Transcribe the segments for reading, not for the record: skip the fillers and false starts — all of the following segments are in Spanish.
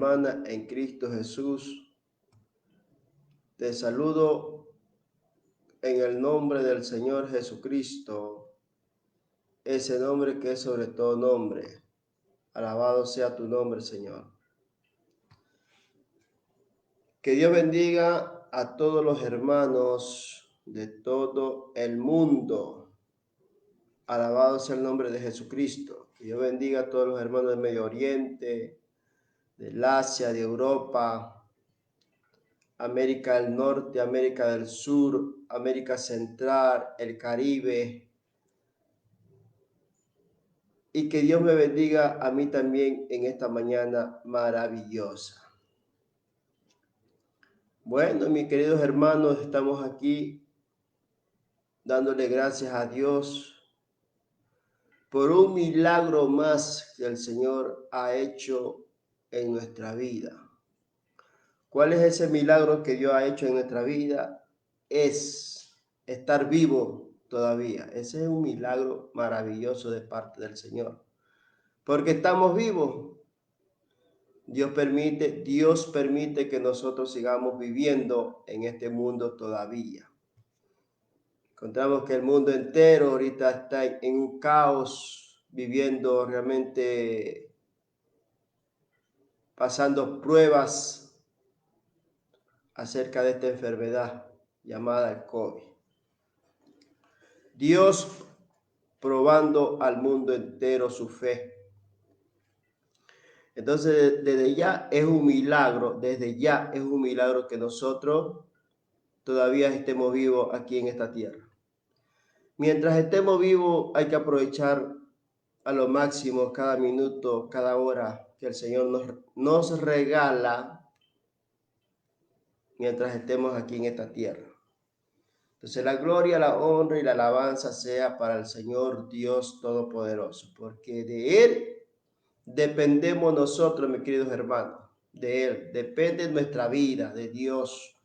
Hermana en Cristo Jesús, te saludo en el nombre del Señor Jesucristo, ese nombre que es sobre todo nombre. Alabado sea tu nombre, Señor. Que Dios bendiga a todos los hermanos de todo el mundo. Alabado sea el nombre de Jesucristo. Que Dios bendiga a todos los hermanos del Medio Oriente, del Asia, de Europa, América del Norte, América del Sur, América Central, el Caribe. Y que Dios me bendiga a mí también en esta mañana maravillosa. Bueno, mis queridos hermanos, estamos aquí dándole gracias a Dios por un milagro más que el Señor ha hecho en nuestra vida. ¿Cuál es ese milagro que Dios ha hecho en nuestra vida? Es estar vivo todavía. Ese es un milagro maravilloso de parte del Señor. Porque estamos vivos. Dios permite que nosotros sigamos viviendo en este mundo todavía. Encontramos que el mundo entero ahorita está en un caos, viviendo realmente, pasando pruebas acerca de esta enfermedad llamada el COVID. Dios probando al mundo entero su fe. Entonces, desde ya es un milagro que nosotros todavía estemos vivos aquí en esta tierra. Mientras estemos vivos, hay que aprovechar a lo máximo cada minuto, cada hora que el Señor nos regala mientras estemos aquí en esta tierra. Entonces la gloria, la honra y la alabanza sea para el Señor Dios Todopoderoso, porque de Él dependemos nosotros, mis queridos hermanos. De Él depende nuestra vida, de Dios.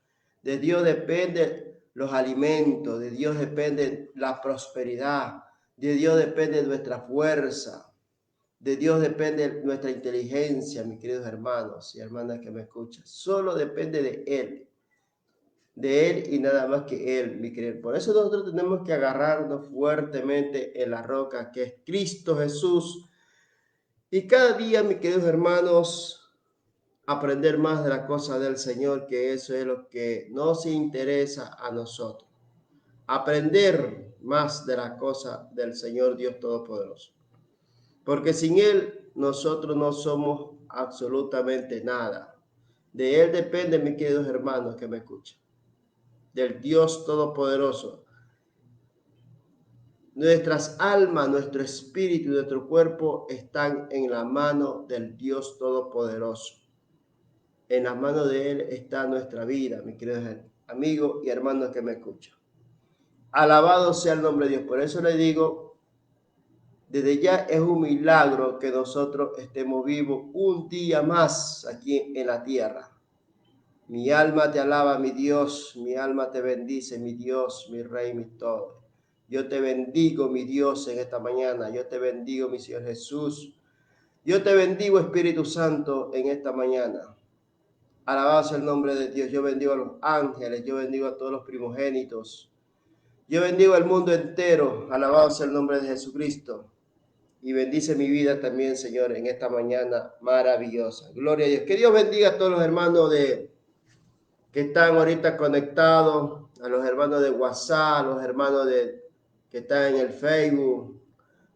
De Dios depende los alimentos, de Dios depende la prosperidad, de Dios depende nuestra fuerza, de Dios depende nuestra inteligencia, mis queridos hermanos y hermanas que me escuchan. Solo depende de Él y nada más que Él, mi querido. Por eso nosotros tenemos que agarrarnos fuertemente en la roca que es Cristo Jesús. Y cada día, mis queridos hermanos, aprender más de la cosa del Señor, que eso es lo que nos interesa a nosotros. Aprender más de la cosa del Señor Dios Todopoderoso. Porque sin Él nosotros no somos absolutamente nada. De Él depende, mis queridos hermanos que me escuchan. Del Dios Todopoderoso. Nuestras almas, nuestro espíritu y nuestro cuerpo están en la mano del Dios Todopoderoso. En las manos de Él está nuestra vida, mis queridos amigos y hermanos que me escuchan. Alabado sea el nombre de Dios. Por eso le digo, desde ya es un milagro que nosotros estemos vivos un día más aquí en la tierra. Mi alma te alaba, mi Dios, mi alma te bendice, mi Dios, mi Rey, mi todo. Yo te bendigo, mi Dios, en esta mañana. Yo te bendigo, mi Señor Jesús. Yo te bendigo, Espíritu Santo, en esta mañana. Alabado sea el nombre de Dios. Yo bendigo a los ángeles, yo bendigo a todos los primogénitos. Yo bendigo al mundo entero. Alabado sea el nombre de Jesucristo. Y bendice mi vida también, Señor, en esta mañana maravillosa. Gloria a Dios. Que Dios bendiga a todos los hermanos que están ahorita conectados, a los hermanos de WhatsApp, a los hermanos que están en el Facebook,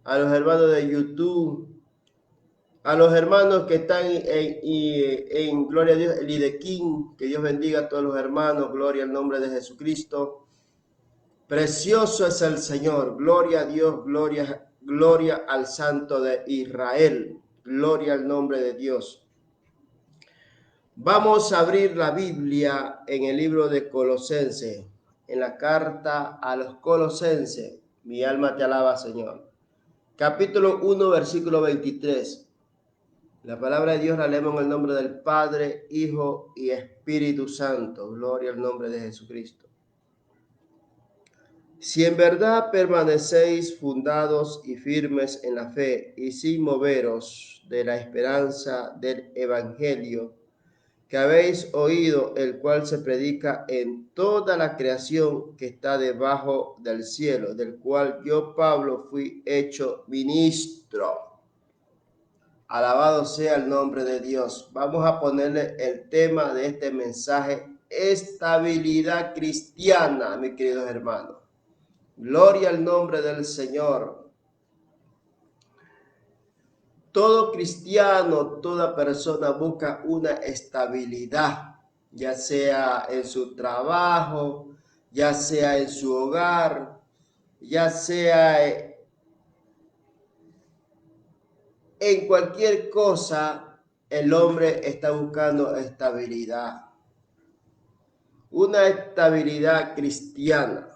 a los hermanos de YouTube, a los hermanos que están en gloria a Dios, el Idequín, que Dios bendiga a todos los hermanos, gloria al nombre de Jesucristo. Precioso es el Señor, gloria a Dios, gloria al Santo de Israel, gloria al nombre de Dios. Vamos a abrir la Biblia en el libro de Colosenses, en la carta a los Colosenses. Mi alma te alaba, Señor. Capítulo 1, versículo 23. La palabra de Dios la leemos en el nombre del Padre, Hijo y Espíritu Santo. Gloria al nombre de Jesucristo. Si en verdad permanecéis fundados y firmes en la fe y sin moveros de la esperanza del Evangelio que habéis oído, el cual se predica en toda la creación que está debajo del cielo, del cual yo, Pablo, fui hecho ministro. Alabado sea el nombre de Dios. Vamos a ponerle el tema de este mensaje: estabilidad cristiana, mis queridos hermanos. Gloria al nombre del Señor. Todo cristiano, toda persona busca una estabilidad, ya sea en su trabajo, ya sea en su hogar, ya sea en cualquier cosa. El hombre está buscando estabilidad, una estabilidad cristiana.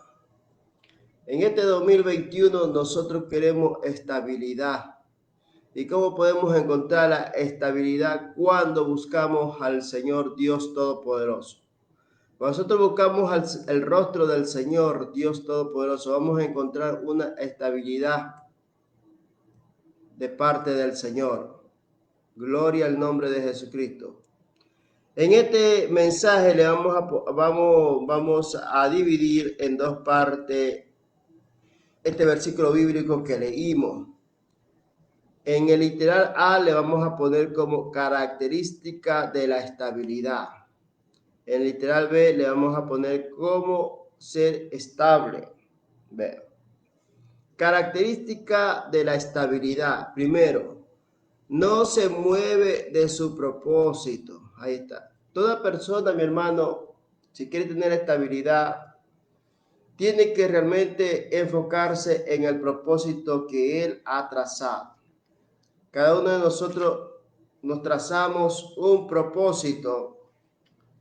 En este 2021 nosotros queremos estabilidad. ¿Y cómo podemos encontrar la estabilidad cuando buscamos al Señor Dios Todopoderoso? Cuando nosotros buscamos el rostro del Señor Dios Todopoderoso, vamos a encontrar una estabilidad de parte del Señor. Gloria al nombre de Jesucristo. En este mensaje le vamos a dividir en dos partes este versículo bíblico que leímos. En el literal A le vamos a poner como característica de la estabilidad. En el literal B le vamos a poner como ser estable. B. Característica de la estabilidad. Primero, no se mueve de su propósito. Ahí está. Toda persona, mi hermano, si quiere tener estabilidad, tiene que realmente enfocarse en el propósito que él ha trazado. Cada uno de nosotros nos trazamos un propósito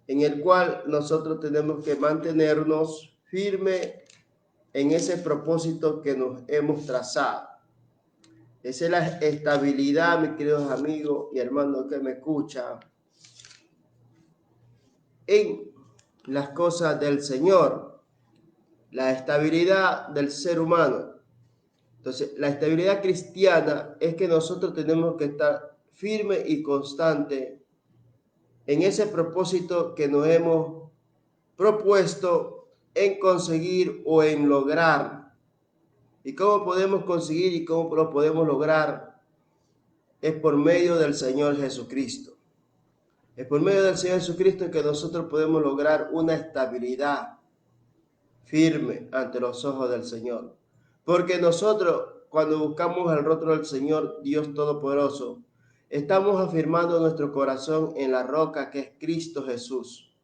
en el cual nosotros tenemos que mantenernos firmes en ese propósito que nos hemos trazado. Esa es la estabilidad, mis queridos amigos y hermanos que me escuchan, en las cosas del Señor, la estabilidad del ser humano. Entonces, la estabilidad cristiana es que nosotros tenemos que estar firmes y constantes en ese propósito que nos hemos propuesto en conseguir o en lograr. ¿Y cómo podemos conseguir y cómo lo podemos lograr? Es por medio del Señor Jesucristo. Es por medio del Señor Jesucristo que nosotros podemos lograr una estabilidad firme ante los ojos del Señor. Porque nosotros, cuando buscamos el rostro del Señor Dios Todopoderoso, estamos afirmando nuestro corazón en la roca que es Cristo Jesús.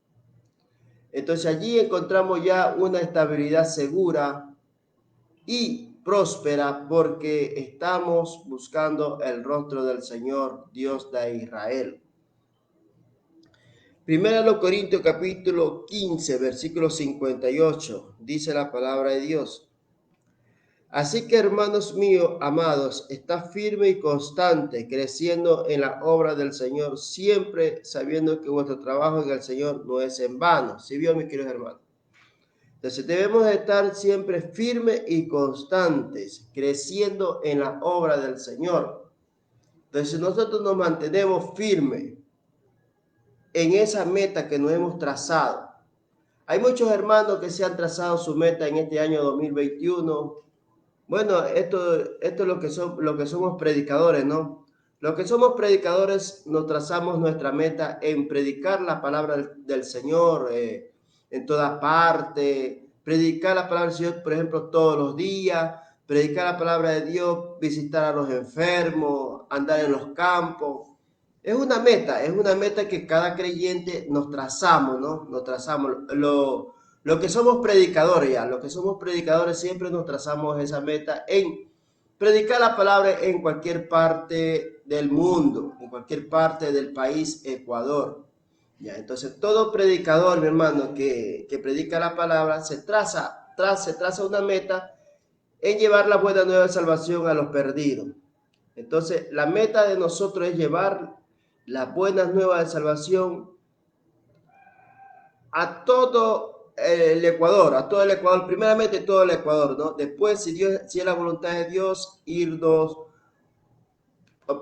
Entonces allí encontramos ya una estabilidad segura y próspera porque estamos buscando el rostro del Señor Dios de Israel. Primera de Corintios capítulo 15, versículo 58, dice la palabra de Dios. Así que, hermanos míos, amados, está firme y constante, creciendo en la obra del Señor, siempre sabiendo que vuestro trabajo en el Señor no es en vano. ¿Sí vio, mis queridos hermanos? Entonces debemos estar siempre firmes y constantes, creciendo en la obra del Señor. Entonces nosotros nos mantenemos firmes en esa meta que nos hemos trazado. Hay muchos hermanos que se han trazado su meta en este año 2021. Bueno, esto es lo que somos predicadores, ¿no? Los que somos predicadores nos trazamos nuestra meta en predicar la palabra del Señor en todas partes, predicar la palabra del Señor, por ejemplo, todos los días, predicar la palabra de Dios, visitar a los enfermos, andar en los campos. Es una meta que cada creyente nos trazamos, ¿no? Nos trazamos. Lo que somos predicadores ya, los que somos predicadores siempre nos trazamos esa meta en predicar la palabra en cualquier parte del mundo, en cualquier parte del país Ecuador. Ya, entonces todo predicador, mi hermano, que predica la palabra, se traza una meta en llevar la buena nueva de salvación a los perdidos. Entonces, la meta de nosotros es llevar las buenas nuevas de salvación a todo el Ecuador, primeramente todo el Ecuador, ¿no? Después, si es la voluntad de Dios, irnos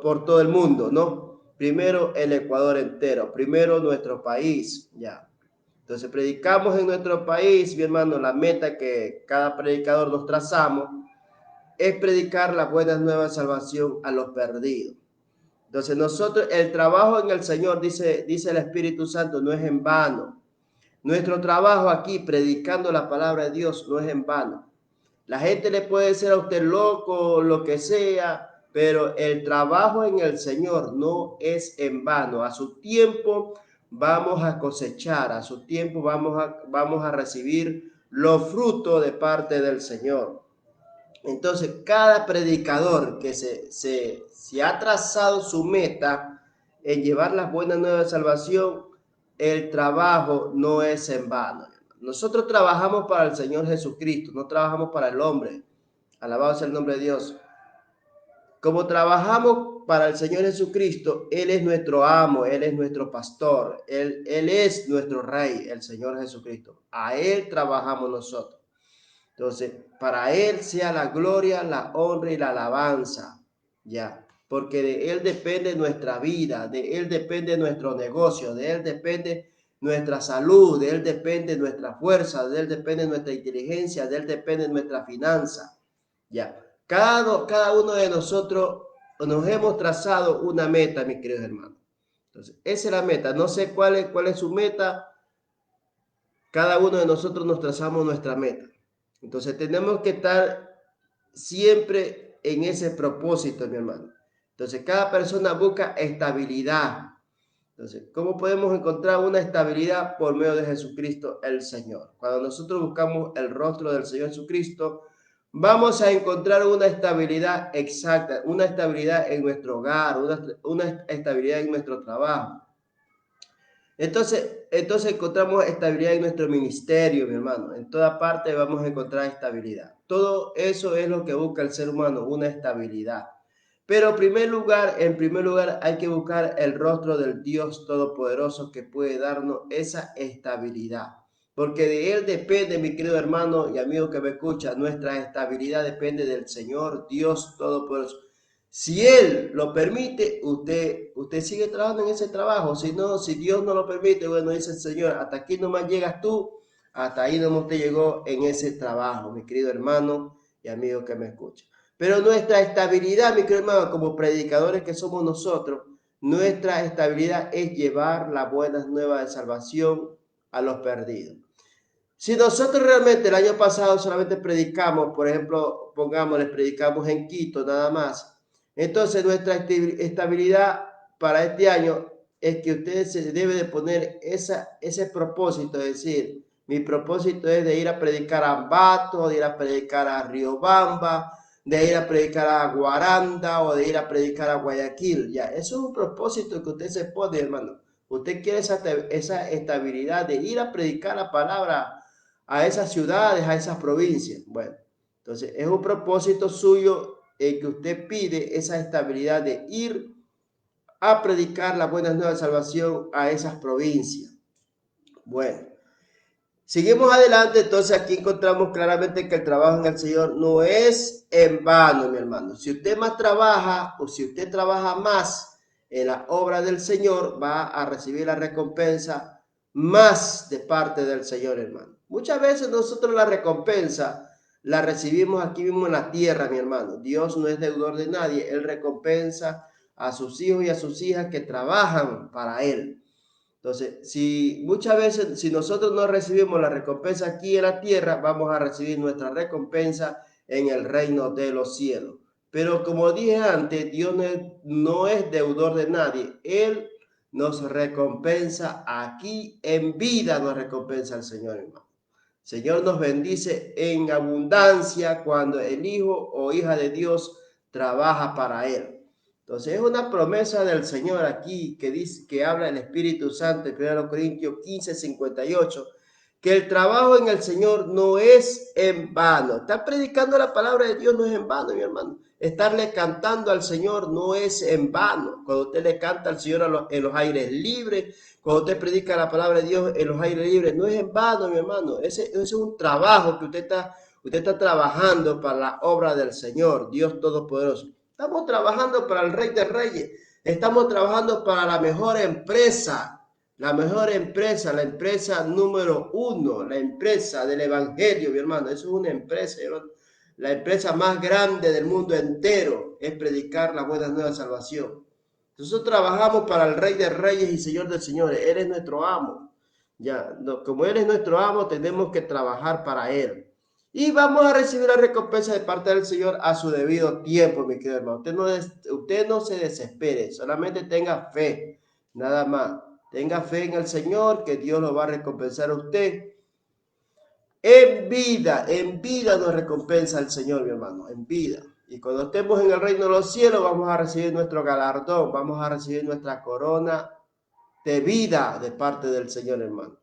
por todo el mundo, ¿no? Primero el Ecuador entero, primero nuestro país, ya. Entonces predicamos en nuestro país, mi hermano, la meta que cada predicador nos trazamos es predicar las buenas nuevas de salvación a los perdidos. Entonces nosotros, el trabajo en el Señor, dice el Espíritu Santo, no es en vano. Nuestro trabajo aquí, predicando la palabra de Dios, no es en vano. La gente le puede decir a usted loco, lo que sea, pero el trabajo en el Señor no es en vano. A su tiempo vamos a cosechar, a su tiempo vamos a recibir los frutos de parte del Señor. Entonces, cada predicador que se ha trazado su meta en llevar las buenas nuevas de salvación, el trabajo no es en vano. Nosotros trabajamos para el Señor Jesucristo, no trabajamos para el hombre. Alabado sea el nombre de Dios. Como trabajamos para el Señor Jesucristo, Él es nuestro amo, Él es nuestro pastor, Él es nuestro rey, el Señor Jesucristo. A Él trabajamos nosotros. Entonces, para Él sea la gloria, la honra y la alabanza, ya, porque de Él depende nuestra vida, de Él depende nuestro negocio, de Él depende nuestra salud, de Él depende nuestra fuerza, de Él depende nuestra inteligencia, de Él depende nuestra finanza, ya. Cada uno de nosotros nos hemos trazado una meta, mis queridos hermanos. Entonces, esa es la meta. No sé cuál es su meta. Cada uno de nosotros nos trazamos nuestra meta. Entonces tenemos que estar siempre en ese propósito, mi hermano. Entonces cada persona busca estabilidad. Entonces, ¿cómo podemos encontrar una estabilidad? Por medio de Jesucristo el Señor. Cuando nosotros buscamos el rostro del Señor Jesucristo, vamos a encontrar una estabilidad exacta, una estabilidad en nuestro hogar, una estabilidad en nuestro trabajo. Entonces encontramos estabilidad en nuestro ministerio, mi hermano. En toda parte vamos a encontrar estabilidad. Todo eso es lo que busca el ser humano, una estabilidad. Pero en primer lugar hay que buscar el rostro del Dios Todopoderoso que puede darnos esa estabilidad. Porque de Él depende, mi querido hermano y amigo que me escucha, nuestra estabilidad depende del Señor Dios Todopoderoso. Si Él lo permite, usted sigue trabajando en ese trabajo. Si no, si Dios no lo permite, bueno, dice el Señor, hasta aquí nomás llegas tú, hasta ahí nomás te llegó en ese trabajo, mi querido hermano y amigo que me escucha. Pero nuestra estabilidad, mi querido hermano, como predicadores que somos nosotros, nuestra estabilidad es llevar las buenas nuevas de salvación a los perdidos. Si nosotros realmente el año pasado solamente predicamos, por ejemplo, pongámosle, predicamos en Quito nada más, entonces nuestra estabilidad para este año es que ustedes se debe de poner ese propósito, es decir, mi propósito es de ir a predicar a Ambato, de ir a predicar a Riobamba, de ir a predicar a Guaranda o de ir a predicar a Guayaquil. Ya, eso es un propósito que usted se pone, hermano. Usted quiere esa estabilidad de ir a predicar la palabra a esas ciudades, a esas provincias. Bueno, entonces es un propósito suyo el que usted pide esa estabilidad de ir a predicar las buenas nuevas de salvación a esas provincias. Bueno, seguimos adelante, entonces aquí encontramos claramente que el trabajo en el Señor no es en vano, mi hermano. Si usted más trabaja o si usted trabaja más en la obra del Señor, va a recibir la recompensa más de parte del Señor, hermano. Muchas veces nosotros la recompensa la recibimos aquí mismo en la tierra, mi hermano. Dios no es deudor de nadie, Él recompensa a sus hijos y a sus hijas que trabajan para Él. Entonces, si muchas veces, si nosotros no recibimos la recompensa aquí en la tierra, vamos a recibir nuestra recompensa en el reino de los cielos. Pero como dije antes, Dios no es deudor de nadie. Él nos recompensa aquí en vida, nos recompensa el Señor, hermano. El Señor nos bendice en abundancia cuando el hijo o hija de Dios trabaja para Él. Entonces es una promesa del Señor aquí que dice, que habla el Espíritu Santo en 1 Corintios 15:58, que el trabajo en el Señor no es en vano. Estar predicando la palabra de Dios no es en vano, mi hermano. Estarle cantando al Señor no es en vano. Cuando usted le canta al Señor en los aires libres, cuando usted predica la palabra de Dios en los aires libres, no es en vano, mi hermano. Ese es un trabajo que usted está trabajando para la obra del Señor, Dios Todopoderoso. Estamos trabajando para el Rey de Reyes. Estamos trabajando para la mejor empresa. La mejor empresa, la empresa número 1, la empresa del Evangelio, mi hermano. Eso es una empresa, hermano. La empresa más grande del mundo entero es predicar la buena nueva salvación. Nosotros trabajamos para el Rey de Reyes y Señor de Señores. Él es nuestro amo. Ya, como Él es nuestro amo, tenemos que trabajar para Él. Y vamos a recibir la recompensa de parte del Señor a su debido tiempo, mi querido hermano. Usted no se desespere, solamente tenga fe, nada más. Tenga fe en el Señor, que Dios lo va a recompensar a usted. En vida nos recompensa el Señor, mi hermano, en vida. Y cuando estemos en el reino de los cielos, vamos a recibir nuestro galardón, vamos a recibir nuestra corona de vida de parte del Señor, hermano.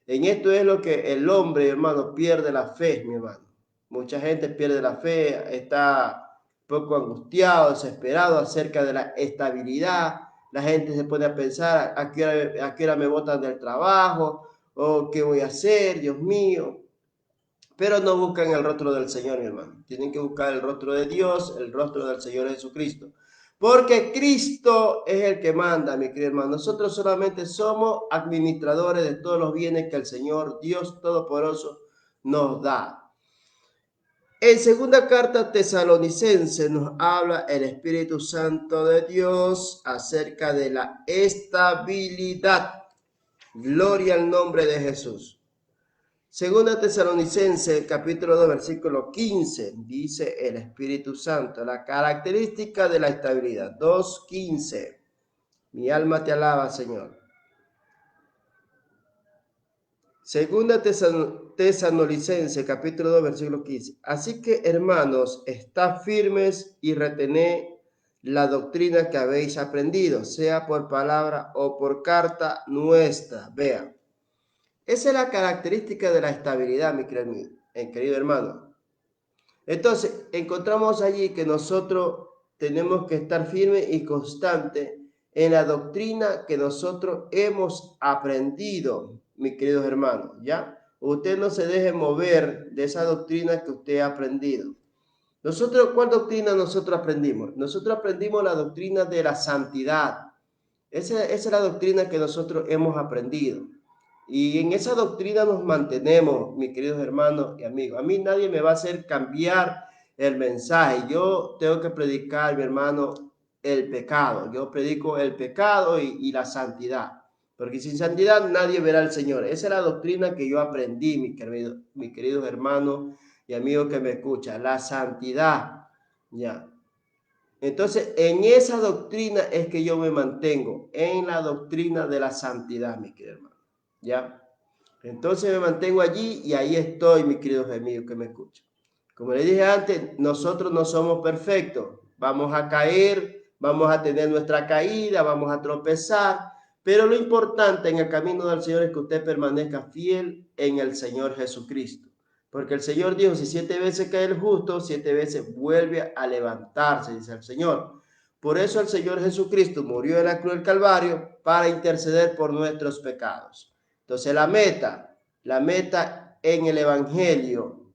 En esto es lo que el hombre, hermano, pierde la fe, mi hermano. Mucha gente pierde la fe, está poco angustiado, desesperado acerca de la estabilidad. La gente se pone a pensar a qué hora me botan del trabajo, o qué voy a hacer, Dios mío. Pero no buscan el rostro del Señor, mi hermano. Tienen que buscar el rostro de Dios, el rostro del Señor Jesucristo. Porque Cristo es el que manda, mi querido hermano. Nosotros solamente somos administradores de todos los bienes que el Señor, Dios Todopoderoso, nos da. En segunda carta tesalonicense nos habla el Espíritu Santo de Dios acerca de la estabilidad. Gloria al nombre de Jesús. Segunda Tesalonicense, capítulo 2, versículo 15, dice el Espíritu Santo, la característica de la estabilidad. 2:15. Mi alma te alaba, Señor. Segunda Tesalonicense, capítulo 2, versículo 15. Así que, hermanos, estad firmes y retened la doctrina que habéis aprendido, sea por palabra o por carta nuestra. Vean. Esa es la característica de la estabilidad, mi querido hermano. Entonces, encontramos allí que nosotros tenemos que estar firmes y constantes en la doctrina que nosotros hemos aprendido, mis queridos hermanos, ¿ya? Usted no se deje mover de esa doctrina que usted ha aprendido. Nosotros, ¿cuál doctrina nosotros aprendimos? Nosotros aprendimos la doctrina de la santidad. Esa es la doctrina que nosotros hemos aprendido. Y en esa doctrina nos mantenemos, mis queridos hermanos y amigos. A mí nadie me va a hacer cambiar el mensaje. Yo tengo que predicar, mi hermano, el pecado. Yo predico el pecado y la santidad. Porque sin santidad nadie verá al Señor. Esa es la doctrina que yo aprendí, mis queridos hermanos y amigos que me escuchan. La santidad. Ya. Entonces, en esa doctrina es que yo me mantengo. En la doctrina de la santidad, mis queridos hermanos. ¿Ya? Entonces me mantengo allí y ahí estoy, mis queridos amigos que me escuchan. Como les dije antes, nosotros no somos perfectos. Vamos a caer, vamos a tener nuestra caída, vamos a tropezar, pero lo importante en el camino del Señor es que usted permanezca fiel en el Señor Jesucristo. Porque el Señor dijo, si 7 veces cae el justo, 7 veces vuelve a levantarse, dice el Señor. Por eso el Señor Jesucristo murió en la cruz del Calvario para interceder por nuestros pecados. Entonces la meta en el Evangelio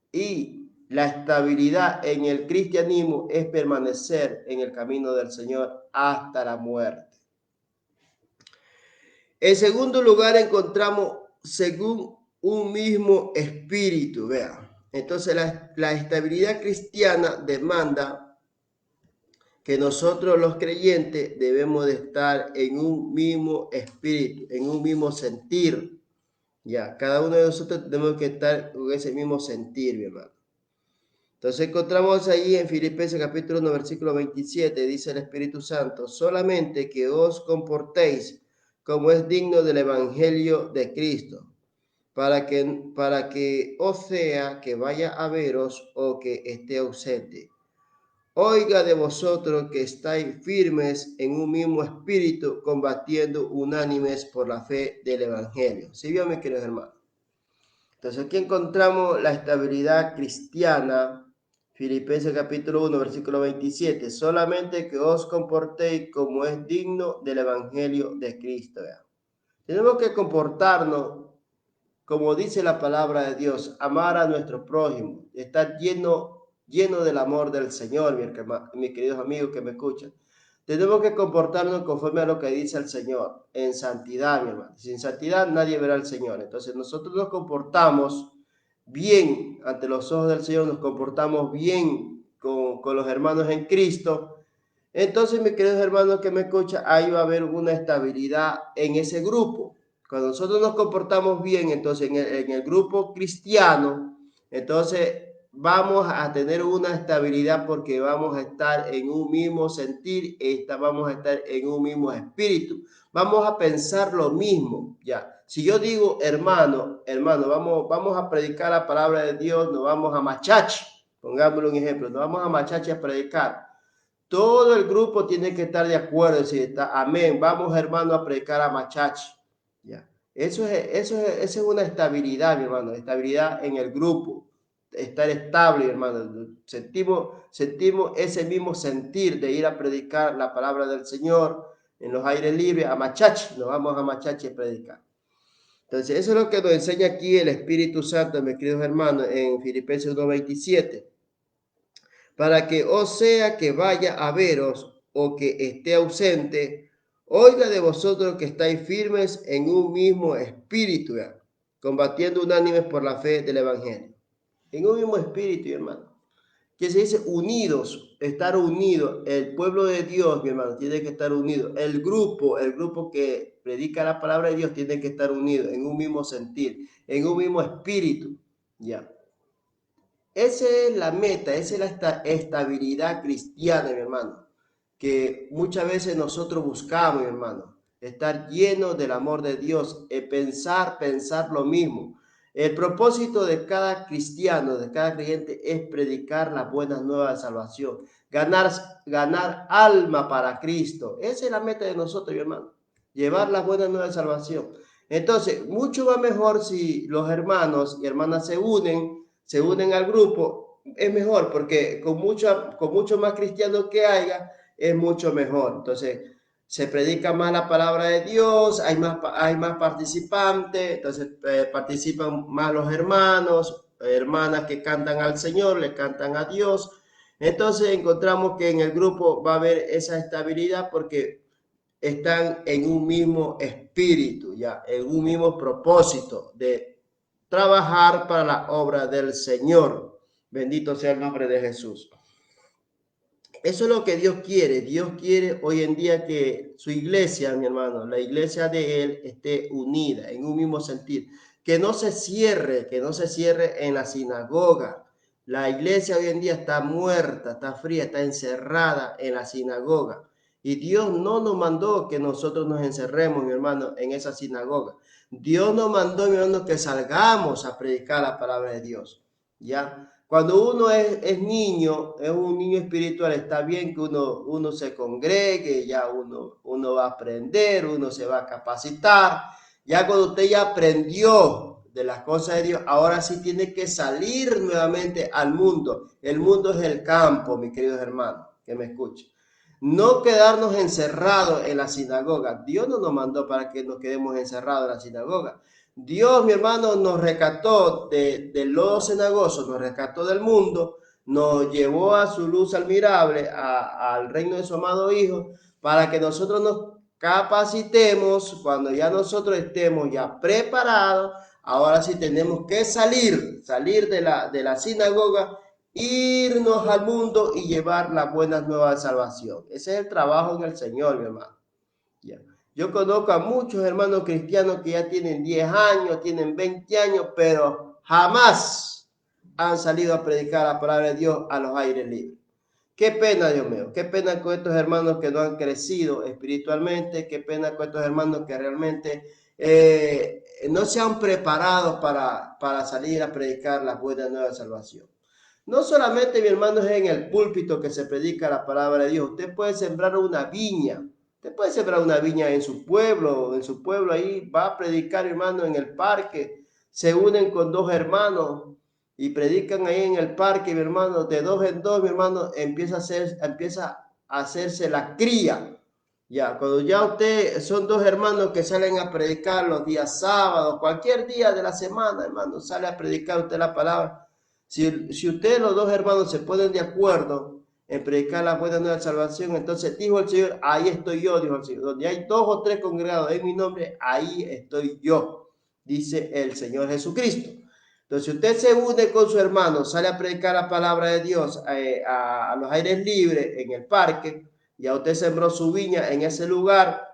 y la estabilidad en el cristianismo es permanecer en el camino del Señor hasta la muerte. En segundo lugar encontramos según un mismo espíritu, vean. Entonces la estabilidad cristiana demanda que nosotros los creyentes debemos de estar en un mismo espíritu, en un mismo sentir. Ya, cada uno de nosotros tenemos que estar con ese mismo sentir, mi hermano. Entonces encontramos ahí en Filipenses capítulo 1, versículo 27, dice el Espíritu Santo, solamente que os comportéis como es digno del Evangelio de Cristo, para que o sea que vaya a veros o que esté ausente. Oiga de vosotros que estáis firmes en un mismo espíritu, combatiendo unánimes por la fe del Evangelio. ¿Sí vio, mis queridos hermanos? Entonces aquí encontramos la estabilidad cristiana, Filipenses capítulo 1, versículo 27, solamente que os comportéis como es digno del Evangelio de Cristo. Tenemos que comportarnos como dice la palabra de Dios, amar a nuestro prójimo, estar lleno lleno del amor del Señor, mis queridos amigos que me escuchan. Tenemos que comportarnos conforme a lo que dice el Señor, en santidad, mi hermano. Sin santidad nadie verá al Señor. Entonces nosotros nos comportamos bien ante los ojos del Señor, nos comportamos bien con los hermanos en Cristo. Entonces, mis queridos hermanos que me escuchan, ahí va a haber una estabilidad en ese grupo. Cuando nosotros nos comportamos bien, entonces en el grupo cristiano, entonces vamos a tener una estabilidad porque vamos a estar en un mismo sentir, vamos a estar en un mismo espíritu, vamos a pensar lo mismo, ya. Si yo digo, hermano, vamos a predicar la palabra de Dios, nos vamos a Machachi, pongámosle un ejemplo, nos vamos a Machachi a predicar. Todo el grupo tiene que estar de acuerdo, si está, amén, vamos hermano a predicar a Machachi, ya. Eso es una estabilidad, mi hermano, estabilidad en el grupo, estar estable, hermano. Sentimos ese mismo sentir de ir a predicar la palabra del Señor en los aires libres, a Machachi, nos vamos a Machachi a predicar. Entonces, eso es lo que nos enseña aquí el Espíritu Santo, mis queridos hermanos, en Filipenses 1:27. Para que o sea que vaya a veros o que esté ausente, oiga de vosotros que estáis firmes en un mismo espíritu, combatiendo unánimes por la fe del Evangelio. En un mismo espíritu, hermano. Que se dice unidos, estar unidos. El pueblo de Dios, mi hermano, tiene que estar unido. El grupo que predica la palabra de Dios tiene que estar unido en un mismo sentir, en un mismo espíritu. Ya. Esa es la meta, esa es la estabilidad cristiana, mi hermano, que muchas veces nosotros buscamos, mi hermano, estar llenos del amor de Dios, pensar lo mismo. El propósito de cada cristiano, de cada creyente, es predicar las buenas nuevas de salvación, ganar alma para Cristo. Esa es la meta de nosotros, mi hermano, llevar las buenas nuevas de salvación. Entonces, mucho va mejor si los hermanos y hermanas se unen al grupo, es mejor porque con mucho más cristianos que haya, es mucho mejor. Entonces, se predica más la palabra de Dios, hay más participantes, entonces participan más los hermanos, hermanas que cantan al Señor, le cantan a Dios. Entonces encontramos que en el grupo va a haber esa estabilidad porque están en un mismo espíritu, ya, en un mismo propósito de trabajar para la obra del Señor. Bendito sea el nombre de Jesús. Eso es lo que Dios quiere. Dios quiere hoy en día que su iglesia, mi hermano, la iglesia de Él esté unida en un mismo sentir. Que no se cierre en la sinagoga. La iglesia hoy en día está muerta, está fría, está encerrada en la sinagoga. Y Dios no nos mandó que nosotros nos encerremos, mi hermano, en esa sinagoga. Dios nos mandó, mi hermano, que salgamos a predicar la palabra de Dios. ¿Ya? Cuando uno es niño, es un niño espiritual, está bien que uno se congregue, ya uno va a aprender, uno se va a capacitar. Ya cuando usted ya aprendió de las cosas de Dios, ahora sí tiene que salir nuevamente al mundo. El mundo es el campo, mis queridos hermanos, que me escuchen. No quedarnos encerrados en la sinagoga. Dios no nos mandó para que nos quedemos encerrados en la sinagoga. Dios, mi hermano, nos rescató del lodo cenagoso, nos rescató del mundo, nos llevó a su luz admirable, al reino de su amado Hijo, para que nosotros nos capacitemos cuando ya nosotros estemos ya preparados. Ahora sí tenemos que salir de la sinagoga, irnos al mundo y llevar las buenas nuevas de salvación. Ese es el trabajo en el Señor, mi hermano. Ya. Yo conozco a muchos hermanos cristianos que ya tienen 10 años, tienen 20 años, pero jamás han salido a predicar la palabra de Dios a los aires libres. Qué pena, Dios mío, qué pena con estos hermanos que no han crecido espiritualmente, qué pena con estos hermanos que realmente no se han preparado para salir a predicar la buena nueva salvación. No solamente, mi hermano, es en el púlpito que se predica la palabra de Dios. Usted puede sembrar una viña. Usted puede sembrar una viña en su pueblo. En su pueblo ahí va a predicar, hermano, en el parque. Se unen con dos hermanos y predican ahí en el parque, mi hermano. De dos en dos, mi hermano, empieza a hacerse la cría. Ya, cuando ya usted son dos hermanos que salen a predicar los días sábados, cualquier día de la semana, hermano, sale a predicar usted la palabra. Si ustedes los dos hermanos se ponen de acuerdo en predicar la buena nueva de salvación, entonces dijo el Señor, ahí estoy yo, dijo el Señor. Donde hay 2 o 3 congregados en mi nombre, ahí estoy yo, dice el Señor Jesucristo. Entonces, si usted se une con su hermano, sale a predicar la palabra de Dios a los aires libres en el parque, ya usted sembró su viña en ese lugar,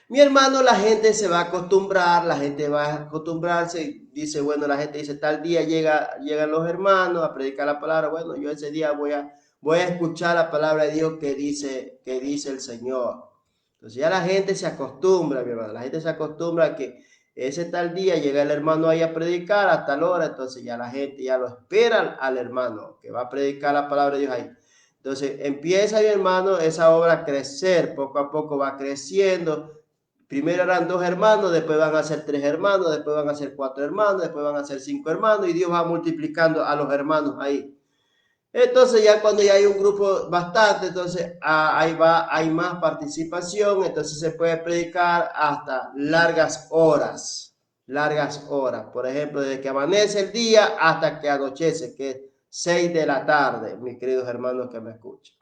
mi hermano, la gente se va a acostumbrar, la gente va a acostumbrarse, dice, bueno, la gente dice, tal día llegan los hermanos a predicar la palabra, bueno, yo ese día voy a escuchar la palabra de Dios que dice el Señor. Entonces ya la gente se acostumbra, mi hermano, la gente se acostumbra a que ese tal día llega el hermano ahí a predicar a tal hora, entonces ya la gente ya lo espera al hermano que va a predicar la palabra de Dios ahí. Entonces empieza, mi hermano, esa obra a crecer, poco a poco va creciendo. Primero eran 2 hermanos, después van a ser 3 hermanos, después van a ser 4 hermanos, después van a ser 5 hermanos y Dios va multiplicando a los hermanos ahí. Entonces ya cuando ya hay un grupo bastante, entonces hay más participación, entonces se puede predicar hasta largas horas. Por ejemplo, desde que amanece el día hasta que anochece, que es 6 de la tarde, mis queridos hermanos que me escuchan.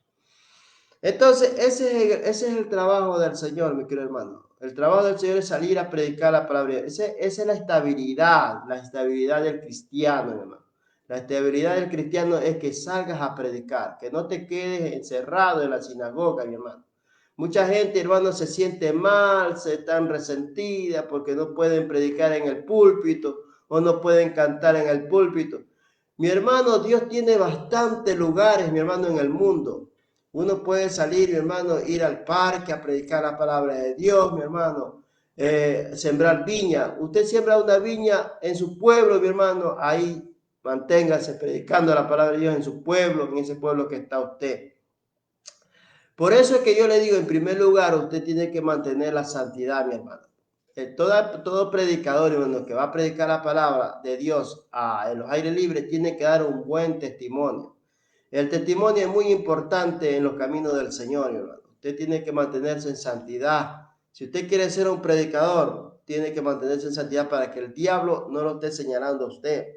Entonces, ese es el trabajo del Señor, mi querido hermano. El trabajo del Señor es salir a predicar la palabra. Esa es la estabilidad del cristiano, hermano. La estabilidad del cristiano es que salgas a predicar, que no te quedes encerrado en la sinagoga, mi hermano. Mucha gente, hermano, se siente mal, se están resentida porque no pueden predicar en el púlpito o no pueden cantar en el púlpito. Mi hermano, Dios tiene bastantes lugares, mi hermano, en el mundo. Uno puede salir, mi hermano, ir al parque a predicar la palabra de Dios, mi hermano, sembrar viña. Usted siembra una viña en su pueblo, mi hermano, ahí manténgase predicando la palabra de Dios en su pueblo, en ese pueblo que está usted. Por eso es que yo le digo, en primer lugar, usted tiene que mantener la santidad, mi hermano. Todo predicador, hermano, que va a predicar la palabra de Dios en los aires libres, tiene que dar un buen testimonio. El testimonio es muy importante en los caminos del Señor, hermano. Usted tiene que mantenerse en santidad. Si usted quiere ser un predicador, tiene que mantenerse en santidad para que el diablo no lo esté señalando a usted.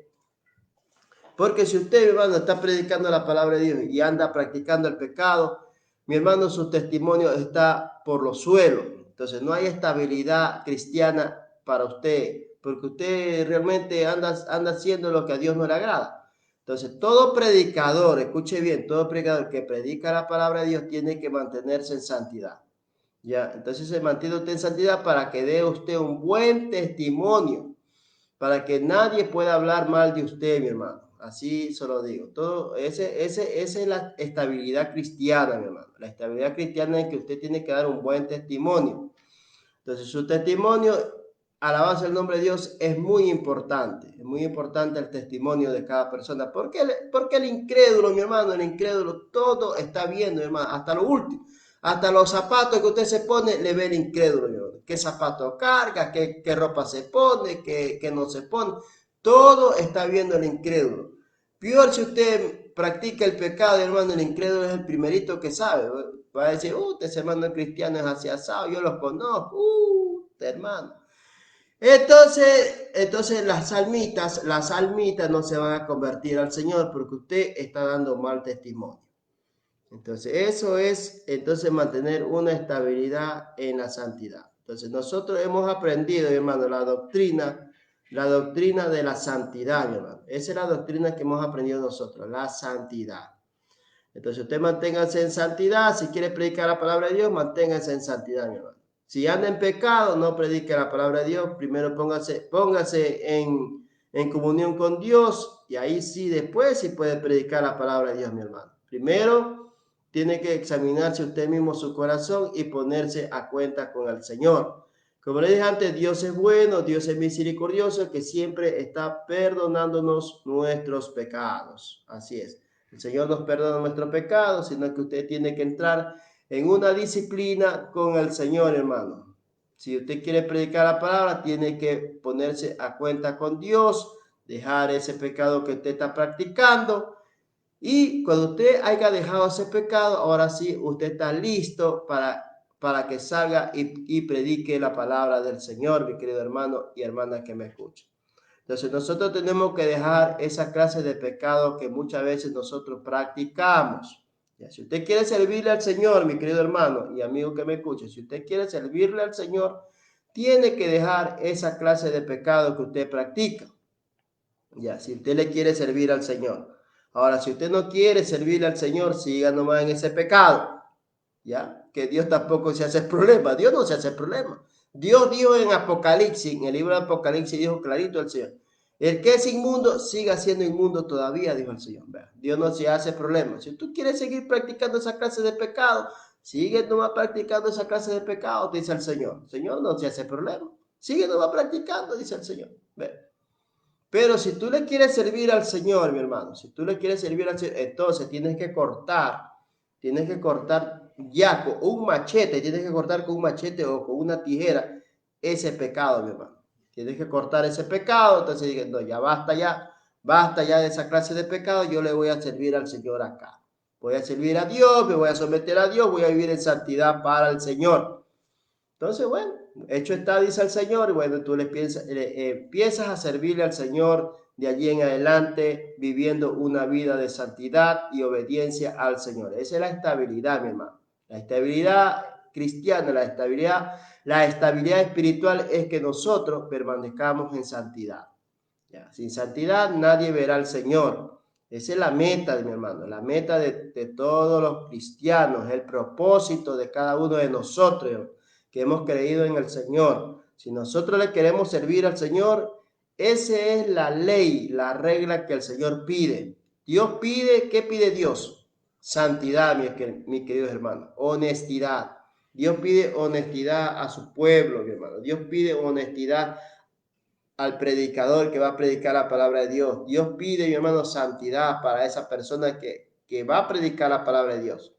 Porque si usted, hermano, está predicando la palabra de Dios y anda practicando el pecado, mi hermano, su testimonio está por los suelos. Entonces no hay estabilidad cristiana para usted, porque usted realmente anda haciendo lo que a Dios no le agrada. Entonces todo predicador, escuche bien, todo predicador que predica la palabra de Dios tiene que mantenerse en santidad. Ya, entonces se mantiene usted en santidad para que dé usted un buen testimonio, para que nadie pueda hablar mal de usted, mi hermano. Así se lo digo. Todo esa es la estabilidad cristiana, mi hermano. La estabilidad cristiana es que usted tiene que dar un buen testimonio. Entonces, su testimonio, alabanza el nombre de Dios, es muy importante. Es muy importante el testimonio de cada persona. Porque el incrédulo, mi hermano, el incrédulo, todo está viendo, mi hermano, hasta lo último. Hasta los zapatos que usted se pone, le ve el incrédulo, mi hermano. ¿Qué zapato carga? ¿Qué ropa se pone? ¿Qué no se pone? Todo está viendo el incrédulo. Peor si usted practica el pecado, hermano, el incrédulo es el primerito que sabe. Va a decir, ese hermano cristiano es así asado, yo los conozco, hermano. Entonces las almitas no se van a convertir al Señor porque usted está dando mal testimonio. Entonces eso es, mantener una estabilidad en la santidad. Entonces nosotros hemos aprendido, hermano, la doctrina de la santidad, hermano. Esa es la doctrina que hemos aprendido nosotros, la santidad. Entonces usted manténgase en santidad. Si quiere predicar la palabra de Dios, manténgase en santidad, mi hermano. Si anda en pecado, no predique la palabra de Dios. Primero póngase en comunión con Dios y ahí sí, después sí puede predicar la palabra de Dios, mi hermano. Primero tiene que examinarse usted mismo su corazón y ponerse a cuenta con el Señor. Como le dije antes, Dios es bueno, Dios es misericordioso, que siempre está perdonándonos nuestros pecados. Así es. El Señor nos perdona nuestros pecados, sino que usted tiene que entrar en una disciplina con el Señor, hermano. Si usted quiere predicar la palabra, tiene que ponerse a cuenta con Dios, dejar ese pecado que usted está practicando. Y cuando usted haya dejado ese pecado, ahora sí, usted está listo para que salga y predique la palabra del Señor, mi querido hermano y hermana que me escucha. Entonces nosotros tenemos que dejar esa clase de pecado que muchas veces nosotros practicamos. Ya, si usted quiere servirle al Señor, mi querido hermano y amigo que me escuche, si usted quiere servirle al Señor, tiene que dejar esa clase de pecado que usted practica. Ya, si usted le quiere servir al Señor. Ahora, si usted no quiere servirle al Señor, siga nomás en ese pecado. Ya, que Dios tampoco se hace problema. Dios no se hace problema. Dios dijo en Apocalipsis, en el libro de Apocalipsis, dijo clarito el Señor: el que es inmundo, siga siendo inmundo todavía, dijo el Señor. Dios no se hace problema. Si tú quieres seguir practicando esa clase de pecado, sigue nomás practicando esa clase de pecado, dice el Señor. El Señor no se hace problema. Sigue nomás practicando, dice el Señor. Ve. Pero si tú le quieres servir al Señor, mi hermano, si tú le quieres servir al Señor, entonces tienes que cortar ya con un machete, tienes que cortar con un machete o con una tijera ese pecado, mi hermano. Tienes que cortar ese pecado, entonces dices, no, ya basta ya de esa clase de pecado, yo le voy a servir al Señor acá. Voy a servir a Dios, me voy a someter a Dios, voy a vivir en santidad para el Señor. Entonces, bueno, hecho está, dice el Señor, y bueno, tú empiezas a servirle al Señor de allí en adelante, viviendo una vida de santidad y obediencia al Señor. Esa es la estabilidad, mi hermano. La estabilidad cristiana, la estabilidad espiritual es que nosotros permanezcamos en santidad. Ya, sin santidad nadie verá al Señor. Esa es la meta, mi hermano, la meta de todos los cristianos, el propósito de cada uno de nosotros que hemos creído en el Señor. Si nosotros le queremos servir al Señor, esa es la ley, la regla que el Señor pide. Dios pide, ¿qué pide Dios? Santidad, mis queridos hermanos, honestidad. Dios pide honestidad a su pueblo, mi hermano. Dios pide honestidad al predicador que va a predicar la palabra de Dios. Dios pide, mi hermano, santidad para esa persona que va a predicar la palabra de Dios.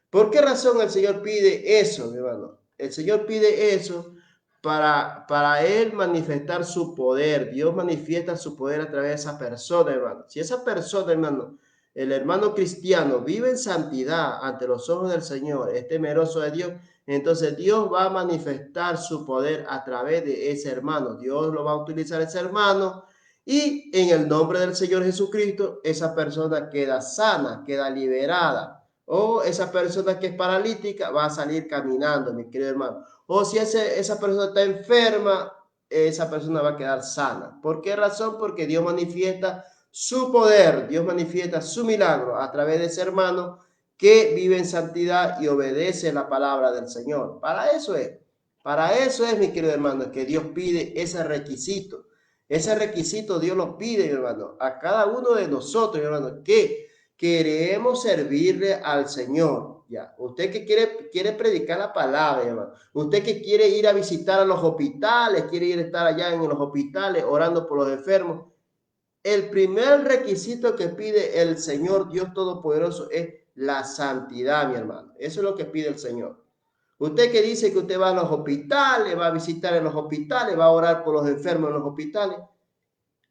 ¿Por qué razón el Señor pide eso, mi hermano? El Señor pide eso para Él manifestar su poder. Dios manifiesta su poder a través de esa persona, hermano. Si esa persona, hermano, el hermano cristiano vive en santidad ante los ojos del Señor, es temeroso de Dios, entonces Dios va a manifestar su poder a través de ese hermano. Dios lo va a utilizar ese hermano y en el nombre del Señor Jesucristo, esa persona queda sana, queda liberada. O esa persona que es paralítica va a salir caminando, mi querido hermano. O si esa persona está enferma, esa persona va a quedar sana. ¿Por qué razón? Porque Dios manifiesta su poder, Dios manifiesta su milagro a través de ese hermano que vive en santidad y obedece la palabra del Señor. Para eso es, mi querido hermano, que Dios pide ese requisito. Ese requisito Dios lo pide, mi hermano, a cada uno de nosotros, mi hermano, que queremos servirle al Señor. Ya, usted que quiere predicar la palabra, hermano. Usted que quiere ir a visitar a los hospitales, quiere ir a estar allá en los hospitales orando por los enfermos. El primer requisito que pide el Señor Dios Todopoderoso es la santidad, mi hermano. Eso es lo que pide el Señor. Usted que dice que usted va a los hospitales, va a visitar en los hospitales, va a orar por los enfermos en los hospitales.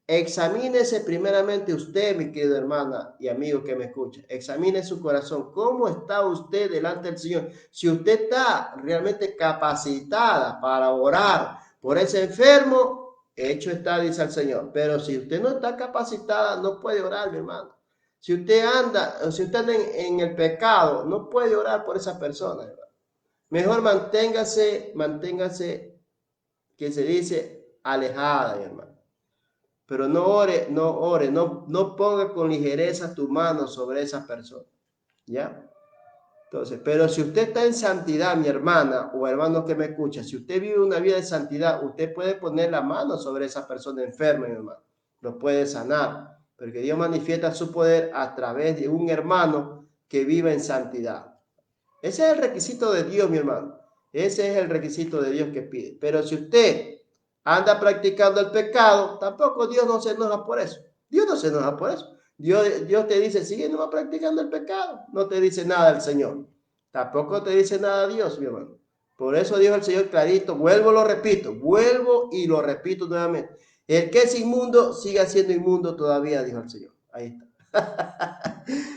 Examínese primeramente usted, mi querida hermana y amigo que me escucha. Examine su corazón. ¿Cómo está usted delante del Señor? Si usted está realmente capacitada para orar por ese enfermo, hecho está, dice el Señor. Pero si usted no está capacitada, no puede orar, mi hermano. Si usted anda en el pecado, no puede orar por esa persona, hermano. Mejor manténgase, que se dice, alejada, mi hermano. Pero no ponga con ligereza tu mano sobre esa persona, ¿ya? Entonces, pero si usted está en santidad, mi hermana o hermano que me escucha, si usted vive una vida de santidad, usted puede poner la mano sobre esa persona enferma, mi hermano, lo puede sanar, porque Dios manifiesta su poder a través de un hermano que vive en santidad. Ese es el requisito de Dios, mi hermano. Ese es el requisito de Dios que pide. Pero si usted anda practicando el pecado, tampoco Dios no se enoja por eso. Dios no se enoja por eso. Dios te dice, sigue nomás practicando el pecado. No te dice nada el Señor. Tampoco te dice nada Dios, mi hermano. Por eso dijo el Señor clarito, vuelvo y lo repito nuevamente. El que es inmundo, siga siendo inmundo todavía, dijo el Señor. Ahí está.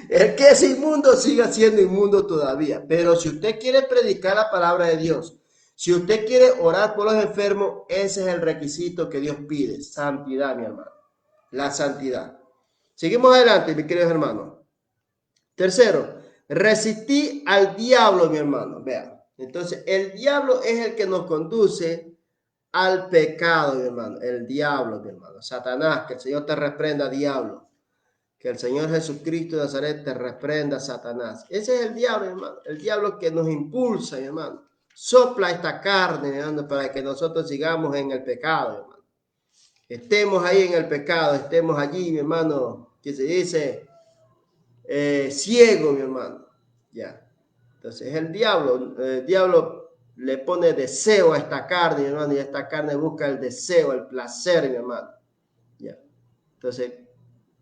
El que es inmundo siga siendo inmundo todavía. Pero si usted quiere predicar la palabra de Dios, Si usted quiere orar por los enfermos, ese es el requisito que Dios pide. Santidad, mi hermano. La santidad. Seguimos adelante, mis queridos hermanos. Tercero, resistir al diablo, mi hermano. Vean. Entonces, el diablo es el que nos conduce al pecado, mi hermano. El diablo, mi hermano. Satanás, que el Señor te reprenda, diablo. Que el Señor Jesucristo de Nazaret te reprenda, Satanás. Ese es el diablo, mi hermano. El diablo que nos impulsa, mi hermano. Sopla esta carne, mi hermano, para que nosotros sigamos en el pecado, mi hermano. Estemos ahí en el pecado, estemos allí, mi hermano, que se dice ciego, mi hermano. Ya. Entonces, el diablo le pone deseo a esta carne, mi hermano, y esta carne busca el deseo, el placer, mi hermano. Ya. Entonces,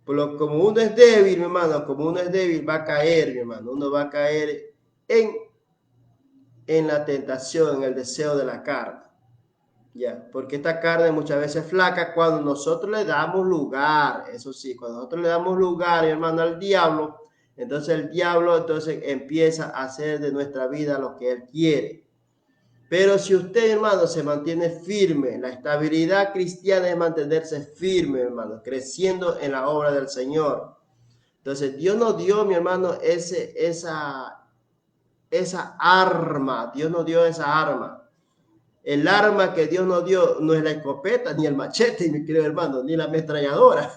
como uno es débil, mi hermano, como uno es débil, va a caer, mi hermano. Uno va a caer en la tentación, en el deseo de la carne. Ya, porque esta carne muchas veces es flaca cuando nosotros le damos lugar. Eso sí, cuando nosotros le damos lugar, mi hermano, al diablo, entonces el diablo entonces empieza a hacer de nuestra vida lo que él quiere. Pero si usted, hermano, se mantiene firme, la estabilidad cristiana es mantenerse firme, hermano, creciendo en la obra del Señor. Entonces, Dios nos dio, mi hermano, esa arma. Dios nos dio esa arma. El arma que Dios nos dio no es la escopeta, ni el machete, mi querido hermano, ni la ametralladora.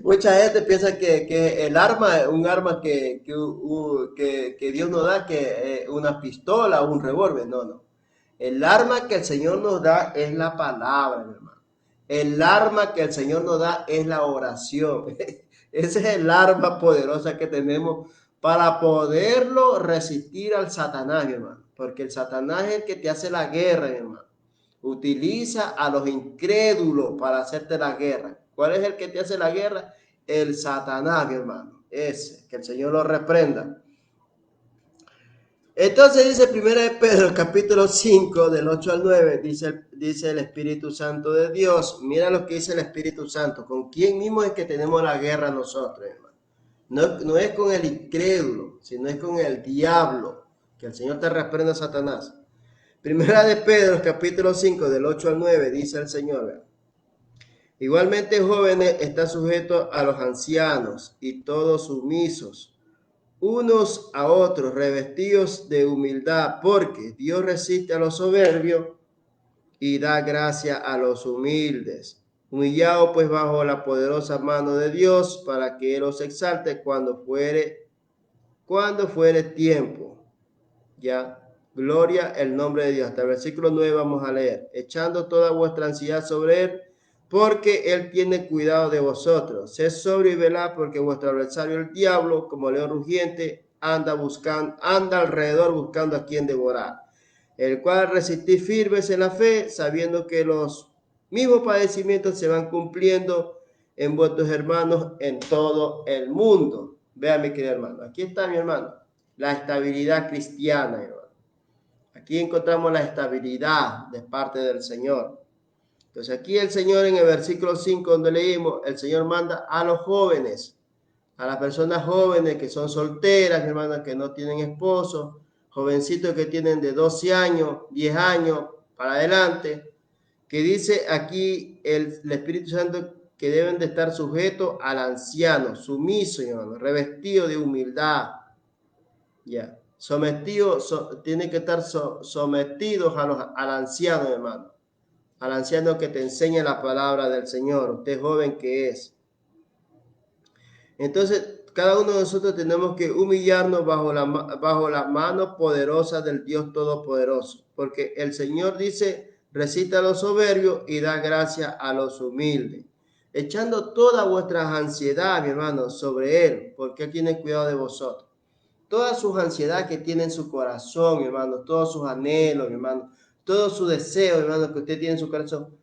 Mucha gente piensa que el arma, un arma que Dios nos da, que una pistola o un revólver. No, no. El arma que el Señor nos da es la palabra, mi hermano. El arma que el Señor nos da es la oración. Ese es el arma poderosa que tenemos para poderlo resistir al Satanás, mi hermano. Porque el Satanás es el que te hace la guerra, mi hermano. Utiliza a los incrédulos para hacerte la guerra. ¿Cuál es el que te hace la guerra? El Satanás, mi hermano. Ese, que el Señor lo reprenda. Entonces dice 1 Pedro capítulo 5 del 8 al 9, dice el Espíritu Santo de Dios. Mira lo que dice el Espíritu Santo. ¿Con quién mismo es que tenemos la guerra nosotros, hermano? No es con el incrédulo, sino es con el diablo. Que el Señor te reprenda, Satanás. 1 Pedro capítulo 5 del 8 al 9 dice el Señor. Igualmente jóvenes están sujetos a los ancianos y todos sumisos unos a otros, revestidos de humildad, porque Dios resiste a los soberbios y da gracia a los humildes. Humillado pues bajo la poderosa mano de Dios, para que Él os exalte cuando fuere tiempo. Ya, gloria el nombre de Dios. Hasta el versículo 9 vamos a leer. Echando toda vuestra ansiedad sobre Él, porque Él tiene cuidado de vosotros. Sed sobrio y velad, porque vuestro adversario el diablo, como león rugiente, anda alrededor buscando a quien devorar. El cual resistid firmes en la fe, sabiendo que los mismos padecimientos se van cumpliendo en vuestros hermanos en todo el mundo. Vean, mi querido hermano. Aquí está mi hermano. La estabilidad cristiana, hermano. Aquí encontramos la estabilidad de parte del Señor. Entonces aquí el Señor en el versículo 5 donde leímos, el Señor manda a los jóvenes, a las personas jóvenes que son solteras, hermanos, que no tienen esposo, jovencitos que tienen de 12 años, 10 años para adelante, que dice aquí el Espíritu Santo que deben de estar sujetos al anciano, sumiso, hermano, revestido de humildad. Ya, tienen que estar sometidos al anciano, hermano. Al anciano que te enseña la palabra del Señor, usted joven que es. Entonces, cada uno de nosotros tenemos que humillarnos bajo la mano poderosa del Dios Todopoderoso, porque el Señor dice, resista a los soberbios y da gracia a los humildes, echando toda vuestra ansiedad, mi hermano, sobre Él, porque Él tiene cuidado de vosotros. Toda su ansiedad que tiene en su corazón, mi hermano, todos sus anhelos, mi hermano, todo su deseo, mi hermano, que usted tiene en su corazón,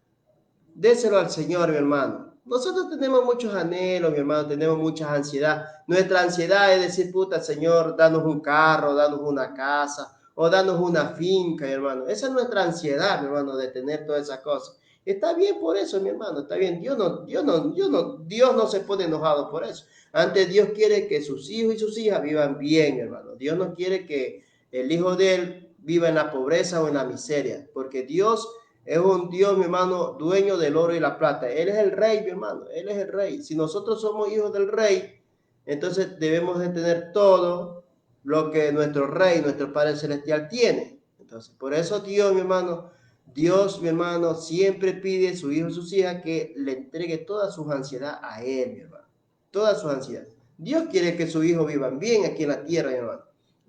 déselo al Señor, mi hermano. Nosotros tenemos muchos anhelos, mi hermano, tenemos mucha ansiedad. Nuestra ansiedad es decir, puta, Señor, danos un carro, danos una casa, o danos una finca, mi hermano. Esa es nuestra ansiedad, mi hermano, de tener todas esas cosas. Está bien por eso, mi hermano, está bien. Dios no se pone enojado por eso. Antes Dios quiere que sus hijos y sus hijas vivan bien, mi hermano. Dios no quiere que el hijo de él viva en la pobreza o en la miseria, porque Dios es un Dios, mi hermano, dueño del oro y la plata. Él es el rey, mi hermano, Él es el rey. Si nosotros somos hijos del rey, entonces debemos de tener todo lo que nuestro rey, nuestro Padre Celestial tiene. Entonces, por eso Dios, mi hermano, siempre pide a su hijo, a sus hijas, que le entregue toda su ansiedad a Él, mi hermano. Toda su ansiedad. Dios quiere que sus hijos vivan bien aquí en la tierra, mi hermano.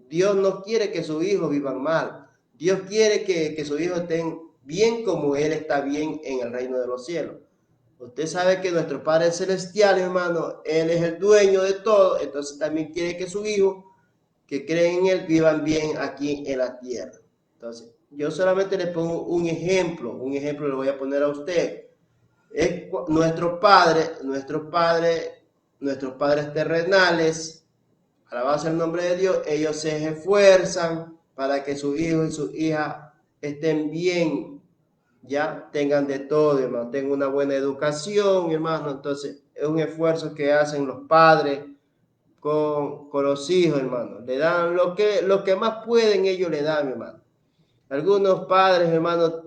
Dios no quiere que sus hijos vivan mal. Dios quiere que sus hijos estén bien como Él está bien en el reino de los cielos. Usted sabe que nuestro Padre Celestial, hermano, Él es el dueño de todo, entonces también quiere que sus hijos que creen en Él vivan bien aquí en la tierra. Entonces, yo solamente le pongo un ejemplo le voy a poner a usted. Es nuestros padres terrenales, alabado sea el nombre de Dios, ellos se esfuerzan para que sus hijos y sus hijas estén bien, ya tengan de todo, hermano, tengan una buena educación, hermano. Entonces, es un esfuerzo que hacen los padres con los hijos, hermano. Le dan lo que más pueden, ellos le dan, hermano. Algunos padres, hermano,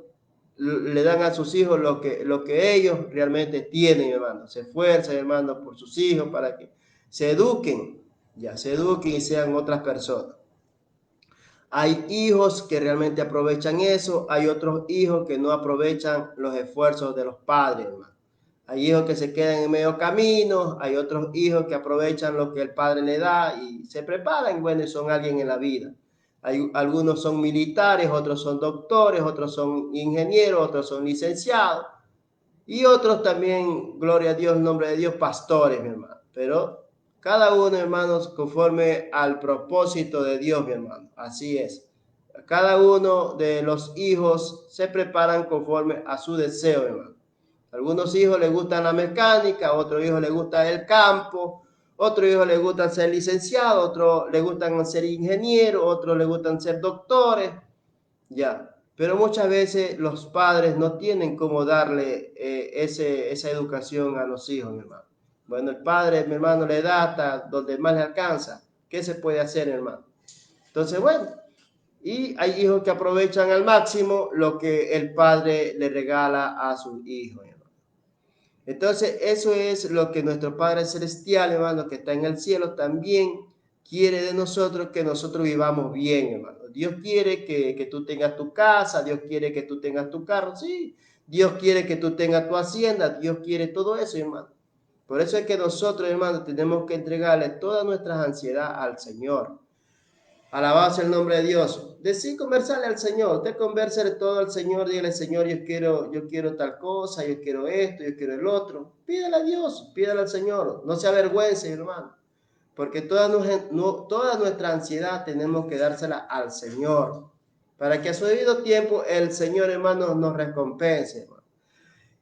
le dan a sus hijos lo que ellos realmente tienen, hermano. Se esfuerzan, hermano, por sus hijos para que se eduquen, ya se eduquen y sean otras personas. Hay hijos que realmente aprovechan eso, hay otros hijos que no aprovechan los esfuerzos de los padres, hermano. Hay hijos que se quedan en medio camino, hay otros hijos que aprovechan lo que el padre le da y se preparan, bueno, y son alguien en la vida. Algunos son militares, otros son doctores, otros son ingenieros, otros son licenciados y otros también, gloria a Dios, en nombre de Dios, pastores, mi hermano. Pero cada uno, hermanos, conforme al propósito de Dios, mi hermano. Así es. Cada uno de los hijos se preparan conforme a su deseo, hermano. Algunos hijos les gustan la mecánica, a otros hijos les gusta el campo, otros hijos les gustan ser licenciados, otros les gustan ser ingenieros, otros les gustan ser doctores, ya. Pero muchas veces los padres no tienen cómo darle esa educación a los hijos, mi hermano. Bueno, el padre, mi hermano, le da hasta donde más le alcanza. ¿Qué se puede hacer, hermano? Entonces, bueno, y hay hijos que aprovechan al máximo lo que el padre le regala a sus hijos, hermano. Entonces, eso es lo que nuestro Padre Celestial, hermano, que está en el cielo, también quiere de nosotros, que nosotros vivamos bien, hermano. Dios quiere que tú tengas tu casa, Dios quiere que tú tengas tu carro, sí. Dios quiere que tú tengas tu hacienda, Dios quiere todo eso, hermano. Por eso es que nosotros, hermano, tenemos que entregarle toda nuestra ansiedad al Señor. Alabado sea el nombre de Dios. Decí conversarle al Señor. Usted conversale todo al Señor. Dígale, Señor, yo quiero tal cosa, yo quiero esto, yo quiero el otro. Pídale a Dios, pídale al Señor. No se avergüence, hermano. Porque toda nuestra ansiedad tenemos que dársela al Señor. Para que a su debido tiempo el Señor, hermano, nos recompense, hermano.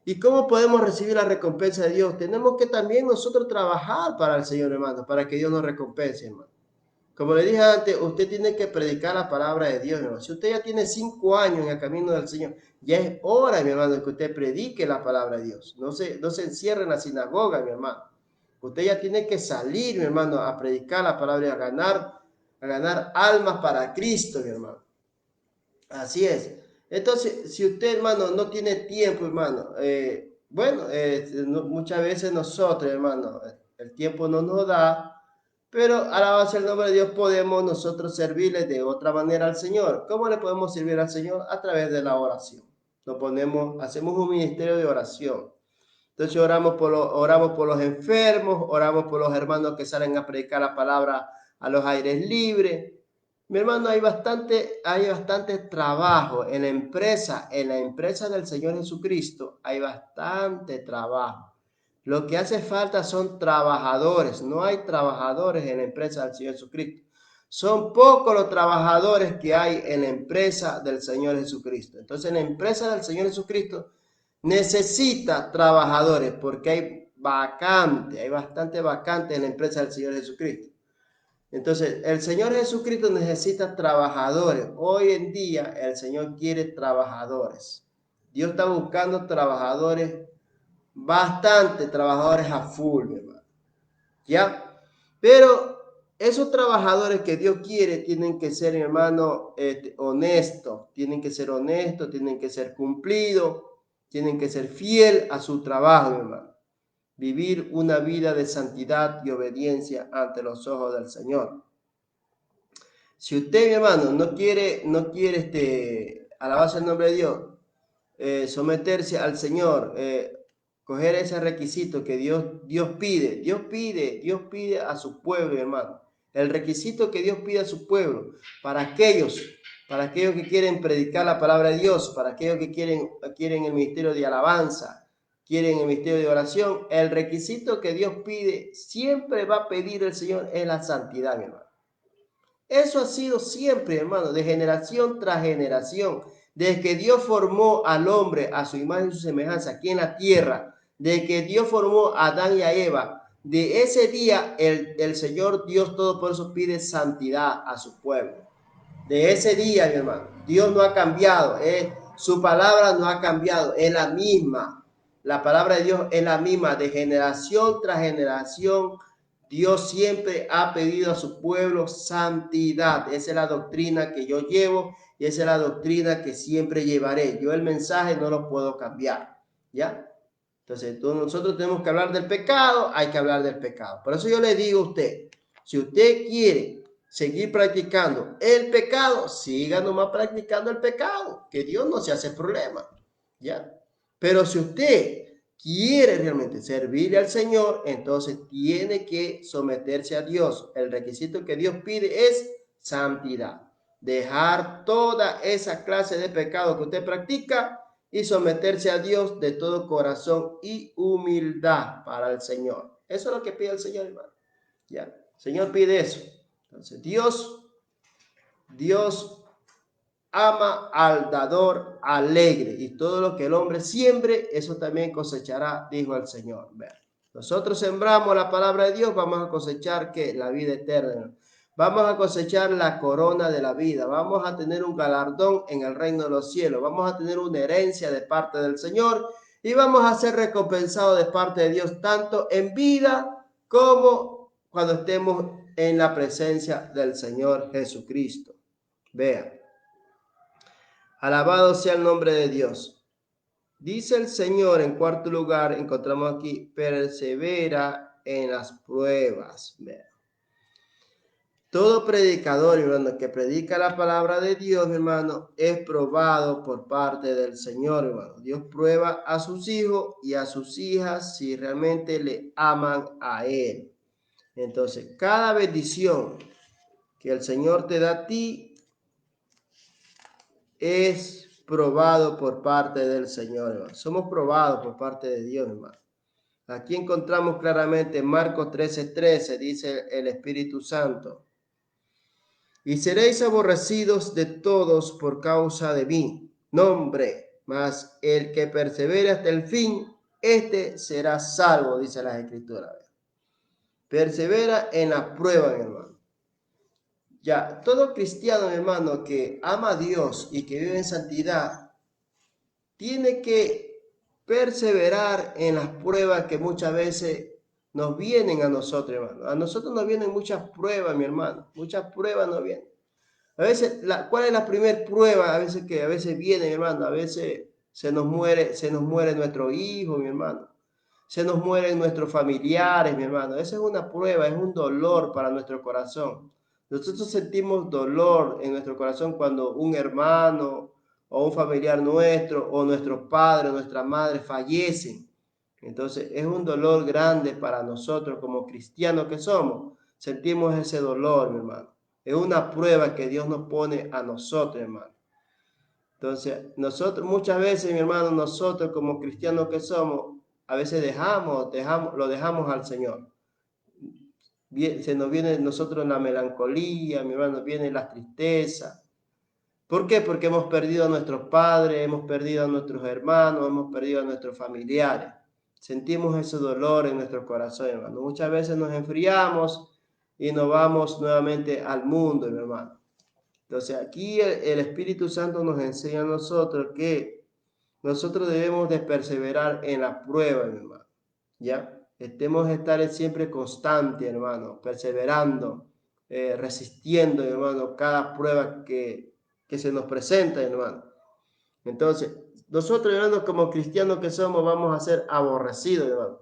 ¿Y cómo podemos recibir la recompensa de Dios? Tenemos que también nosotros trabajar para el Señor, hermano, para que Dios nos recompense, hermano. Como le dije antes, usted tiene que predicar la palabra de Dios, mi hermano. Si usted ya tiene 5 años en el camino del Señor, ya es hora, mi hermano, que usted predique la palabra de Dios. No se encierre en la sinagoga, mi hermano. Usted ya tiene que salir, mi hermano, a predicar la palabra y a ganar almas para Cristo, mi hermano. Así es. Entonces, si usted, hermano, no tiene tiempo, hermano, muchas veces nosotros, hermano, el tiempo no nos da. Pero alabado sea el nombre de Dios, podemos nosotros servirle de otra manera al Señor. ¿Cómo le podemos servir al Señor? A través de la oración. Hacemos un ministerio de oración. Entonces oramos por los enfermos, oramos por los hermanos que salen a predicar la palabra a los aires libres. Mi hermano, hay bastante trabajo en la empresa del Señor Jesucristo, hay bastante trabajo. Lo que hace falta son trabajadores. No hay trabajadores en la empresa del Señor Jesucristo. Son pocos los trabajadores que hay en la empresa del Señor Jesucristo. Entonces, en la empresa del Señor Jesucristo necesita trabajadores porque hay bastante vacante en la empresa del Señor Jesucristo. Entonces, el Señor Jesucristo necesita trabajadores. Hoy en día, el Señor quiere trabajadores. Dios está buscando trabajadores, bastante trabajadores a full, mi hermano. ¿Ya? Pero esos trabajadores que Dios quiere tienen que ser, hermano, honestos, tienen que ser honestos, tienen que ser cumplidos, tienen que ser fiel a su trabajo, hermano. Vivir una vida de santidad y obediencia ante los ojos del Señor. Si usted, mi hermano, no quiere alabarse el nombre de Dios, someterse al Señor, coger ese requisito que Dios pide a su pueblo, hermano. El requisito que Dios pide a su pueblo, para aquellos que quieren predicar la palabra de Dios, para aquellos que quieren el ministerio de alabanza, quieren el ministerio de oración, el requisito que Dios pide, siempre va a pedir el Señor es la santidad, mi hermano. Eso ha sido siempre, hermano, de generación tras generación. Desde que Dios formó al hombre a su imagen y su semejanza aquí en la tierra, desde que Dios formó a Adán y a Eva, de ese día el Señor Dios Todopoderoso pide santidad a su pueblo. De ese día, mi hermano, Dios no ha cambiado, su palabra no ha cambiado, es la misma. La palabra de Dios es la misma, de generación tras generación. Dios siempre ha pedido a su pueblo santidad. Esa es la doctrina que yo llevo y esa es la doctrina que siempre llevaré. Yo el mensaje no lo puedo cambiar, ¿ya? Entonces, nosotros tenemos que hablar del pecado, hay que hablar del pecado. Por eso yo le digo a usted, si usted quiere seguir practicando el pecado, siga nomás practicando el pecado, que Dios no se hace problema, ¿ya? Pero si usted quiere realmente servirle al Señor, entonces tiene que someterse a Dios. El requisito que Dios pide es santidad. Dejar toda esa clase de pecado que usted practica y someterse a Dios de todo corazón y humildad para el Señor. Eso es lo que pide el Señor, hermano. ¿Ya? El Señor pide eso. Entonces, Dios ama al dador alegre, y todo lo que el hombre siembre, eso también cosechará, dijo el Señor. Nosotros sembramos la palabra de Dios, vamos a cosechar que la vida eterna. Vamos a cosechar la corona de la vida. Vamos a tener un galardón en el reino de los cielos. Vamos a tener una herencia de parte del Señor y vamos a ser recompensados de parte de Dios tanto en vida como cuando estemos en la presencia del Señor Jesucristo. Vean. Alabado sea el nombre de Dios. Dice el Señor, en cuarto lugar, encontramos aquí, persevera en las pruebas. Vean. Todo predicador, hermano, que predica la palabra de Dios, hermano, es probado por parte del Señor, hermano. Dios prueba a sus hijos y a sus hijas si realmente le aman a Él. Entonces, cada bendición que el Señor te da a ti es probado por parte del Señor, hermano. Somos probados por parte de Dios, hermano. Aquí encontramos claramente en Marcos 13:13, dice el Espíritu Santo. Y seréis aborrecidos de todos por causa de mí, nombre, mas el que persevere hasta el fin, este será salvo, dice las Escrituras. Persevera en la prueba, mi hermano. Ya, todo cristiano, mi hermano, que ama a Dios y que vive en santidad, tiene que perseverar en las pruebas que muchas veces nos vienen a nosotros, hermano. A nosotros nos vienen muchas pruebas, mi hermano. Muchas pruebas nos vienen. A veces, ¿cuál es la primera prueba? A veces viene, mi hermano. A veces se nos muere nuestro hijo, mi hermano. Se nos mueren nuestros familiares, mi hermano. Esa es una prueba, es un dolor para nuestro corazón. Nosotros sentimos dolor en nuestro corazón cuando un hermano o un familiar nuestro o nuestros padres o nuestra madre fallecen. Entonces es un dolor grande para nosotros como cristianos que somos. Sentimos ese dolor, mi hermano. Es una prueba que Dios nos pone a nosotros, hermano. Entonces, nosotros muchas veces, mi hermano, nosotros como cristianos que somos, a veces lo dejamos al Señor. Se nos viene nosotros la melancolía, mi hermano, viene la tristeza. ¿Por qué? Porque hemos perdido a nuestros padres, hemos perdido a nuestros hermanos, hemos perdido a nuestros familiares. Sentimos ese dolor en nuestro corazón, hermano. Muchas veces nos enfriamos y nos vamos nuevamente al mundo, mi hermano. Entonces aquí el Espíritu Santo nos enseña a nosotros que nosotros debemos de perseverar en la prueba, mi hermano. ¿Ya? Estemos estar siempre constante, hermano, perseverando, resistiendo, hermano, cada prueba que se nos presenta, hermano. Entonces, nosotros, hermanos, como cristianos que somos, vamos a ser aborrecidos, hermano.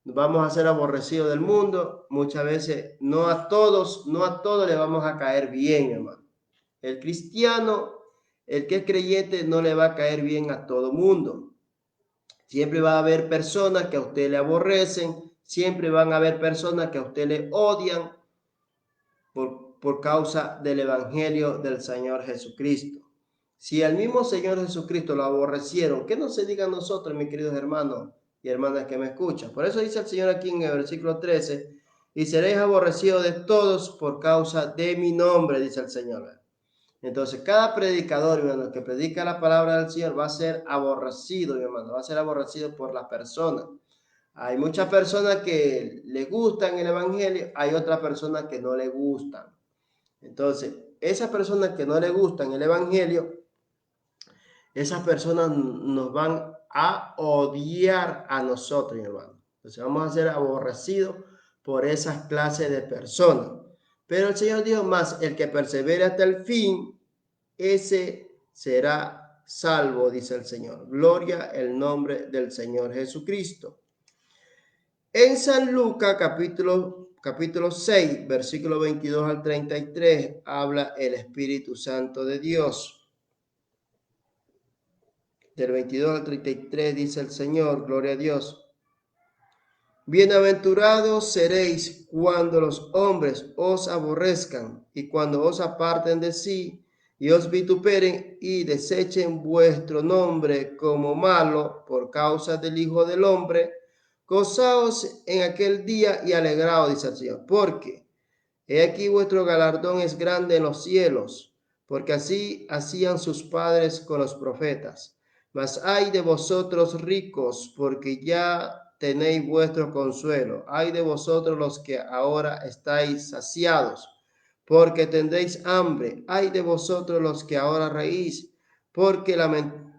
Vamos a ser aborrecidos del mundo. Muchas veces, no a todos le vamos a caer bien, hermano. El cristiano, el que es creyente, no le va a caer bien a todo mundo. Siempre va a haber personas que a usted le aborrecen, siempre van a haber personas que a usted le odian por causa del evangelio del Señor Jesucristo. Si al mismo Señor Jesucristo lo aborrecieron, ¿qué no se diga a nosotros, mis queridos hermanos y hermanas que me escuchan? Por eso dice el Señor aquí en el versículo 13, y seréis aborrecidos de todos por causa de mi nombre, dice el Señor. Entonces, cada predicador, hermano, que predica la palabra del Señor va a ser aborrecido, mi hermano, va a ser aborrecido por las personas. Hay muchas personas que le gustan el evangelio, hay otras personas que no le gustan. Entonces, esas personas que no le gustan el evangelio, esas personas nos van a odiar a nosotros, hermano. Entonces, vamos a ser aborrecidos por esas clases de personas. Pero el Señor dijo más, el que persevere hasta el fin, ese será salvo, dice el Señor. Gloria el nombre del Señor Jesucristo. En San Lucas, capítulo 6, versículo 22 al 33, habla el Espíritu Santo de Dios. Del 22 al 33 dice el Señor, gloria a Dios. Bienaventurados seréis cuando los hombres os aborrezcan y cuando os aparten de sí y os vituperen y desechen vuestro nombre como malo por causa del Hijo del Hombre. Gozaos en aquel día y alegraos, dice el Señor, porque he aquí vuestro galardón es grande en los cielos, porque así hacían sus padres con los profetas. Mas ay de vosotros ricos, porque ya tenéis vuestro consuelo. Ay de vosotros los que ahora estáis saciados, porque tendréis hambre. Ay de vosotros los que ahora reís, porque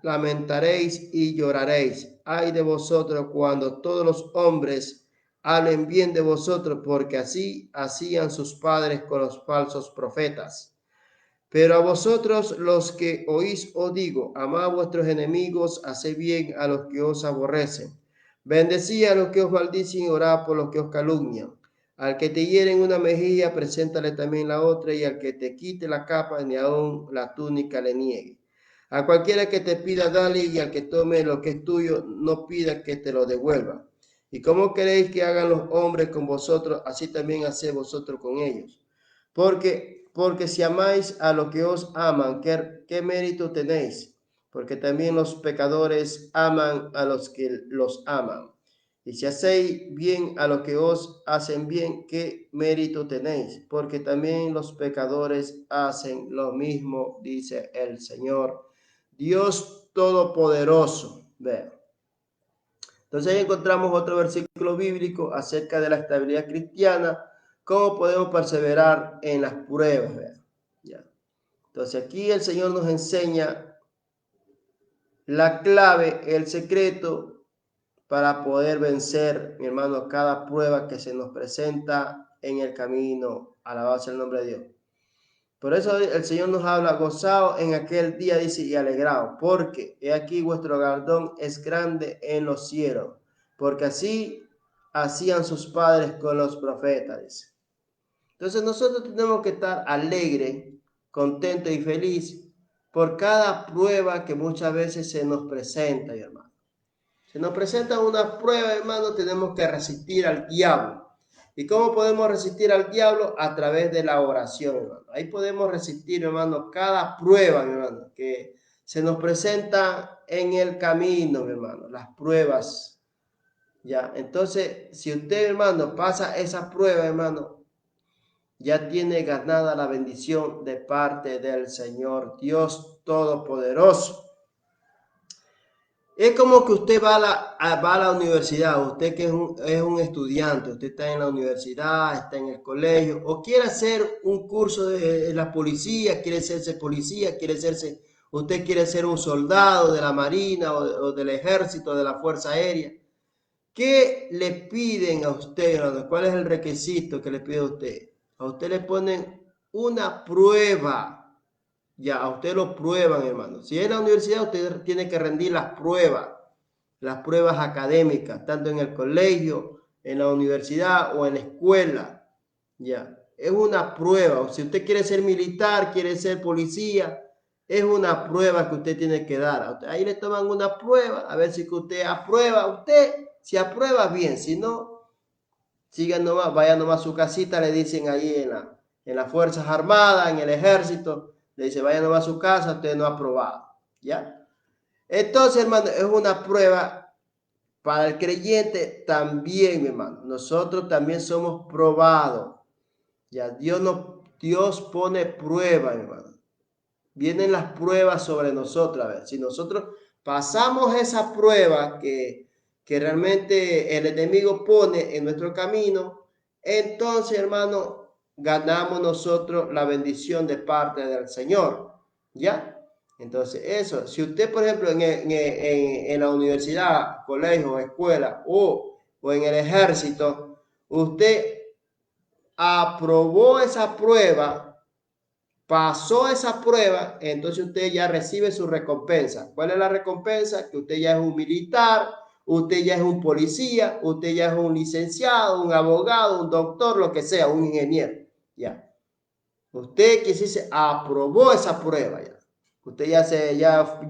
lamentaréis y lloraréis. Ay de vosotros cuando todos los hombres hablen bien de vosotros, porque así hacían sus padres con los falsos profetas. Pero a vosotros los que oís os digo, amad a vuestros enemigos, haced bien a los que os aborrecen, bendecid a los que os maldicen y orad por los que os calumnian. Al que te hiere en una mejilla, preséntale también la otra, y al que te quite la capa, ni aun la túnica le niegue. A cualquiera que te pida, dale, y al que tome lo que es tuyo, no pida que te lo devuelva. ¿Y cómo queréis que hagan los hombres con vosotros? Así también haced vosotros con ellos. Porque si amáis a los que os aman, ¿qué mérito tenéis? Porque también los pecadores aman a los que los aman. Y si hacéis bien a los que os hacen bien, ¿qué mérito tenéis? Porque también los pecadores hacen lo mismo, dice el Señor. Dios Todopoderoso. Vean. Entonces ahí encontramos otro versículo bíblico acerca de la estabilidad cristiana, cómo podemos perseverar en las pruebas. Vean. Ya. Entonces aquí el Señor nos enseña la clave, el secreto para poder vencer, mi hermano, cada prueba que se nos presenta en el camino. Alabado sea el nombre de Dios. Por eso el Señor nos habla, gozaos en aquel día, dice, y alegraos, porque he aquí vuestro galardón es grande en los cielos, porque así hacían sus padres con los profetas, dice. Entonces nosotros tenemos que estar alegres, contentos y felices por cada prueba que muchas veces se nos presenta, hermano. Se nos presenta una prueba, hermano, tenemos que resistir al diablo. ¿Y cómo podemos resistir al diablo? A través de la oración, hermano. Ahí podemos resistir, hermano, cada prueba, hermano, que se nos presenta en el camino, hermano. Las pruebas, ya. Entonces, si usted, hermano, pasa esa prueba, hermano, ya tiene ganada la bendición de parte del Señor Dios Todopoderoso. Es como que usted va a la universidad, usted que es un estudiante, usted está en la universidad, está en el colegio, o quiere hacer un curso de la policía, quiere hacerse policía, usted quiere ser un soldado de la marina o del ejército, de la fuerza aérea. ¿Qué le piden a usted, hermano? ¿Cuál es el requisito que le pide a usted? A usted le ponen una prueba. Ya, a usted lo prueban, hermano. Si es en la universidad, usted tiene que rendir las pruebas académicas, tanto en el colegio, en la universidad o en la escuela. Ya, es una prueba. Si usted quiere ser militar, quiere ser policía, es una prueba que usted tiene que dar. Ahí le toman una prueba, a ver si usted aprueba. Usted, si aprueba, bien. Si no, sigan nomás, vaya nomás a su casita, le dicen ahí en las Fuerzas Armadas, en el Ejército. Le dice, vaya nomás a su casa, usted no ha aprobado. ¿Ya? Entonces, hermano, es una prueba para el creyente también, mi hermano. Nosotros también somos probados. Ya, Dios pone prueba, hermano. Vienen las pruebas sobre nosotros. A ver, si nosotros pasamos esa prueba que realmente el enemigo pone en nuestro camino, entonces, hermano, ganamos nosotros la bendición de parte del Señor. ¿Ya? Entonces, eso, si usted, por ejemplo, en la universidad, colegio, escuela o en el ejército, usted aprobó esa prueba, pasó esa prueba, entonces usted ya recibe su recompensa. ¿Cuál es la recompensa? Que usted ya es un militar, usted ya es un policía, usted ya es un licenciado, un abogado, un doctor, lo que sea, un ingeniero. Ya. Usted que se aprobó esa prueba ya. Usted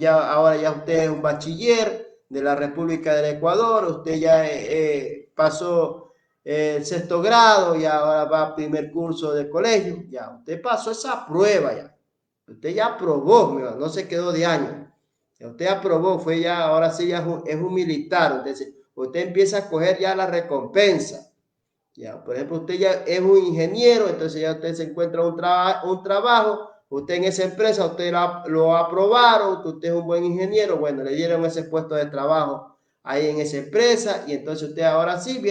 ahora ya usted es un bachiller de la República del Ecuador, usted ya pasó el sexto grado y ahora va a primer curso de colegio. Ya, usted pasó esa prueba ya. Usted ya aprobó, no se quedó de año. Usted aprobó, fue ya, ahora sí ya es un militar. Usted empieza a coger ya la recompensa. Ya, por ejemplo, usted ya es un ingeniero, entonces ya usted se encuentra un trabajo, usted en esa empresa, usted lo aprobaron, usted es un buen ingeniero, bueno, le dieron ese puesto de trabajo ahí en esa empresa y entonces usted ahora sí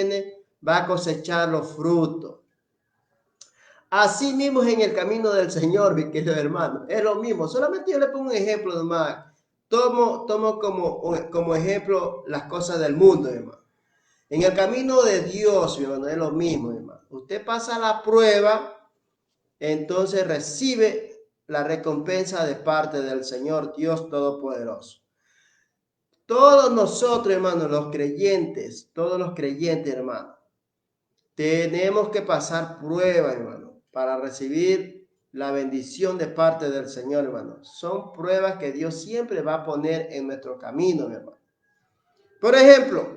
va a cosechar los frutos. Así mismo es en el camino del Señor, mi querido hermano, es lo mismo, solamente yo le pongo un ejemplo nomás, tomo como ejemplo las cosas del mundo, hermano. En el camino de Dios, mi hermano, es lo mismo, hermano. Usted pasa la prueba, entonces recibe la recompensa de parte del Señor Dios Todopoderoso. Todos nosotros, hermano, todos los creyentes, hermano, tenemos que pasar prueba, hermano, para recibir la bendición de parte del Señor, hermano. Son pruebas que Dios siempre va a poner en nuestro camino, hermano. Por ejemplo,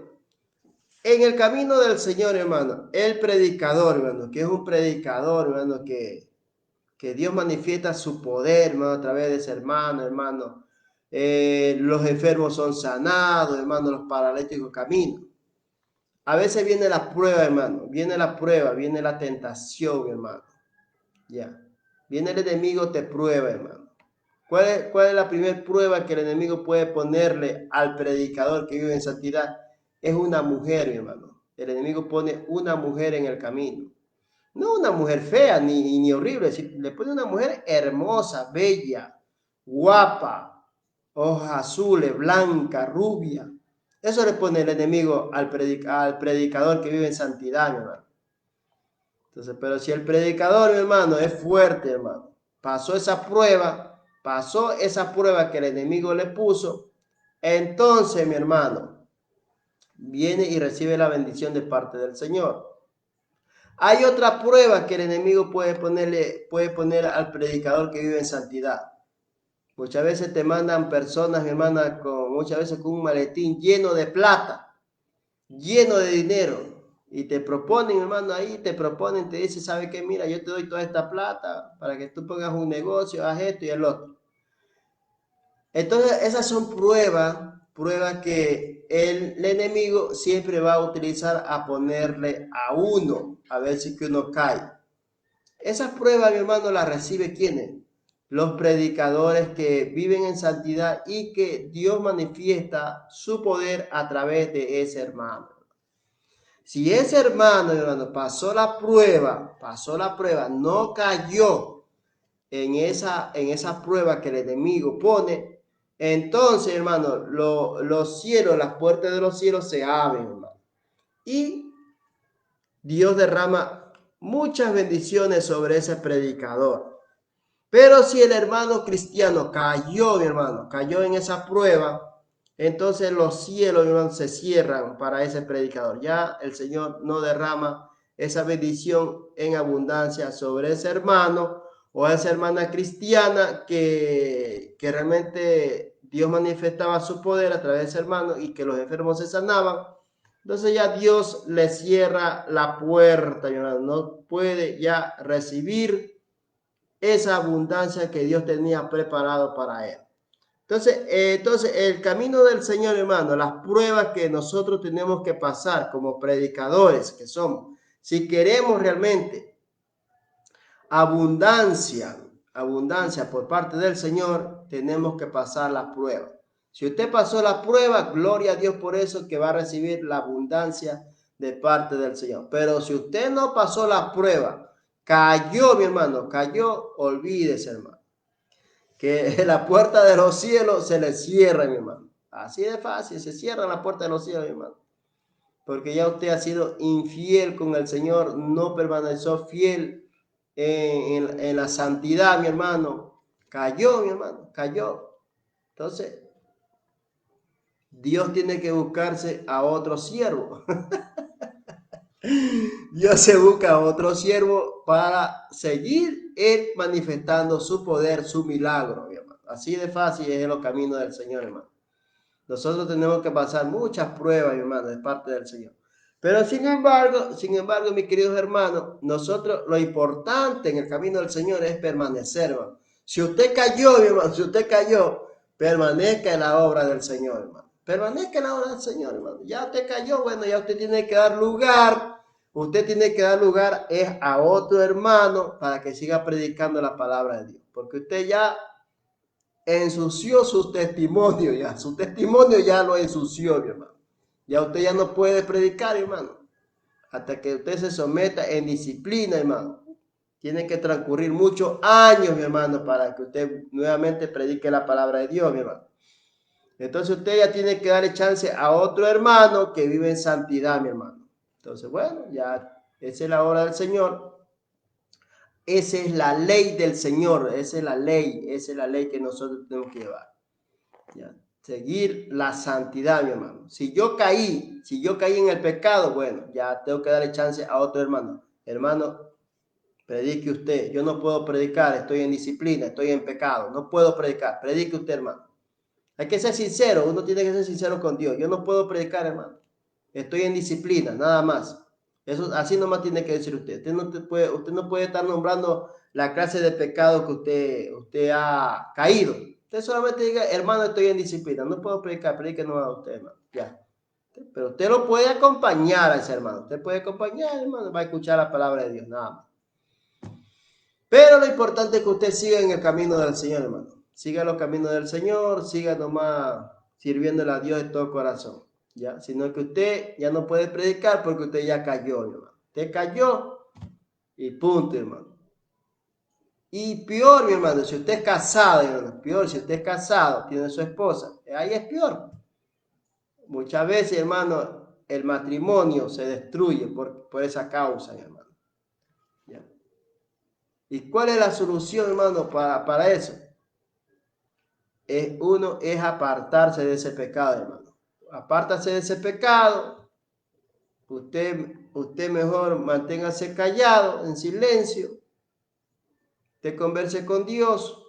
en el camino del Señor, hermano, el predicador, hermano, que es un predicador, hermano, que Dios manifiesta su poder, hermano, a través de ese hermano. Los enfermos son sanados, hermano, los paralíticos caminan. A veces viene la prueba, hermano, viene la tentación, hermano. Ya. Viene el enemigo, te prueba, hermano. ¿Cuál es la primera prueba que el enemigo puede ponerle al predicador que vive en santidad? Es una mujer, hermano. El enemigo pone una mujer en el camino. No una mujer fea ni horrible, le pone una mujer hermosa, bella, guapa, ojos azules, blanca, rubia. Eso le pone el enemigo al predicador que vive en santidad, mi hermano. Entonces, pero si el predicador, mi hermano, es fuerte, hermano, pasó esa prueba que el enemigo le puso, entonces, mi hermano, viene y recibe la bendición de parte del Señor. Hay otra prueba que el enemigo puede poner al predicador que vive en santidad. Muchas veces te mandan personas, mi hermana, muchas veces con un maletín lleno de plata, lleno de dinero. Y te proponen, hermano, te dicen, ¿sabe qué? Mira, yo te doy toda esta plata para que tú pongas un negocio, hagas esto y el otro. Entonces, esas son pruebas que el enemigo siempre va a utilizar a ponerle a uno, a ver si que uno cae. Esas pruebas, mi hermano, las recibe ¿quiénes? Los predicadores que viven en santidad y que Dios manifiesta su poder a través de ese hermano. Si ese hermano, pasó la prueba, no cayó en esa prueba que el enemigo pone, entonces, hermano, los cielos, las puertas de los cielos se abren, hermano. Y Dios derrama muchas bendiciones sobre ese predicador. Pero si el hermano cristiano cayó, mi hermano, cayó en esa prueba, entonces los cielos, mi hermano, se cierran para ese predicador. Ya el Señor no derrama esa bendición en abundancia sobre ese hermano o esa hermana cristiana que realmente Dios manifestaba su poder a través de ese hermano y que los enfermos se sanaban. Entonces ya Dios le cierra la puerta, mi hermano, no puede ya recibir esa abundancia que Dios tenía preparado para él. Entonces el camino del Señor, hermano, las pruebas que nosotros tenemos que pasar como predicadores que somos, si queremos realmente abundancia por parte del Señor, tenemos que pasar la prueba. Si usted pasó la prueba, gloria a Dios por eso, que va a recibir la abundancia de parte del Señor. Pero si usted no pasó la prueba, cayó, mi hermano, cayó, olvídese, hermano, que la puerta de los cielos se le cierra, mi hermano. Así de fácil, se cierra la puerta de los cielos, mi hermano. Porque ya usted ha sido infiel con el Señor, no permaneció fiel en la santidad, mi hermano. Cayó, mi hermano, cayó. Entonces, Dios tiene que buscarse a otro siervo. Dios se busca a otro siervo para seguir él manifestando su poder, su milagro, mi hermano. Así de fácil es el camino del Señor, hermano. Nosotros tenemos que pasar muchas pruebas, mi hermano, de parte del Señor. Pero sin embargo, mis queridos hermanos, nosotros lo importante en el camino del Señor es permanecer, hermano. Si usted cayó, mi hermano, si usted cayó, permanezca en la obra del Señor, hermano. Permanezca en la obra del Señor, hermano. Ya usted cayó, bueno, ya usted tiene que dar lugar. Usted tiene que dar lugar es a otro hermano para que siga predicando la palabra de Dios. Porque usted ya ensució su testimonio ya. Su testimonio ya lo ensució, mi hermano. Ya usted ya no puede predicar, hermano. Hasta que usted se someta en disciplina, hermano. Tiene que transcurrir muchos años, mi hermano, para que usted nuevamente predique la palabra de Dios, mi hermano. Entonces usted ya tiene que darle chance a otro hermano que vive en santidad, mi hermano. Entonces, bueno, ya esa es la obra del Señor. Esa es la ley del Señor, esa es la ley que nosotros tenemos que llevar. ¿Ya? Seguir la santidad, mi hermano. Si yo caí en el pecado, bueno, ya tengo que darle chance a otro hermano. Hermano, predique usted. Yo no puedo predicar, estoy en disciplina, estoy en pecado. No puedo predicar, predique usted, hermano. Hay que ser sincero, uno tiene que ser sincero con Dios. Yo no puedo predicar, hermano. Estoy en disciplina, nada más. Eso así nomás tiene que decir usted. Usted no puede estar nombrando la clase de pecado que usted ha caído. Usted solamente diga, hermano, estoy en disciplina. No puedo predicar, predique no a usted, hermano. Ya. Pero usted lo puede acompañar a ese hermano. Usted puede acompañar, hermano, va a escuchar la palabra de Dios, nada más. Pero lo importante es que usted siga en el camino del Señor, hermano. Siga los caminos del Señor, siga nomás sirviéndole a Dios de todo corazón. ¿Ya? Sino que usted ya no puede predicar porque usted ya cayó, hermano. Usted cayó y punto, hermano. Y peor, mi hermano, si usted es casado, hermano, peor, si usted es casado, tiene su esposa, ahí es peor. Muchas veces, hermano, el matrimonio se destruye por esa causa, hermano. ¿Ya? ¿Y cuál es la solución, hermano, para eso? Uno es apartarse de ese pecado, hermano. Apártase de ese pecado. Usted mejor manténgase callado, en silencio. Te converse con Dios,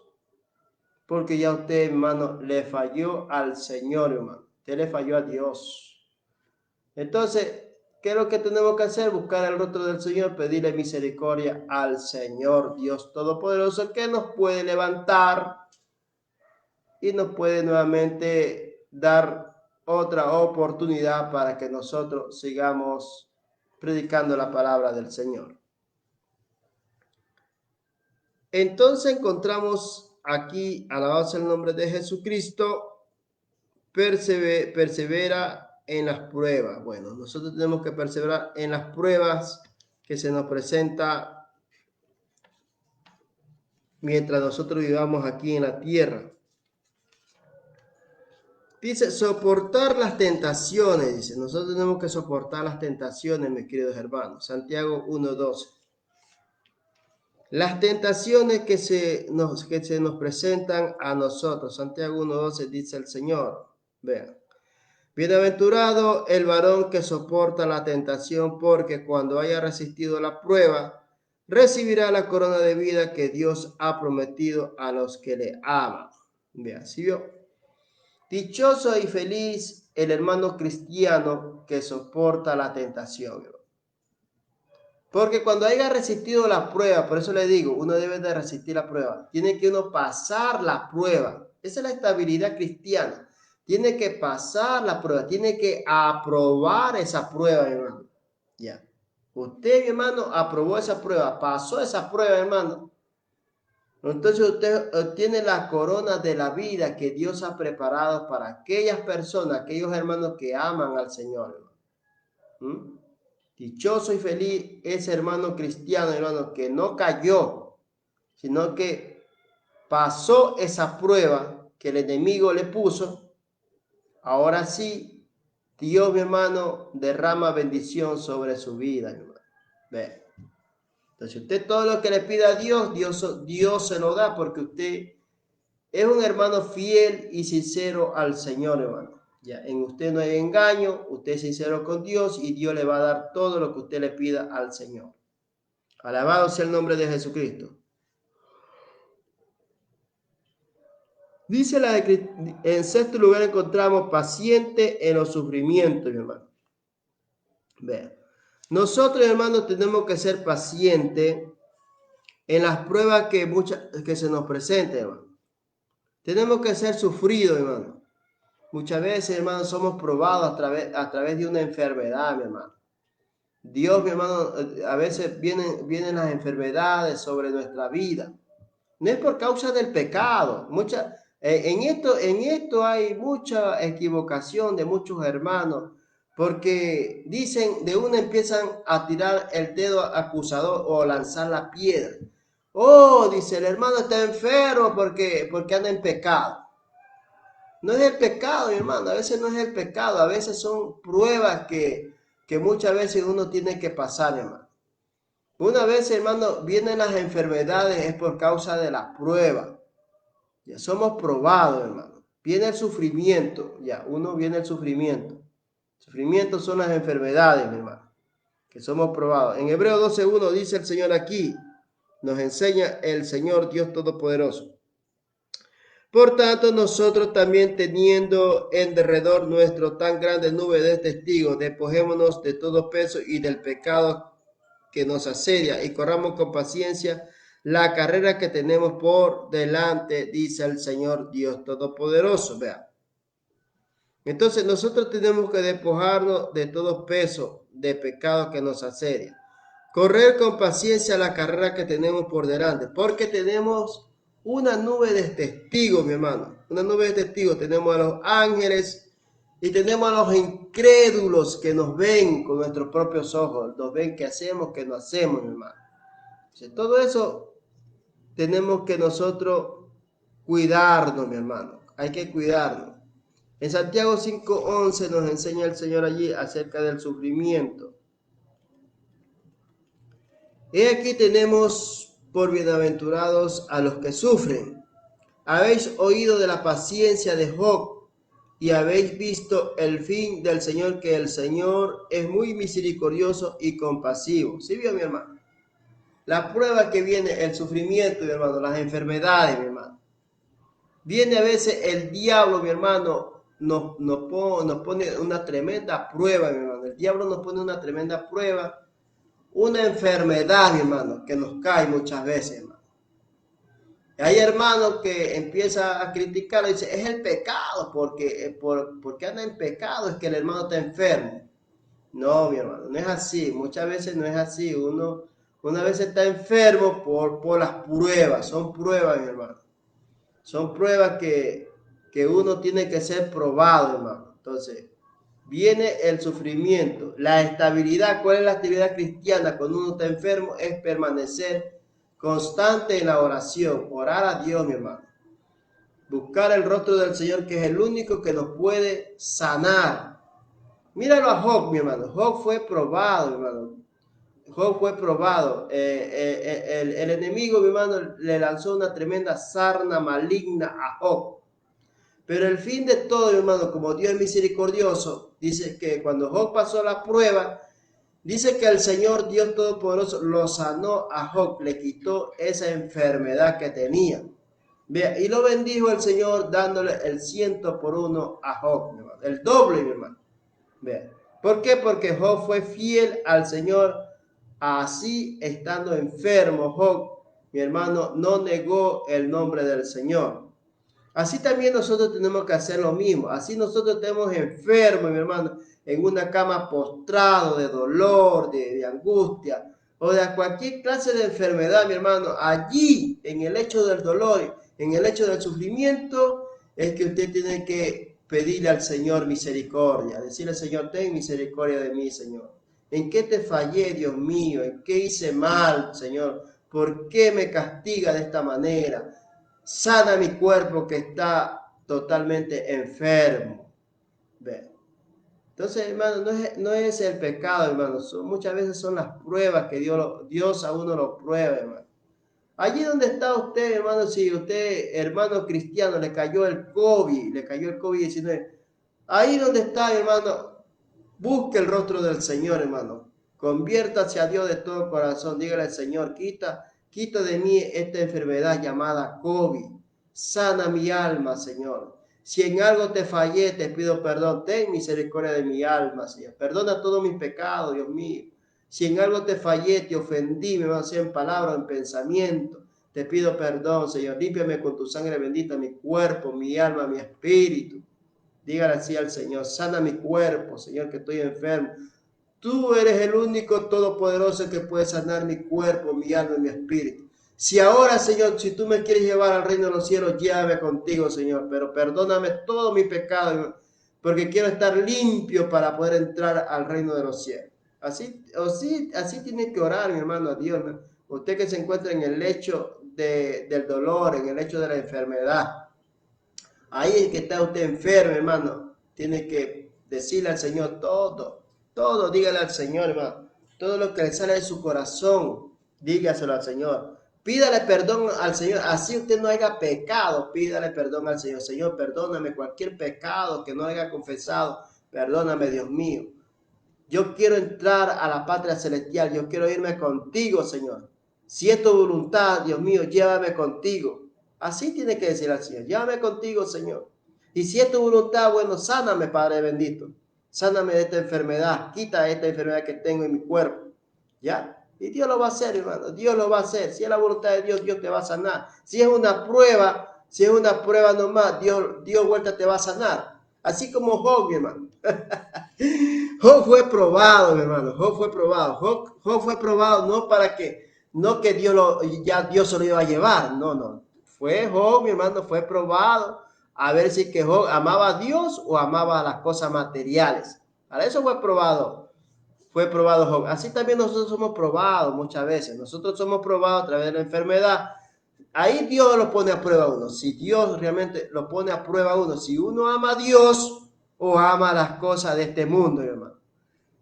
porque ya usted, hermano, le falló al Señor, hermano. Usted le falló a Dios. Entonces, ¿qué es lo que tenemos que hacer? Buscar el rostro del Señor, pedirle misericordia al Señor, Dios Todopoderoso, que nos puede levantar y nos puede nuevamente dar otra oportunidad para que nosotros sigamos predicando la palabra del Señor. Entonces encontramos aquí, alabado sea el nombre de Jesucristo, persevera en las pruebas. Bueno, nosotros tenemos que perseverar en las pruebas que se nos presenta mientras nosotros vivamos aquí en la tierra. Dice, soportar las tentaciones, dice, nosotros tenemos que soportar las tentaciones, mis queridos hermanos. Santiago 1:12. Las tentaciones que se nos presentan a nosotros. Santiago 1:12 dice el Señor. Vean. Bienaventurado el varón que soporta la tentación, porque cuando haya resistido la prueba, recibirá la corona de vida que Dios ha prometido a los que le aman. Vean, ¿sí vio? Dichoso y feliz el hermano cristiano que soporta la tentación. Porque cuando haya resistido la prueba, por eso le digo, uno debe de resistir la prueba. Tiene que uno pasar la prueba. Esa es la estabilidad cristiana. Tiene que pasar la prueba, tiene que aprobar esa prueba, hermano. Ya. Usted, mi hermano, aprobó esa prueba, pasó esa prueba, hermano. Entonces usted obtiene la corona de la vida que Dios ha preparado para aquellas personas, aquellos hermanos que aman al Señor. ¿Mm? Dichoso y feliz ese hermano cristiano, hermano, que no cayó, sino que pasó esa prueba que el enemigo le puso. Ahora sí, Dios, mi hermano, derrama bendición sobre su vida, hermano. Ve. Entonces usted todo lo que le pida a Dios, Dios se lo da, porque usted es un hermano fiel y sincero al Señor, hermano. Ya, en usted no hay engaño, usted es sincero con Dios y Dios le va a dar todo lo que usted le pida al Señor. Alabado sea el nombre de Jesucristo. Dice en sexto lugar encontramos paciente en los sufrimientos, mi hermano. Vean. Nosotros, hermanos, tenemos que ser pacientes en las pruebas que se nos presenten, hermano. Tenemos que ser sufridos, hermano. Muchas veces, hermano, somos probados a través de una enfermedad, mi hermano. Dios, mi hermano, a veces vienen las enfermedades sobre nuestra vida. No es por causa del pecado. En esto hay mucha equivocación de muchos hermanos, porque dicen, de una empiezan a tirar el dedo acusador o lanzar la piedra. Oh, dice, el hermano está enfermo porque anda en pecado. No es el pecado, mi hermano, a veces no es el pecado, a veces son pruebas que muchas veces uno tiene que pasar, hermano. Una vez, hermano, vienen las enfermedades, es por causa de la prueba. Ya somos probados, hermano. Viene el sufrimiento, viene el sufrimiento. Sufrimiento son las enfermedades, mi hermano, que somos probados. En Hebreos 12:1 dice el Señor aquí, nos enseña el Señor Dios Todopoderoso. Por tanto, nosotros también teniendo en derredor nuestro tan grande nube de testigos, despojémonos de todo peso y del pecado que nos asedia y corramos con paciencia la carrera que tenemos por delante, dice el Señor Dios Todopoderoso. Vean. Entonces nosotros tenemos que despojarnos de todo peso de pecado que nos asedia. Correr con paciencia la carrera que tenemos por delante, porque tenemos una nube de testigos, mi hermano. Una nube de testigos. Tenemos a los ángeles y tenemos a los incrédulos que nos ven con nuestros propios ojos. Nos ven qué hacemos, qué no hacemos, mi hermano. Entonces, todo eso tenemos que nosotros cuidarnos, mi hermano. Hay que cuidarnos. En Santiago 5:11 nos enseña el Señor allí acerca del sufrimiento. He aquí tenemos por bienaventurados a los que sufren. Habéis oído de la paciencia de Job y habéis visto el fin del Señor, que el Señor es muy misericordioso y compasivo. ¿Sí vio, mi hermano? La prueba que viene, el sufrimiento, mi hermano, las enfermedades, mi hermano. Viene a veces el diablo, mi hermano, nos pone una tremenda prueba, mi hermano. El diablo nos pone una tremenda prueba. Una enfermedad, mi hermano, que nos cae muchas veces, hermano. Hay hermanos que empiezan a criticar y dicen, es el pecado, porque anda en pecado, es que el hermano está enfermo. No, mi hermano, no es así. Muchas veces no es así. Una vez está enfermo por las pruebas. Son pruebas, mi hermano. Son pruebas que uno tiene que ser probado, hermano. Entonces, viene el sufrimiento, la estabilidad. ¿Cuál es la actividad cristiana cuando uno está enfermo? Es permanecer constante en la oración, orar a Dios, mi hermano. Buscar el rostro del Señor, que es el único que nos puede sanar. Míralo a Job, mi hermano. Job fue probado, mi hermano. Job fue probado. El enemigo, mi hermano, le lanzó una tremenda sarna maligna a Job. Pero el fin de todo, mi hermano, como Dios es misericordioso, dice que cuando Job pasó la prueba, dice que el Señor Dios Todopoderoso lo sanó a Job, le quitó esa enfermedad que tenía. Vea, y lo bendijo el Señor dándole el 100 por 1 a Job, mi hermano, el doble, mi hermano. Vea. ¿Por qué? Porque Job fue fiel al Señor, así estando enfermo. Job, mi hermano, no negó el nombre del Señor. Así también nosotros tenemos que hacer lo mismo. Así nosotros estemos enfermos, mi hermano, en una cama postrado de dolor, de angustia o de cualquier clase de enfermedad, mi hermano. Allí, en el hecho del dolor, en el hecho del sufrimiento, es que usted tiene que pedirle al Señor misericordia. Decirle, Señor, ten misericordia de mí, Señor. ¿En qué te fallé, Dios mío? ¿En qué hice mal, Señor? ¿Por qué me castiga de esta manera? Sana mi cuerpo que está totalmente enfermo. ¿Ve? Entonces, hermano, no es el pecado, hermano. Muchas veces son las pruebas que Dios a uno lo prueba, hermano. Allí donde está usted, hermano, si usted, hermano cristiano, le cayó el COVID-19, ahí donde está, hermano, busque el rostro del Señor, hermano. Conviértase a Dios de todo corazón. Dígale al Señor, quita de mí esta enfermedad llamada COVID. Sana mi alma, Señor. Si en algo te fallé, te pido perdón. Ten misericordia de mi alma, Señor. Perdona todos mis pecados, Dios mío. Si en algo te fallé, te ofendí, me va a en palabra o en pensamiento. Te pido perdón, Señor. Límpiame con tu sangre bendita mi cuerpo, mi alma, mi espíritu. Dígale así al Señor, sana mi cuerpo, Señor, que estoy enfermo. Tú eres el único todopoderoso que puede sanar mi cuerpo, mi alma y mi espíritu. Si ahora, Señor, si tú me quieres llevar al reino de los cielos, llévame contigo, Señor, pero perdóname todo mi pecado, porque quiero estar limpio para poder entrar al reino de los cielos. Así tiene que orar, mi hermano, a Dios. ¿No? Usted que se encuentra en el lecho del dolor, en el lecho de la enfermedad. Ahí es que está usted enfermo, hermano. Tiene que decirle al Señor todo, dígale al Señor, hermano. Todo lo que le sale de su corazón, dígaselo al Señor. Pídale perdón al Señor, así usted no haya pecado, pídale perdón al Señor. Señor, perdóname cualquier pecado que no haya confesado. Perdóname, Dios mío. Yo quiero entrar a la patria celestial, yo quiero irme contigo, Señor. Si es tu voluntad, Dios mío, llévame contigo. Así tiene que decir al Señor, llévame contigo, Señor. Y si es tu voluntad, bueno, sáname, Padre bendito. Sáname de esta enfermedad, quita esta enfermedad que tengo en mi cuerpo. ¿Ya? Y Dios lo va a hacer, hermano, Dios lo va a hacer. Si es la voluntad de Dios, Dios te va a sanar. Si es una prueba nomás, Dios vuelta te va a sanar. Así como Job, mi hermano. Job fue probado, mi hermano. Job fue probado. Job fue probado no que Dios se lo iba a llevar. No. Fue Job, mi hermano, fue probado a ver si que Job amaba a Dios o amaba a las cosas materiales. Para eso fue probado. Fue probado Job. Así también nosotros somos probados muchas veces. Nosotros somos probados a través de la enfermedad. Ahí Dios lo pone a prueba a uno. Si Dios realmente lo pone a prueba a uno, si uno ama a Dios o ama las cosas de este mundo, hermano.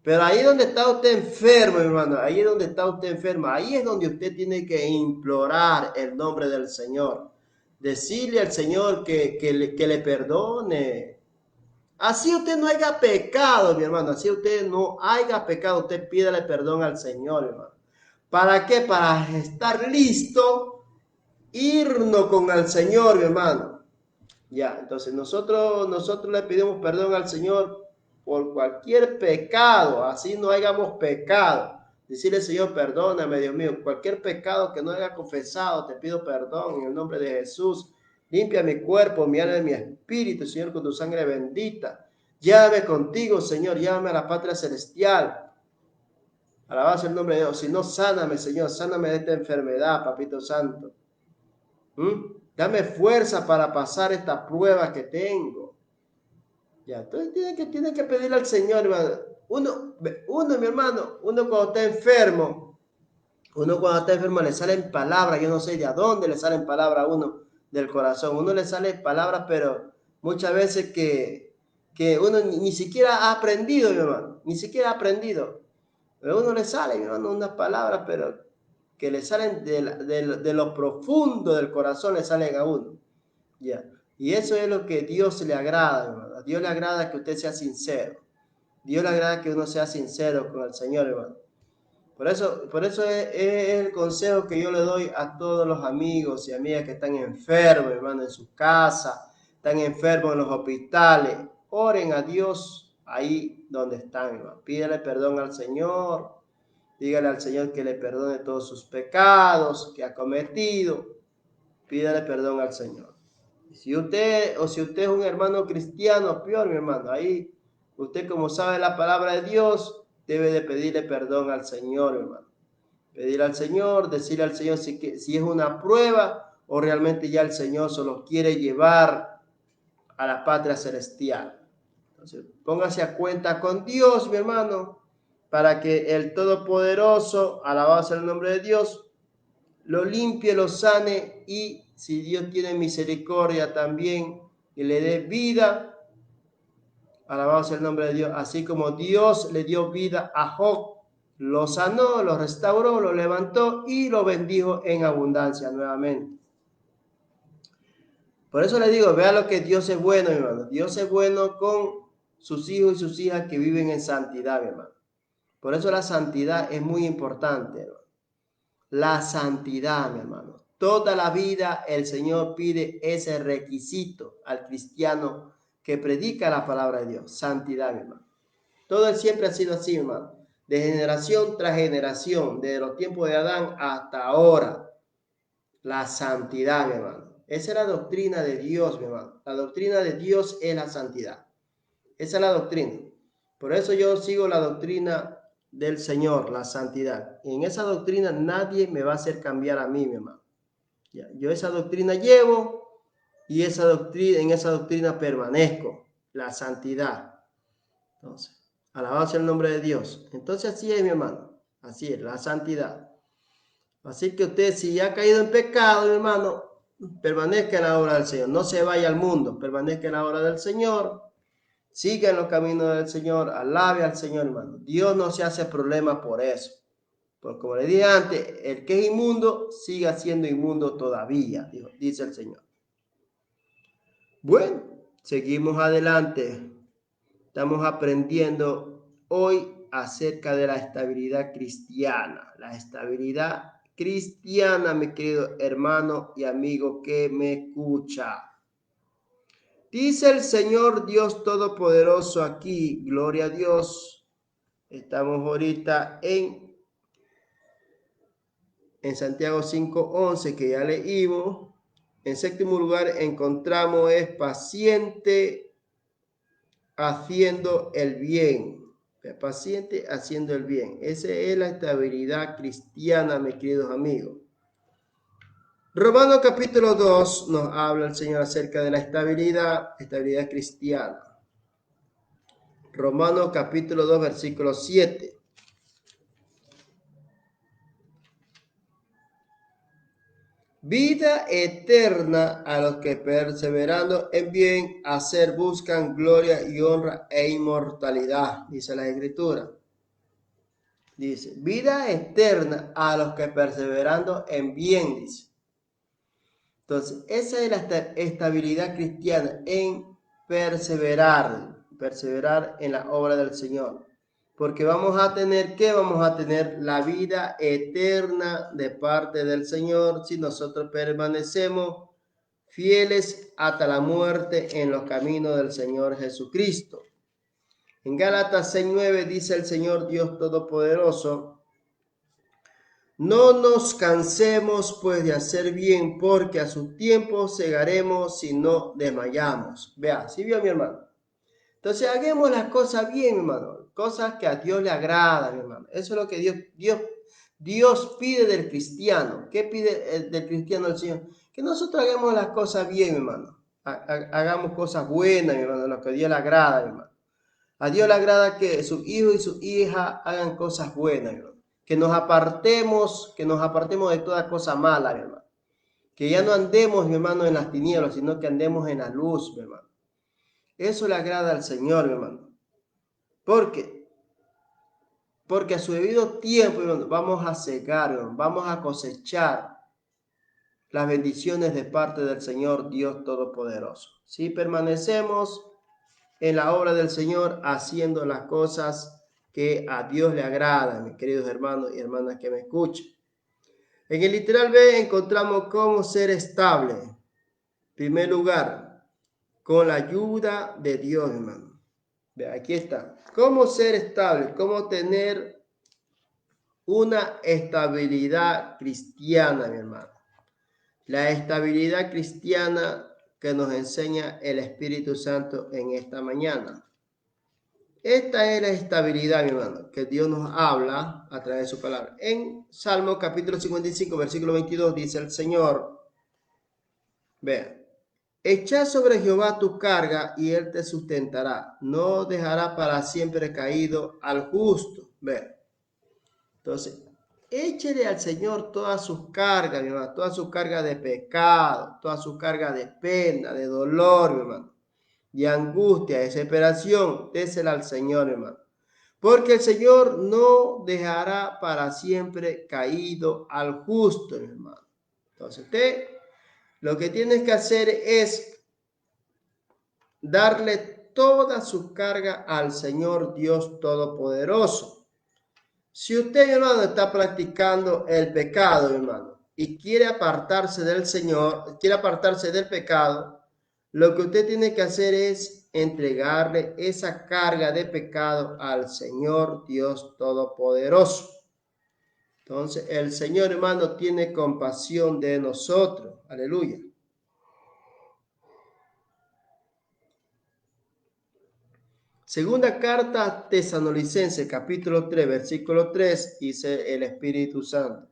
Pero ahí donde está usted enfermo, hermano, ahí es donde está usted enfermo, ahí es donde usted tiene que implorar el nombre del Señor. Decirle al Señor que le perdone. Así usted no haya pecado, mi hermano, así usted no haya pecado, usted pídale perdón al Señor, hermano. ¿Para qué? Para estar listo, irnos con el Señor, mi hermano. Ya, entonces nosotros le pedimos perdón al Señor por cualquier pecado, así no hayamos pecado. Decirle, Señor, perdóname, Dios mío, cualquier pecado que no haya confesado, te pido perdón en el nombre de Jesús. Limpia mi cuerpo, mi alma y mi espíritu, Señor, con tu sangre bendita. Llévame contigo, Señor, llévame a la patria celestial. Alabado el nombre de Dios. Si no, sáname, Señor, sáname de esta enfermedad, Papito Santo. Dame fuerza para pasar esta prueba que tengo. Ya, entonces tiene que pedirle al Señor, hermano. Uno, mi hermano, uno cuando está enfermo le salen palabras, yo no sé de a dónde le salen palabras a uno del corazón. Uno le salen palabras, pero muchas veces que uno ni siquiera ha aprendido, mi hermano, ni siquiera ha aprendido. A uno le salen, mi hermano, unas palabras, pero que le salen de lo profundo del corazón, le salen a uno. Ya. Y eso es lo que Dios le agrada, hermano. A Dios le agrada que usted sea sincero. Dios le agrada que uno sea sincero con el Señor, hermano. Por eso es el consejo que yo le doy a todos los amigos y amigas que están enfermos, hermano, en su casa, están enfermos en los hospitales. Oren a Dios ahí donde están, hermano. Pídele perdón al Señor. Dígale al Señor que le perdone todos sus pecados que ha cometido. Pídale perdón al Señor. Si usted es un hermano cristiano, peor, mi hermano, ahí usted, como sabe la palabra de Dios, debe de pedirle perdón al Señor, hermano. Pedir al Señor, decirle al Señor si es una prueba o realmente ya el Señor solo quiere llevar a la patria celestial. Entonces, póngase a cuenta con Dios, mi hermano, para que el Todopoderoso, alabado sea el nombre de Dios, lo limpie, lo sane y si Dios tiene misericordia también y le dé vida, alabado sea el nombre de Dios, así como Dios le dio vida a Job, lo sanó, lo restauró, lo levantó y lo bendijo en abundancia nuevamente. Por eso le digo, vea lo que Dios es bueno, mi hermano. Dios es bueno con sus hijos y sus hijas que viven en santidad, mi hermano. Por eso la santidad es muy importante, hermano. La santidad, mi hermano. Toda la vida el Señor pide ese requisito al cristiano que predica la palabra de Dios. Santidad, mi hermano. Todo siempre ha sido así, hermano. De generación tras generación, desde los tiempos de Adán hasta ahora. La santidad, mi hermano. Esa es la doctrina de Dios, mi hermano. La doctrina de Dios es la santidad. Esa es la doctrina. Por eso yo sigo la doctrina del Señor, la santidad. Y en esa doctrina nadie me va a hacer cambiar a mí, mi hermano. Ya, yo esa doctrina llevo y en esa doctrina permanezco, la santidad. Entonces, alabado sea el nombre de Dios. Entonces así es, mi hermano. Así es, la santidad. Así que usted, si ha caído en pecado, mi hermano, permanezca en la obra del Señor. No se vaya al mundo, permanezca en la obra del Señor. Siga en los caminos del Señor, alabe al Señor, hermano. Dios no se hace problema por eso. Porque como le dije antes, el que es inmundo, siga siendo inmundo todavía, dice el Señor. Bueno, seguimos adelante. Estamos aprendiendo hoy acerca de la estabilidad cristiana. La estabilidad cristiana, mi querido hermano y amigo que me escucha. Dice el Señor Dios Todopoderoso aquí, gloria a Dios. Estamos ahorita en Santiago 5:11, que ya leímos. En séptimo lugar encontramos es paciente haciendo el bien. Paciente haciendo el bien. Esa es la estabilidad cristiana, mis queridos amigos. Romanos capítulo 2 nos habla el Señor acerca de la estabilidad cristiana. Romanos capítulo 2, versículo 7. Vida eterna a los que perseverando en bien hacer buscan gloria y honra e inmortalidad, dice la Escritura. Dice, vida eterna a los que perseverando en bien, dice. Entonces, esa es la estabilidad cristiana, en perseverar en la obra del Señor. Porque vamos a tener, ¿qué? Vamos a tener la vida eterna de parte del Señor si nosotros permanecemos fieles hasta la muerte en los caminos del Señor Jesucristo. En Gálatas 6:9 dice el Señor Dios Todopoderoso, no nos cansemos pues de hacer bien, porque a su tiempo segaremos si no desmayamos. Vea, ¿sí vio mi hermano? Entonces hagamos las cosas bien, hermano. Cosas que a Dios le agradan, hermano. Eso es lo que Dios pide del cristiano. ¿Qué pide del cristiano el Señor? Que nosotros hagamos las cosas bien, hermano. Hagamos cosas buenas, hermano, lo que a Dios le agrada, hermano. A Dios le agrada que sus hijos y sus hijas hagan cosas buenas, hermano. Que nos apartemos de toda cosa mala, mi hermano. Que ya no andemos, mi hermano, en las tinieblas, sino que andemos en la luz, mi hermano. Eso le agrada al Señor, mi hermano. ¿Por qué? porque a su debido tiempo, hermano, vamos a cegar, hermano, vamos a cosechar las bendiciones de parte del Señor Dios Todopoderoso. Si permanecemos en la obra del Señor, haciendo las cosas que a Dios le agradan, mis queridos hermanos y hermanas que me escuchan. En el literal B encontramos cómo ser estable. En primer lugar, con la ayuda de Dios, hermano. Ve, aquí está. Cómo ser estable, cómo tener una estabilidad cristiana, mi hermano. La estabilidad cristiana que nos enseña el Espíritu Santo en esta mañana. Esta es la estabilidad, mi hermano, que Dios nos habla a través de su palabra. En Salmo capítulo 55, versículo 22, dice el Señor, vean, echa sobre Jehová tu carga y él te sustentará. No dejará para siempre caído al justo. Vean. Entonces, échele al Señor todas sus cargas, mi hermano, toda su carga de pecado, toda su carga de pena, de dolor, mi hermano, de angustia, de desesperación. Désela al Señor, hermano. Porque el Señor no dejará para siempre caído al justo, mi hermano. Entonces, usted lo que tiene que hacer es darle toda su carga al Señor Dios Todopoderoso. Si usted, mi hermano, está practicando el pecado, mi hermano, y quiere apartarse del Señor, quiere apartarse del pecado, lo que usted tiene que hacer es entregarle esa carga de pecado al Señor Dios Todopoderoso. Entonces, el Señor, hermano, tiene compasión de nosotros. Aleluya. Segunda carta Tesalonicenses, capítulo 3, versículo 3, dice el Espíritu Santo.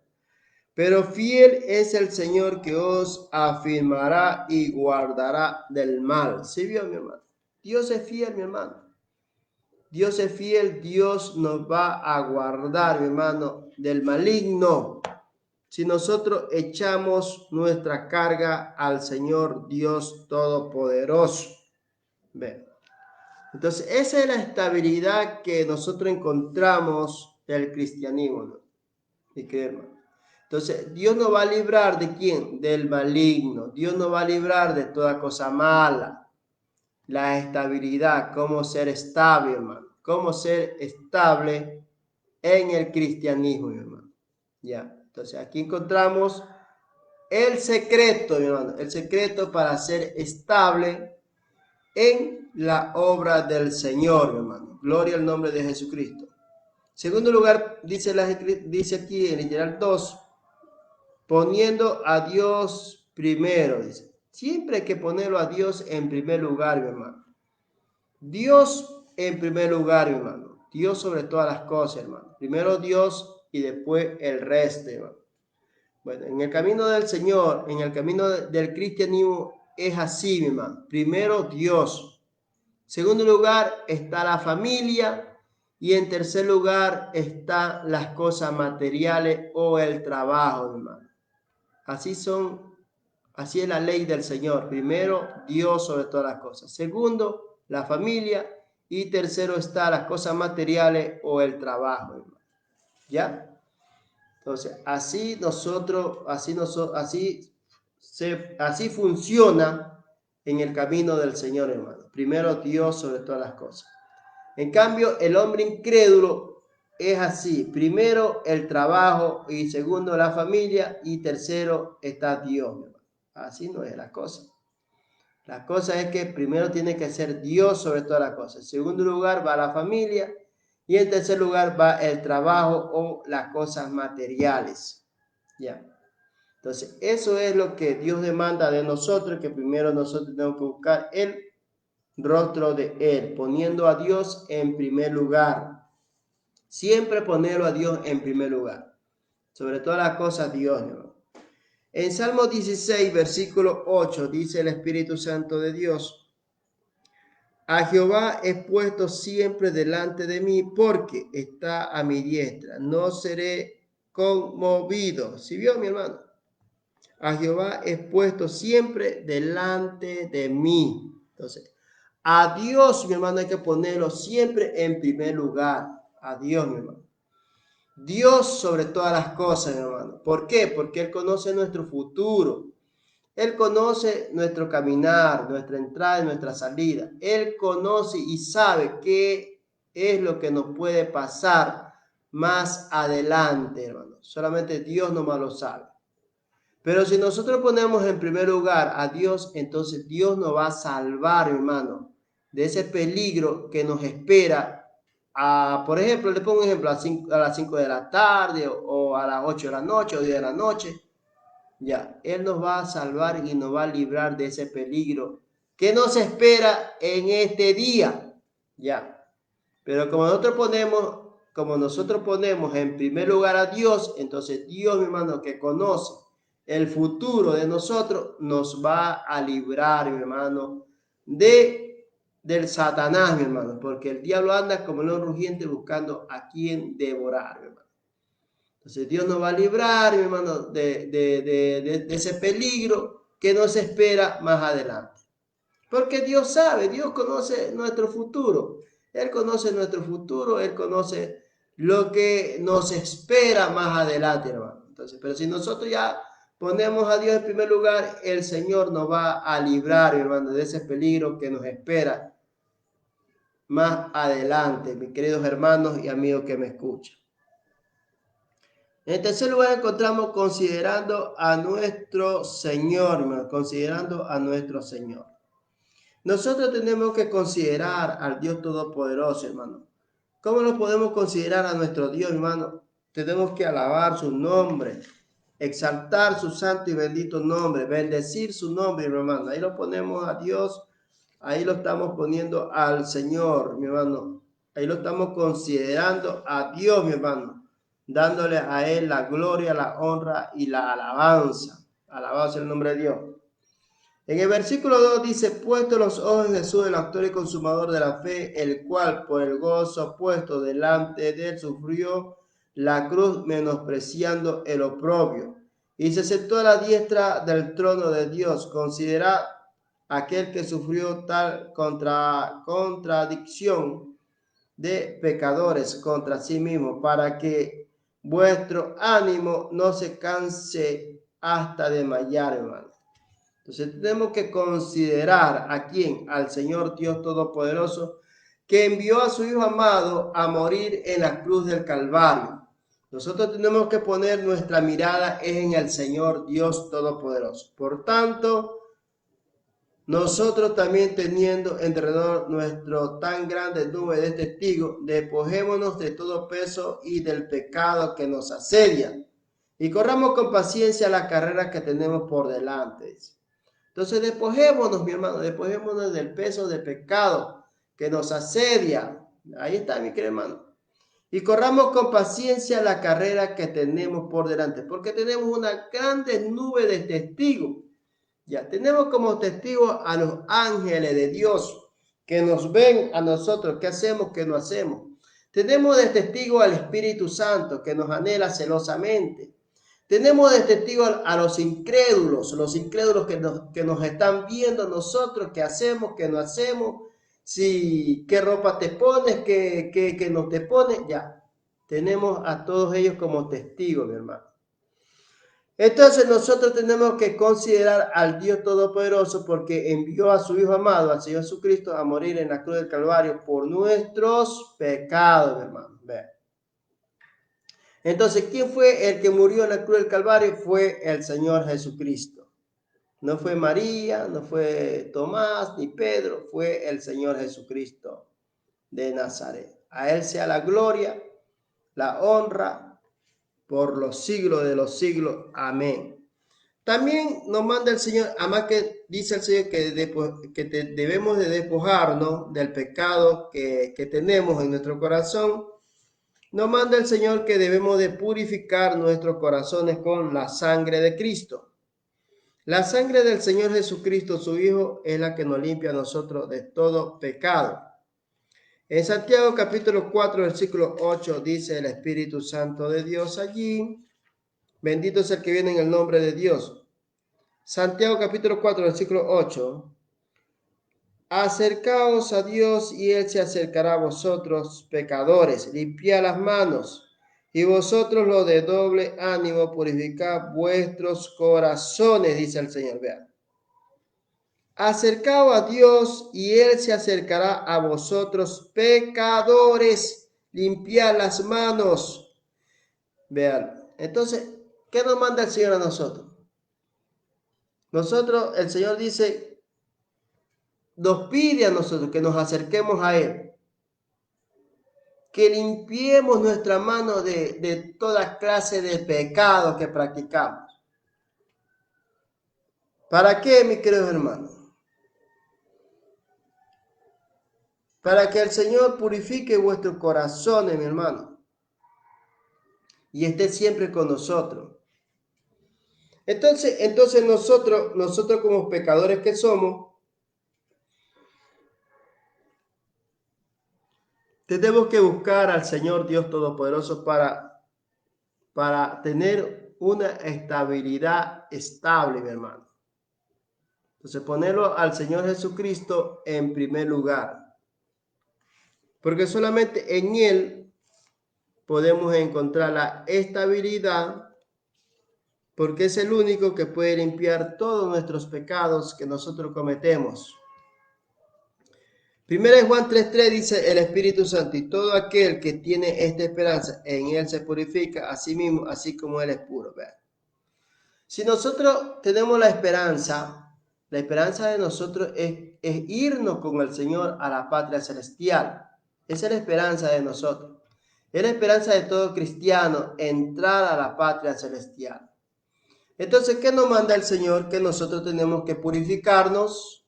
Pero fiel es el Señor que os afirmará y guardará del mal. ¿Sí vio, mi hermano? Dios es fiel, mi hermano. Dios es fiel, Dios nos va a guardar, mi hermano, del maligno. Si nosotros echamos nuestra carga al Señor Dios Todopoderoso. Ven. Entonces, esa es la estabilidad que nosotros encontramos del cristianismo, ¿no? ¿Y qué, hermano? Entonces, Dios nos va a librar ¿de quién? Del maligno. Dios nos va a librar de toda cosa mala. La estabilidad, cómo ser estable, hermano. Cómo ser estable en el cristianismo, mi hermano. Ya. Entonces, aquí encontramos el secreto, mi hermano. El secreto para ser estable en la obra del Señor, mi hermano. Gloria al nombre de Jesucristo. Segundo lugar, dice aquí en literal 2, poniendo a Dios primero, dice. Siempre hay que ponerlo a Dios en primer lugar, mi hermano. Dios en primer lugar, mi hermano. Dios sobre todas las cosas, hermano. Primero Dios y después el resto, hermano. Bueno, en el camino del Señor, en el camino del cristianismo, es así, mi hermano. Primero Dios. Segundo lugar está la familia. Y en tercer lugar están las cosas materiales o el trabajo, mi hermano. Así es la ley del Señor. Primero, Dios sobre todas las cosas. Segundo, la familia. Y tercero está las cosas materiales o el trabajo, hermano. ¿Ya? Entonces, así funciona en el camino del Señor, hermano. Primero, Dios sobre todas las cosas. En cambio, el hombre incrédulo es así. Primero el trabajo y segundo la familia y tercero está Dios. Así no es la cosa. La cosa es que primero tiene que ser Dios sobre todas las cosas. En segundo lugar va la familia y en tercer lugar va el trabajo o las cosas materiales. Ya. Entonces, eso es lo que Dios demanda de nosotros, que primero nosotros tenemos que buscar el rostro de Él, poniendo a Dios en primer lugar. Siempre ponerlo a Dios en primer lugar. Sobre todas las cosas, Dios, ¿no? En Salmo 16, versículo 8, dice el Espíritu Santo de Dios: a Jehová he puesto siempre delante de mí, porque está a mi diestra. No seré conmovido. ¿Sí vio, mi hermano? A Jehová he puesto siempre delante de mí. Entonces, a Dios, mi hermano, hay que ponerlo siempre en primer lugar. A Dios, mi hermano. Dios sobre todas las cosas, mi hermano. ¿Por qué? Porque Él conoce nuestro futuro. Él conoce nuestro caminar, nuestra entrada y nuestra salida. Él conoce y sabe qué es lo que nos puede pasar más adelante, hermano. Solamente Dios nomás lo sabe. Pero si nosotros ponemos en primer lugar a Dios, entonces Dios nos va a salvar, hermano, de ese peligro que nos espera. Por ejemplo, le pongo un ejemplo, a las 5 de la tarde o a las 8 de la noche o 10 de la noche. Ya, Él nos va a salvar y nos va a librar de ese peligro que nos espera en este día. Ya, pero como nosotros ponemos en primer lugar a Dios, entonces Dios, mi hermano, que conoce el futuro de nosotros, nos va a librar, mi hermano, del Satanás, mi hermano, porque el diablo anda como león rugiente buscando a quien devorar, mi hermano. Entonces Dios nos va a librar, mi hermano, de ese peligro que nos espera más adelante. Porque Dios sabe, Dios conoce nuestro futuro. Él conoce nuestro futuro, Él conoce lo que nos espera más adelante, hermano. Entonces, pero si nosotros ya ponemos a Dios en primer lugar, el Señor nos va a librar, hermano, de ese peligro que nos espera más adelante, mis queridos hermanos y amigos que me escuchan. En tercer lugar encontramos considerando a nuestro Señor, hermano, considerando a nuestro Señor. Nosotros tenemos que considerar al Dios Todopoderoso, hermano. ¿Cómo lo podemos considerar a nuestro Dios, hermano? Tenemos que alabar su nombre, exaltar su santo y bendito nombre, bendecir su nombre, mi hermano. Ahí lo ponemos a Dios, ahí lo estamos poniendo al Señor, mi hermano. Ahí lo estamos considerando a Dios, mi hermano, dándole a Él la gloria, la honra y la alabanza. Alabado sea el nombre de Dios. En el versículo 2 dice, puesto los ojos en Jesús, el autor y consumador de la fe, el cual por el gozo puesto delante de él sufrió la cruz, menospreciando el oprobio, y se sentó a la diestra del trono de Dios. Considera aquel que sufrió tal contradicción de pecadores contra sí mismo, para que vuestro ánimo no se canse hasta desmayar, hermano. Entonces tenemos que considerar a quién, al Señor Dios Todopoderoso, que envió a su Hijo amado a morir en la cruz del Calvario. Nosotros tenemos que poner nuestra mirada en el Señor Dios Todopoderoso. Por tanto, nosotros también teniendo alrededor nuestro tan grande nube de testigos, despojémonos de todo peso y del pecado que nos asedia y corramos con paciencia la carrera que tenemos por delante. Entonces despojémonos, mi hermano, despojémonos del peso de pecado que nos asedia. Ahí está, mi querido hermano. Y corramos con paciencia la carrera que tenemos por delante, porque tenemos una grande nube de testigos. Ya tenemos como testigos a los ángeles de Dios que nos ven a nosotros, qué hacemos, qué no hacemos. Tenemos de testigo al Espíritu Santo que nos anhela celosamente. Tenemos de testigo a los incrédulos que nos están viendo nosotros, qué hacemos, qué no hacemos, si qué ropa te pones, qué no te pones, ya. Tenemos a todos ellos como testigos, mi hermano. Entonces nosotros tenemos que considerar al Dios Todopoderoso porque envió a su Hijo amado, al Señor Jesucristo, a morir en la cruz del Calvario por nuestros pecados, mi hermano. Vean. Entonces, ¿quién fue el que murió en la cruz del Calvario? Fue el Señor Jesucristo. No fue María, no fue Tomás ni Pedro, fue el Señor Jesucristo de Nazaret. A Él sea la gloria, la honra por los siglos de los siglos. Amén. También nos manda el Señor, además que dice el Señor que debemos de despojarnos del pecado que tenemos en nuestro corazón. Nos manda el Señor que debemos de purificar nuestros corazones con la sangre de Cristo. La sangre del Señor Jesucristo, su Hijo, es la que nos limpia a nosotros de todo pecado. En Santiago capítulo 4, versículo 8 dice el Espíritu Santo de Dios allí. Bendito es el que viene en el nombre de Dios. Santiago capítulo 4, versículo 8. Acercaos a Dios y Él se acercará a vosotros, pecadores. Limpiad las manos Y vosotros los de doble ánimo, purificad vuestros corazones, dice el Señor. Vean. Acercaos a Dios y Él se acercará a vosotros, pecadores. Limpiad las manos. Vean. Entonces, ¿qué nos manda el Señor a nosotros? Nosotros, el Señor dice, nos pide a nosotros que nos acerquemos a Él, que limpiemos nuestra mano de toda clase de pecado que practicamos. ¿Para qué, mis queridos hermanos? Para que el Señor purifique vuestros corazones, mi hermano, y esté siempre con nosotros. Entonces nosotros como pecadores que somos, tenemos que buscar al Señor Dios Todopoderoso para tener una estabilidad estable, mi hermano. Entonces ponerlo al Señor Jesucristo en primer lugar. Porque solamente en Él podemos encontrar la estabilidad, porque es el único que puede limpiar todos nuestros pecados que nosotros cometemos. Primera de Juan 3:3 dice el Espíritu Santo, y todo aquel que tiene esta esperanza, en Él se purifica a sí mismo, así como Él es puro. ¿Verdad? Si nosotros tenemos la esperanza de nosotros es irnos con el Señor a la patria celestial. Esa es la esperanza de nosotros. Es la esperanza de todo cristiano, entrar a la patria celestial. Entonces, ¿qué nos manda el Señor? Que nosotros tenemos que purificarnos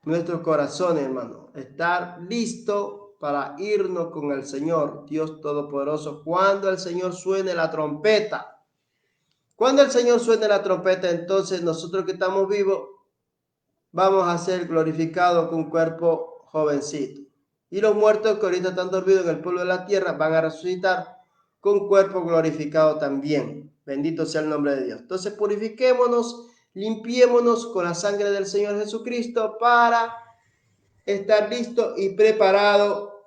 nuestros corazones, hermano. Estar listo para irnos con el Señor, Dios Todopoderoso, cuando el Señor suene la trompeta. Cuando el Señor suene la trompeta, entonces nosotros que estamos vivos, vamos a ser glorificados con un cuerpo jovencito. Y los muertos que ahorita están dormidos en el polvo de la tierra van a resucitar con cuerpo glorificado también. Bendito sea el nombre de Dios. Entonces purifiquémonos, limpiémonos con la sangre del Señor Jesucristo para estar listo y preparado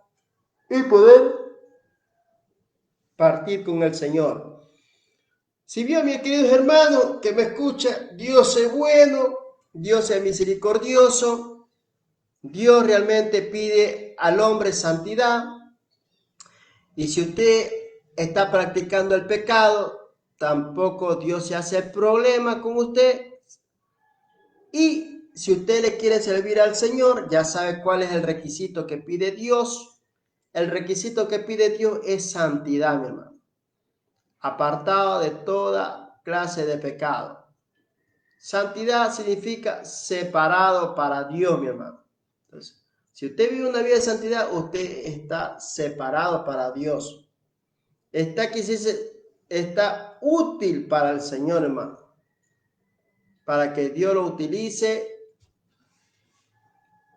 y poder partir con el Señor. Si bien, mis queridos hermanos que me escuchan, Dios es bueno, Dios es misericordioso. Dios realmente pide al hombre santidad, y si usted está practicando el pecado, tampoco Dios se hace el problema con usted. Y si usted le quiere servir al Señor, ya sabe cuál es el requisito que pide Dios. El requisito que pide Dios es santidad, mi hermano, apartado de toda clase de pecado. Santidad significa separado para Dios, mi hermano. Entonces, si usted vive una vida de santidad, usted está separado para Dios. Está útil para el Señor, hermano. Para que Dios lo utilice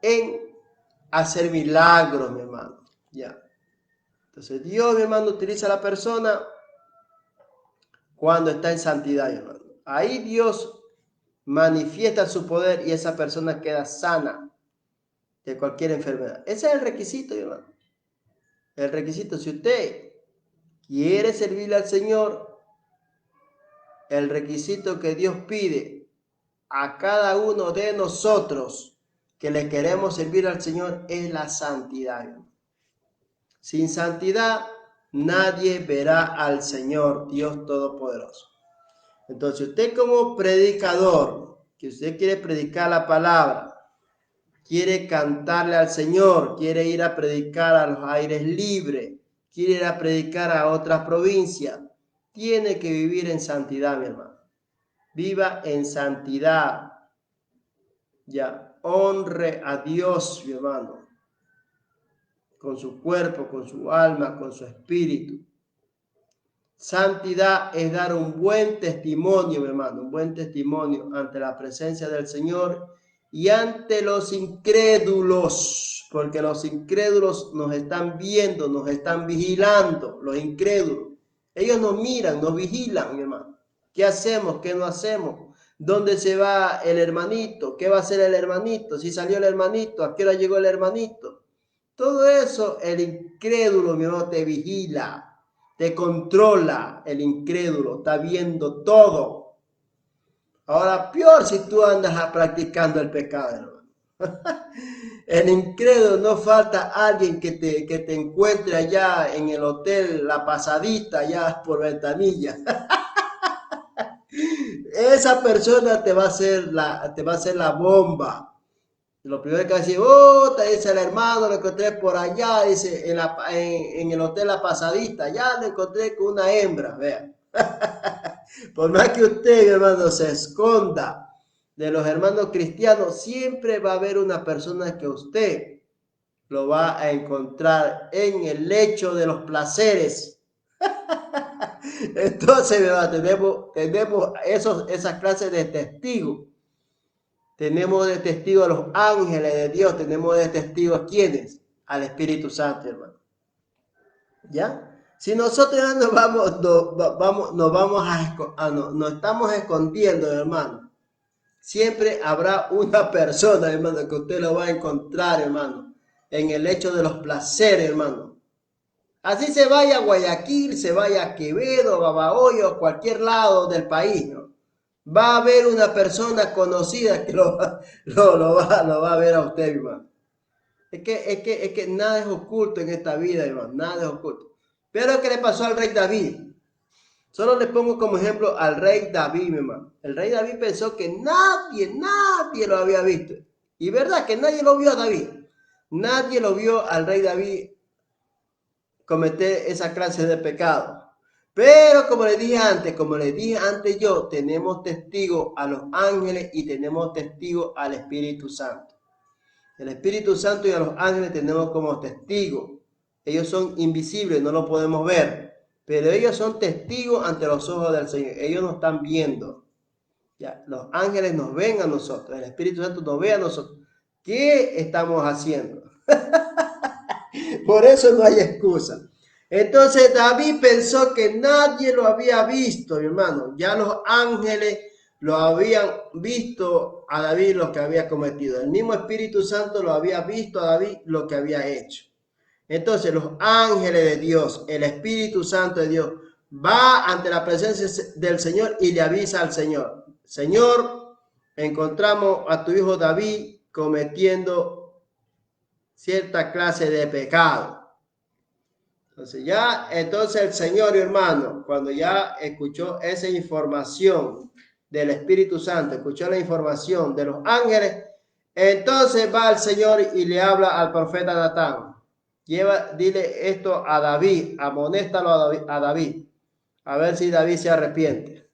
en hacer milagros, mi hermano. Ya. Entonces, Dios, mi hermano, utiliza a la persona cuando está en santidad, mi hermano. Ahí Dios manifiesta su poder y esa persona queda sana de cualquier enfermedad. Ese es el requisito, hermano. El requisito, si usted quiere servirle al Señor, el requisito que Dios pide a cada uno de nosotros que le queremos servir al Señor es la santidad, hermano. Sin santidad, nadie verá al Señor, Dios Todopoderoso. Entonces, usted como predicador, que usted quiere predicar la palabra, quiere cantarle al Señor, quiere ir a predicar a los aires libres, quiere ir a predicar a otras provincias, tiene que vivir en santidad, mi hermano. Viva en santidad. Ya, honre a Dios, mi hermano, con su cuerpo, con su alma, con su espíritu. Santidad es dar un buen testimonio, mi hermano, un buen testimonio ante la presencia del Señor y ante los incrédulos, porque los incrédulos nos están viendo, nos están vigilando, los incrédulos. Ellos nos miran, nos vigilan, mi hermano. ¿Qué hacemos? ¿Qué no hacemos? ¿Dónde se va el hermanito? ¿Qué va a hacer el hermanito? ¿Si salió el hermanito? ¿A qué hora llegó el hermanito? Todo eso, el incrédulo, mi hermano, te vigila. Te controla el incrédulo, está viendo todo. Ahora, peor si tú andas practicando el pecado, hermano. El incrédulo, no falta alguien que te encuentre allá en el hotel La Pasadita, allá por Ventanilla. Esa persona te va a hacer la bomba. Lo primero que va a decir, oh, te dice el hermano, lo encontré por allá, dice, en el hotel La Pasadita, ya lo encontré con una hembra, vean. Por más que usted, mi hermano, se esconda de los hermanos cristianos, siempre va a haber una persona que usted lo va a encontrar en el lecho de los placeres. Entonces, ¿verdad? Tenemos esas clases de testigos. Tenemos de testigo a los ángeles de Dios, tenemos de testigo a quienes, al Espíritu Santo, hermano. ¿Ya? Si nosotros ya nos estamos escondiendo, hermano, siempre habrá una persona, hermano, que usted lo va a encontrar, hermano, en el hecho de los placeres, hermano. Así se vaya a Guayaquil, se vaya a Quevedo, Babahoyo, o cualquier lado del país, ¿no? Va a haber una persona conocida que lo va a ver a usted, hermano. Es que nada es oculto en esta vida, hermano, nada es oculto. Pero ¿qué le pasó al rey David? Solo le pongo como ejemplo al rey David, mi hermano. El rey David pensó que nadie lo había visto. Y verdad que nadie lo vio a David. Nadie lo vio al rey David cometer esa clase de pecado. Pero como le dije antes yo, tenemos testigos a los ángeles y tenemos testigos al Espíritu Santo. El Espíritu Santo y a los ángeles tenemos como testigos. Ellos son invisibles, no lo podemos ver, pero ellos son testigos ante los ojos del Señor. Ellos nos están viendo. Ya, los ángeles nos ven a nosotros, el Espíritu Santo nos ve a nosotros. ¿Qué estamos haciendo? Por eso no hay excusa. Entonces David pensó que nadie lo había visto, mi hermano. Ya los ángeles lo habían visto a David lo que había cometido. El mismo Espíritu Santo lo había visto a David lo que había hecho. Entonces los ángeles de Dios, el Espíritu Santo de Dios, va ante la presencia del Señor y le avisa al Señor. Señor, encontramos a tu hijo David cometiendo cierta clase de pecado. Entonces el Señor, hermano, cuando ya escuchó esa información del Espíritu Santo, escuchó la información de los ángeles, entonces va al Señor y le habla al profeta Natán. Dile esto a David, amonéstalo a David, a ver si David se arrepiente.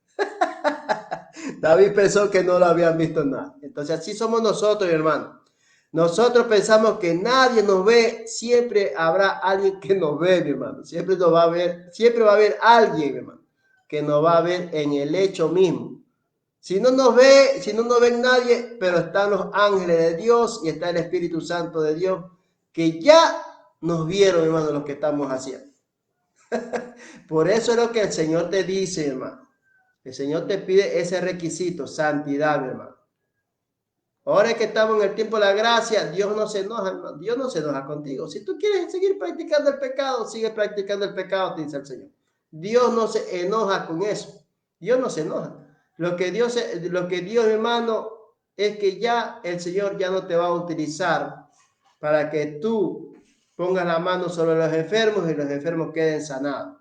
David pensó que no lo habían visto nada. Entonces así somos nosotros, hermano. Nosotros pensamos que nadie nos ve, siempre habrá alguien que nos ve, mi hermano. Siempre nos va a ver, siempre va a haber alguien, mi hermano, que nos va a ver en el hecho mismo. Si no nos ven nadie, pero están los ángeles de Dios y está el Espíritu Santo de Dios, que ya nos vieron, hermano, lo que estamos haciendo. Por eso es lo que el Señor te dice, hermano. El Señor te pide ese requisito, santidad, mi hermano. Ahora que estamos en el tiempo de la gracia, Dios no se enoja, hermano. Dios no se enoja contigo. Si tú quieres seguir practicando el pecado, sigue practicando el pecado, te dice el Señor. Dios no se enoja con eso. Dios no se enoja. Lo que Dios, hermano, es que ya el Señor ya no te va a utilizar para que tú pongas la mano sobre los enfermos y los enfermos queden sanados.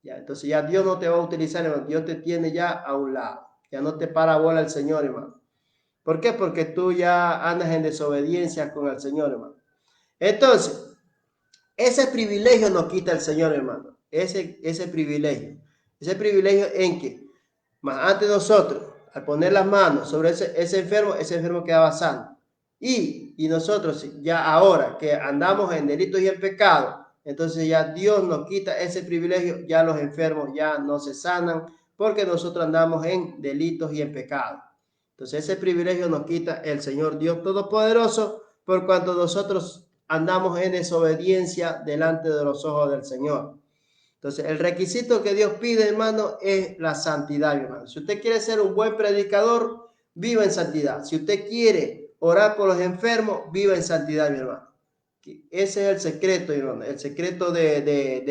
Ya, entonces ya Dios no te va a utilizar, hermano. Dios te tiene ya a un lado. Ya no te para bola el Señor, hermano. ¿Por qué? Porque tú ya andas en desobediencia con el Señor, hermano. Entonces, ese privilegio nos quita el Señor, hermano. Ese privilegio. Ese privilegio en que, más antes nosotros, al poner las manos sobre ese enfermo quedaba sano. Y nosotros ya ahora que andamos en delitos y en pecado, entonces ya Dios nos quita ese privilegio, ya los enfermos ya no se sanan porque nosotros andamos en delitos y en pecado. Entonces ese privilegio nos quita el Señor Dios Todopoderoso por cuanto nosotros andamos en desobediencia delante de los ojos del Señor. Entonces el requisito que Dios pide, hermano, es la santidad, hermano. Si usted quiere ser un buen predicador, viva en santidad. Si usted quiere orar por los enfermos, viva en santidad, mi hermano. Ese es el secreto, hermano, el secreto del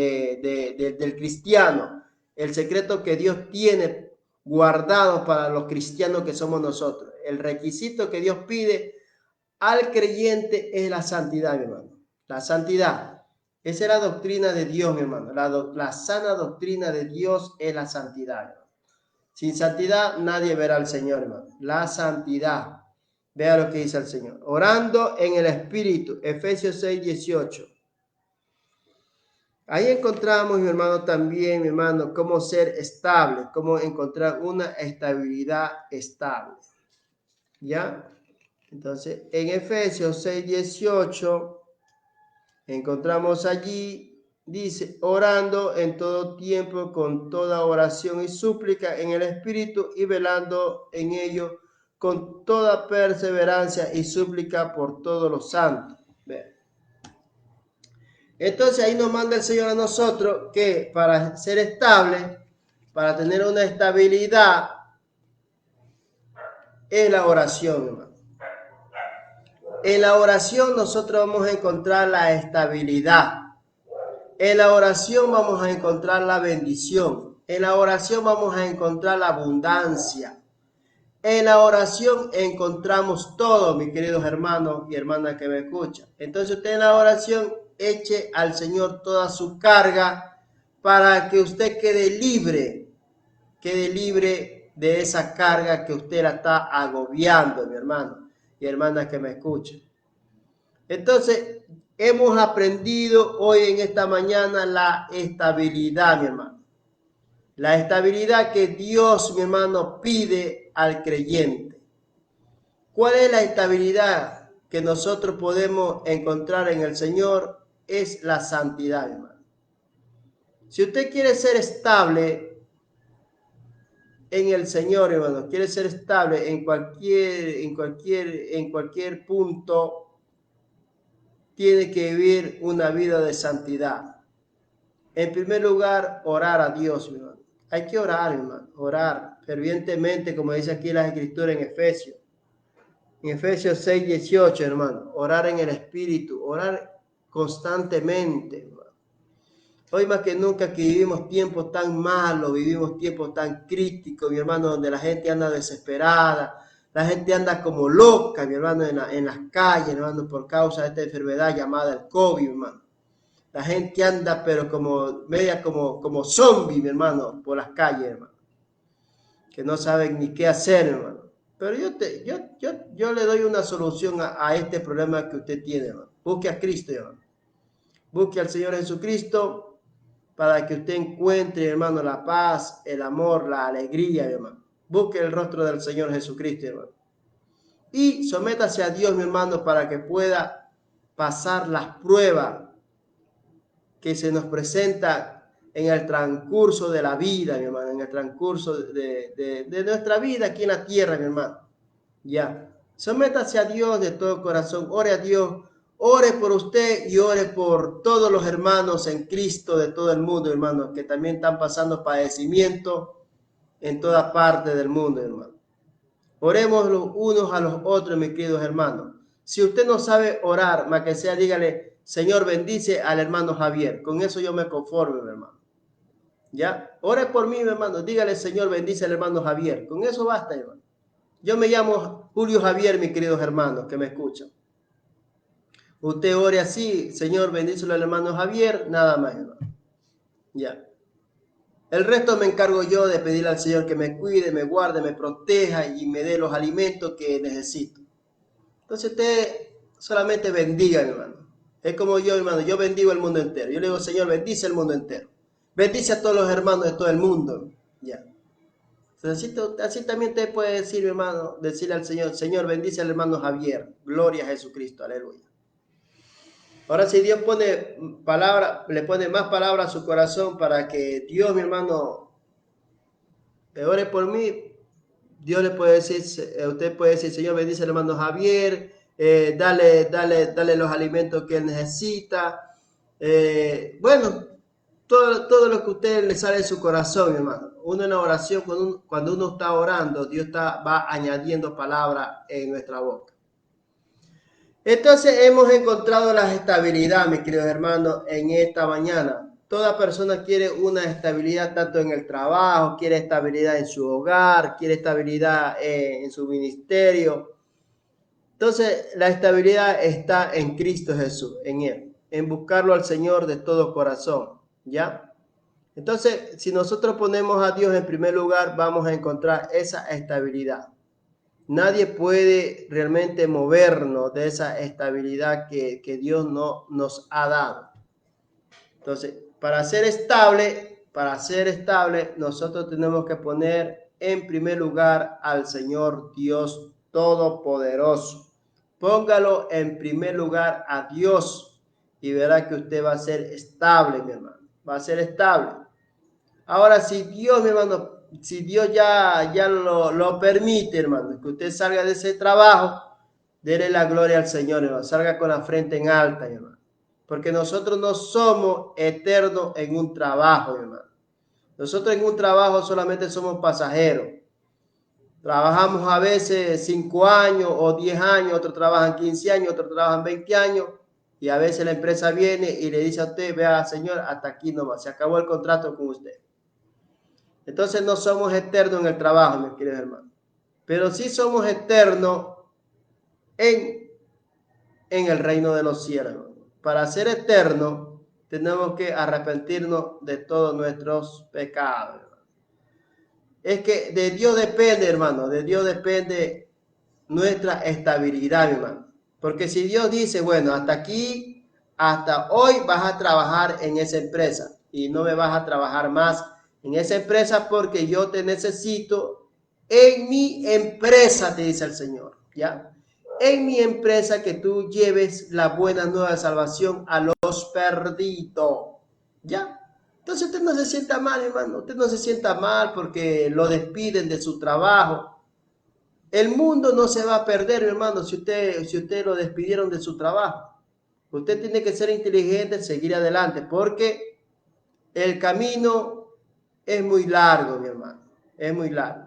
cristiano, el secreto que Dios tiene guardado para los cristianos que somos nosotros. El requisito que Dios pide al creyente es la santidad, mi hermano. La santidad. Esa es la doctrina de Dios, mi hermano. La sana doctrina de Dios es la santidad, hermano. Sin santidad nadie verá al Señor, hermano. La santidad. Vea lo que dice el Señor. Orando en el Espíritu. Efesios 6:18. Ahí encontramos, mi hermano, también, mi hermano, cómo ser estable, cómo encontrar una estabilidad estable. ¿Ya? Entonces, en Efesios 6:18, encontramos allí, dice, orando en todo tiempo, con toda oración y súplica en el Espíritu y velando en ello con toda perseverancia y súplica por todos los santos. Vean. Entonces ahí nos manda el Señor a nosotros que para ser estable, para tener una estabilidad, es la oración, hermano. En la oración nosotros vamos a encontrar la estabilidad. En la oración vamos a encontrar la bendición. En la oración vamos a encontrar la abundancia. En la oración encontramos todo, mis queridos hermanos y hermanas que me escuchan. Entonces usted en la oración eche al Señor toda su carga para que usted quede libre de esa carga que usted la está agobiando, mi hermano y hermanas que me escuchan. Entonces, hemos aprendido hoy en esta mañana la estabilidad, mi hermano. La estabilidad que Dios, mi hermano, pide al creyente. ¿Cuál es la estabilidad que nosotros podemos encontrar en el Señor? Es la santidad, mi hermano. Si usted quiere ser estable en el Señor, hermano, quiere ser estable en cualquier punto, tiene que vivir una vida de santidad. En primer lugar, orar a Dios, mi hermano. Hay que orar, hermano, orar fervientemente, como dice aquí la Escritura en Efesios. En Efesios 6:18, hermano, orar en el Espíritu, orar constantemente, hermano. Hoy más que nunca que vivimos tiempos tan malos, vivimos tiempos tan críticos, mi hermano, donde la gente anda desesperada, la gente anda como loca, mi hermano, en las calles, hermano, por causa de esta enfermedad llamada el COVID, hermano. La gente anda, pero como zombie, mi hermano, por las calles, hermano. Que no saben ni qué hacer, hermano. Pero yo le doy una solución a este problema que usted tiene, hermano. Busque a Cristo, hermano. Busque al Señor Jesucristo para que usted encuentre, hermano, la paz, el amor, la alegría, hermano. Busque el rostro del Señor Jesucristo, hermano. Y sométase a Dios, mi hermano, para que pueda pasar las pruebas que se nos presenta en el transcurso de la vida, mi hermano, en el transcurso de nuestra vida aquí en la tierra, mi hermano. Ya. Sométase a Dios de todo corazón, ore a Dios, ore por usted y ore por todos los hermanos en Cristo de todo el mundo, hermano, que también están pasando padecimiento en toda parte del mundo, hermano. Oremos los unos a los otros, mis queridos hermanos. Si usted no sabe orar, más que sea, dígale, Señor, bendice al hermano Javier. Con eso yo me conformo, mi hermano. ¿Ya? Ore por mí, mi hermano. Dígale, Señor, bendice al hermano Javier. Con eso basta, hermano. Yo me llamo Julio Javier, mis queridos hermanos que me escuchan. Usted ore así, Señor, bendícelo al hermano Javier, nada más, hermano. Ya. El resto me encargo yo de pedirle al Señor que me cuide, me guarde, me proteja y me dé los alimentos que necesito. Entonces usted solamente bendiga, hermano. Es como yo, hermano, yo bendigo el mundo entero. Yo le digo, Señor, bendice el mundo entero. Bendice a todos los hermanos de todo el mundo. Ya. Así también usted puede decir, hermano, decirle al Señor, Señor, bendice al hermano Javier. Gloria a Jesucristo, aleluya. Ahora si Dios le pone más palabras a su corazón para que Dios, mi hermano, ore por mí, Dios le puede decir, usted puede decir, Señor, bendice al hermano Javier, dale los alimentos que él necesita. Bueno, todo lo que a usted le sale de su corazón, mi hermano. Uno en la oración, cuando uno está orando, Dios va añadiendo palabras en nuestra boca. Entonces hemos encontrado la estabilidad, mis queridos hermanos, en esta mañana. Toda persona quiere una estabilidad tanto en el trabajo, quiere estabilidad en su hogar, quiere estabilidad en su ministerio. Entonces la estabilidad está en Cristo Jesús, en Él, en buscarlo al Señor de todo corazón, ¿ya? Entonces, si nosotros ponemos a Dios en primer lugar, vamos a encontrar esa estabilidad. Nadie puede realmente movernos de esa estabilidad que Dios no, nos ha dado. Entonces, para ser estable, nosotros tenemos que poner en primer lugar al Señor Dios Todopoderoso. Póngalo en primer lugar a Dios y verá que usted va a ser estable, mi hermano. Va a ser estable. Ahora, si Dios, mi hermano, si Dios ya lo permite, hermano, que usted salga de ese trabajo, dele la gloria al Señor, hermano. Salga con la frente en alta, hermano. Porque nosotros no somos eternos en un trabajo, hermano. Nosotros en un trabajo solamente somos pasajeros. Trabajamos a veces 5 años o 10 años, otros trabajan 15 años, otros trabajan 20 años. Y a veces la empresa viene y le dice a usted, vea, señor, hasta aquí nomás, se acabó el contrato con usted. Entonces no somos eternos en el trabajo, mis queridos hermanos. Pero sí somos eternos en, en el reino de los cielos. Para ser eternos, tenemos que arrepentirnos de todos nuestros pecados. Es que de Dios depende, hermano. De Dios depende nuestra estabilidad, hermano. Porque si Dios dice, bueno, hasta aquí, hasta hoy vas a trabajar en esa empresa y no me vas a trabajar más en esa empresa porque yo te necesito en mi empresa, te dice el Señor, ¿ya? En mi empresa que tú lleves la buena nueva de salvación a los perdidos, ¿ya? Entonces usted no se sienta mal, hermano, usted no se sienta mal porque lo despiden de su trabajo. El mundo no se va a perder, hermano, si usted lo despidieron de su trabajo. Usted tiene que ser inteligente, seguir adelante, porque el camino es muy largo, mi hermano, es muy largo.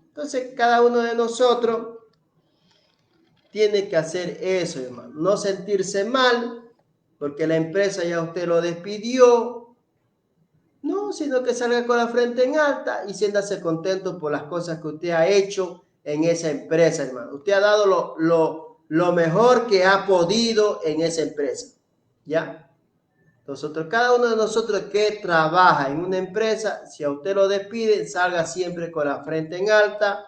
Entonces, cada uno de nosotros tiene que hacer eso, hermano. No sentirse mal, porque la empresa ya usted lo despidió. No, sino que salga con la frente en alta y siéntase contento por las cosas que usted ha hecho en esa empresa, hermano. Usted ha dado lo mejor que ha podido en esa empresa, ¿ya? Nosotros, cada uno de nosotros que trabaja en una empresa, si a usted lo despiden, salga siempre con la frente en alta,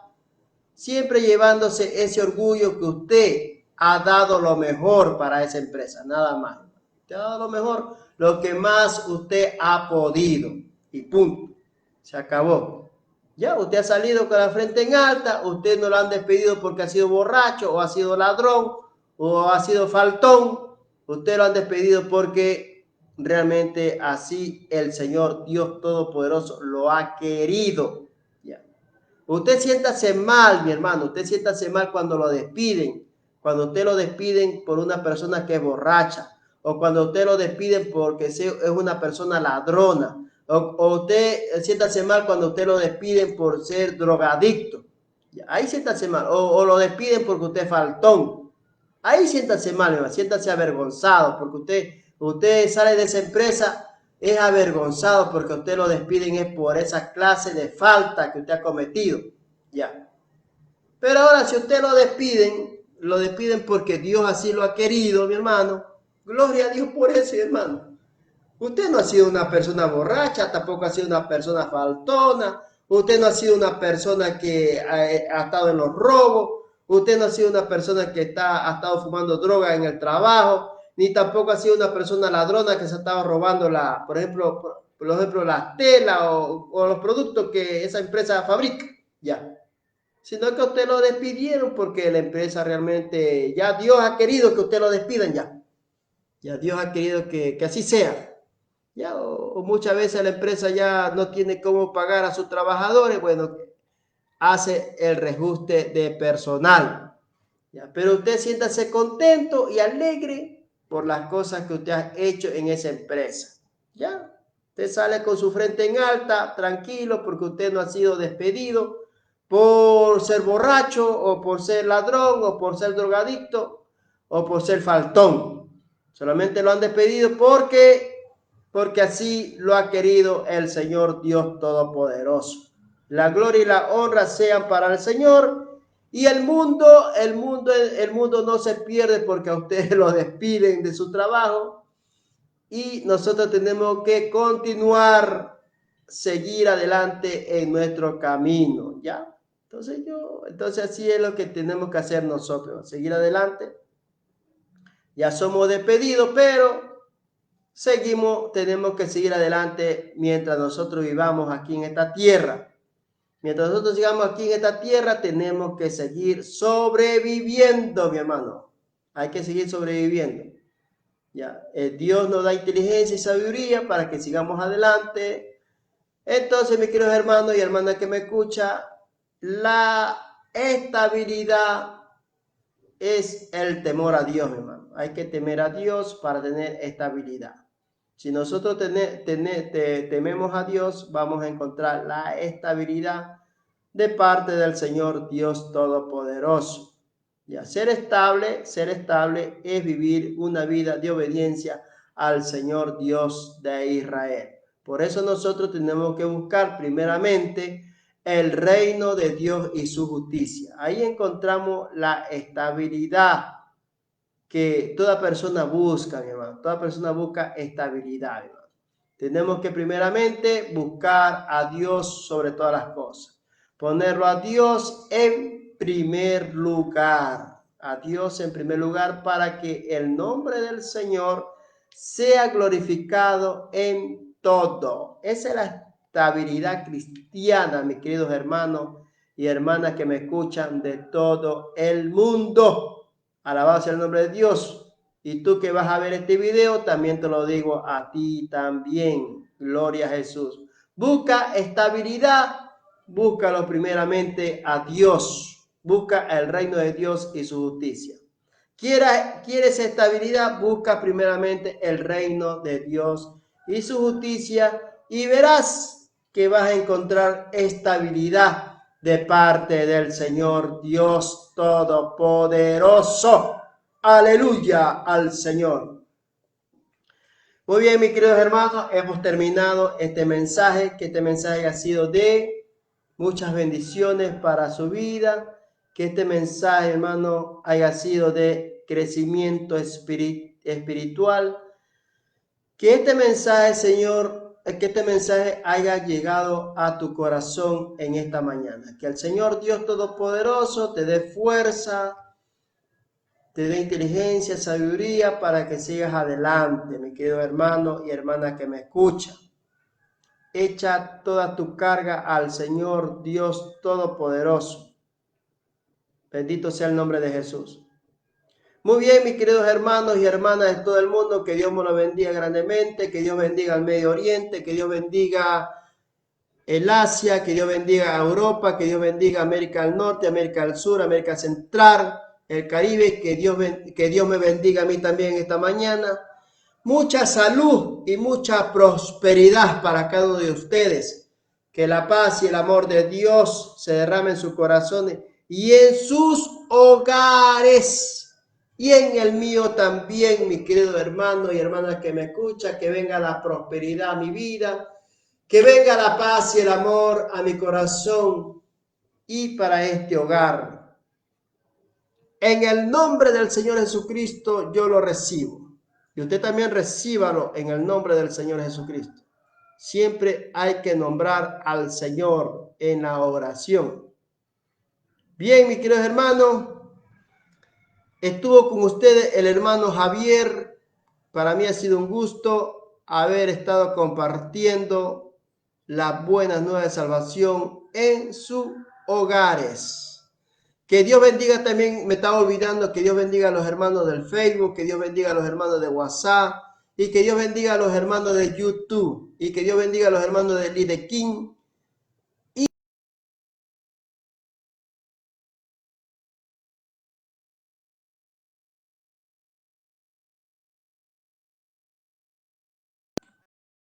siempre llevándose ese orgullo que usted ha dado lo mejor para esa empresa, nada más. Usted ha dado lo mejor, lo que más usted ha podido. Y punto. Se acabó. Ya, usted ha salido con la frente en alta, usted no lo han despedido porque ha sido borracho, o ha sido ladrón, o ha sido faltón. Usted lo han despedido porque realmente así el Señor Dios Todopoderoso lo ha querido. Ya. Usted siéntase mal, mi hermano, usted siéntase mal cuando lo despiden, cuando usted lo despiden por una persona que es borracha, o cuando usted lo despiden porque es una persona ladrona, o usted siéntase mal cuando usted lo despiden por ser drogadicto. Ahí siéntase mal, o lo despiden porque usted es faltón. Ahí siéntase mal, mi hermano, siéntase avergonzado porque usted sale de esa empresa, es avergonzado porque usted lo despiden es por esa clase de falta que usted ha cometido. Ya. Pero ahora si usted lo despiden porque Dios así lo ha querido, mi hermano. Gloria a Dios por eso, mi hermano. Usted no ha sido una persona borracha, tampoco ha sido una persona faltona, usted no ha sido una persona que ha estado en los robos, usted no ha sido una persona que ha estado fumando droga en el trabajo, ni tampoco ha sido una persona ladrona que se estaba robando, por ejemplo las telas o los productos que esa empresa fabrica, ya. Sino que usted lo despidieron porque la empresa realmente, ya Dios ha querido que usted lo despidan ya. Ya Dios ha querido que así sea. Ya, o muchas veces la empresa ya no tiene cómo pagar a sus trabajadores, bueno, hace el reajuste de personal. Ya, pero usted siéntase contento y alegre por las cosas que usted ha hecho en esa empresa. Ya, usted sale con su frente en alta, tranquilo, porque usted no ha sido despedido por ser borracho o por ser ladrón o por ser drogadicto. o por ser faltón. Solamente lo han despedido porque así lo ha querido el Señor Dios Todopoderoso. La gloria y la honra sean para el Señor. Y el mundo no se pierde porque a ustedes lo despiden de su trabajo. Y nosotros tenemos que continuar, seguir adelante en nuestro camino, ¿ya? Entonces así es lo que tenemos que hacer nosotros, seguir adelante. Ya somos despedidos, pero tenemos que seguir adelante mientras nosotros vivamos aquí en esta tierra. Mientras nosotros sigamos aquí en esta tierra, tenemos que seguir sobreviviendo, mi hermano. Hay que seguir sobreviviendo. Ya, Dios nos da inteligencia y sabiduría para que sigamos adelante. Entonces, mis queridos hermanos y hermanas que me escuchan, la estabilidad es el temor a Dios, mi hermano. Hay que temer a Dios para tener estabilidad. Si nosotros tememos a Dios, vamos a encontrar la estabilidad de parte del Señor Dios Todopoderoso. Ya, ser estable es vivir una vida de obediencia al Señor Dios de Israel. Por eso nosotros tenemos que buscar primeramente el reino de Dios y su justicia. Ahí encontramos la estabilidad que toda persona busca, mi hermano. Toda persona busca estabilidad, mi hermano. Tenemos que primeramente buscar a Dios sobre todas las cosas. Ponerlo a Dios en primer lugar. A Dios en primer lugar para que el nombre del Señor sea glorificado en todo. Esa es la estabilidad cristiana, mis queridos hermanos y hermanas que me escuchan de todo el mundo. Alabado sea el nombre de Dios. Y tú que vas a ver este video, también te lo digo a ti también. Gloria a Jesús. Busca estabilidad, búscalo primeramente a Dios. Busca el reino de Dios y su justicia. ¿Quieres estabilidad? Busca primeramente el reino de Dios y su justicia y verás que vas a encontrar estabilidad de parte del Señor Dios Todopoderoso. Aleluya al Señor. Muy bien, mis queridos hermanos, hemos terminado este mensaje, que este mensaje ha sido de muchas bendiciones para su vida, que este mensaje, hermano, haya sido de crecimiento espiritual, que este mensaje, Señor, que este mensaje haya llegado a tu corazón en esta mañana. Que el Señor Dios Todopoderoso te dé fuerza, te dé inteligencia, sabiduría para que sigas adelante, mi querido hermano y hermana que me escuchan. Echa toda tu carga al Señor Dios Todopoderoso. Bendito sea el nombre de Jesús. Muy bien, mis queridos hermanos y hermanas de todo el mundo, que Dios me lo bendiga grandemente, que Dios bendiga al Medio Oriente, que Dios bendiga el Asia, que Dios bendiga a Europa, que Dios bendiga a América del Norte, América del Sur, América Central, el Caribe, que Dios me bendiga a mí también esta mañana. Mucha salud y mucha prosperidad para cada uno de ustedes. Que la paz y el amor de Dios se derrame en sus corazones y en sus hogares. Y en el mío también, mi querido hermano y hermana que me escucha, que venga la prosperidad a mi vida, que venga la paz y el amor a mi corazón y para este hogar. En el nombre del Señor Jesucristo yo lo recibo. Y usted también recíbalo en el nombre del Señor Jesucristo. Siempre hay que nombrar al Señor en la oración. Bien, mis queridos hermanos, estuvo con ustedes el hermano Javier. Para mí ha sido un gusto haber estado compartiendo las buenas nuevas de salvación en sus hogares. Que Dios bendiga también, me estaba olvidando, que Dios bendiga a los hermanos del Facebook, que Dios bendiga a los hermanos de WhatsApp, y que Dios bendiga a los hermanos de YouTube, y que Dios bendiga a los hermanos de Lidekin,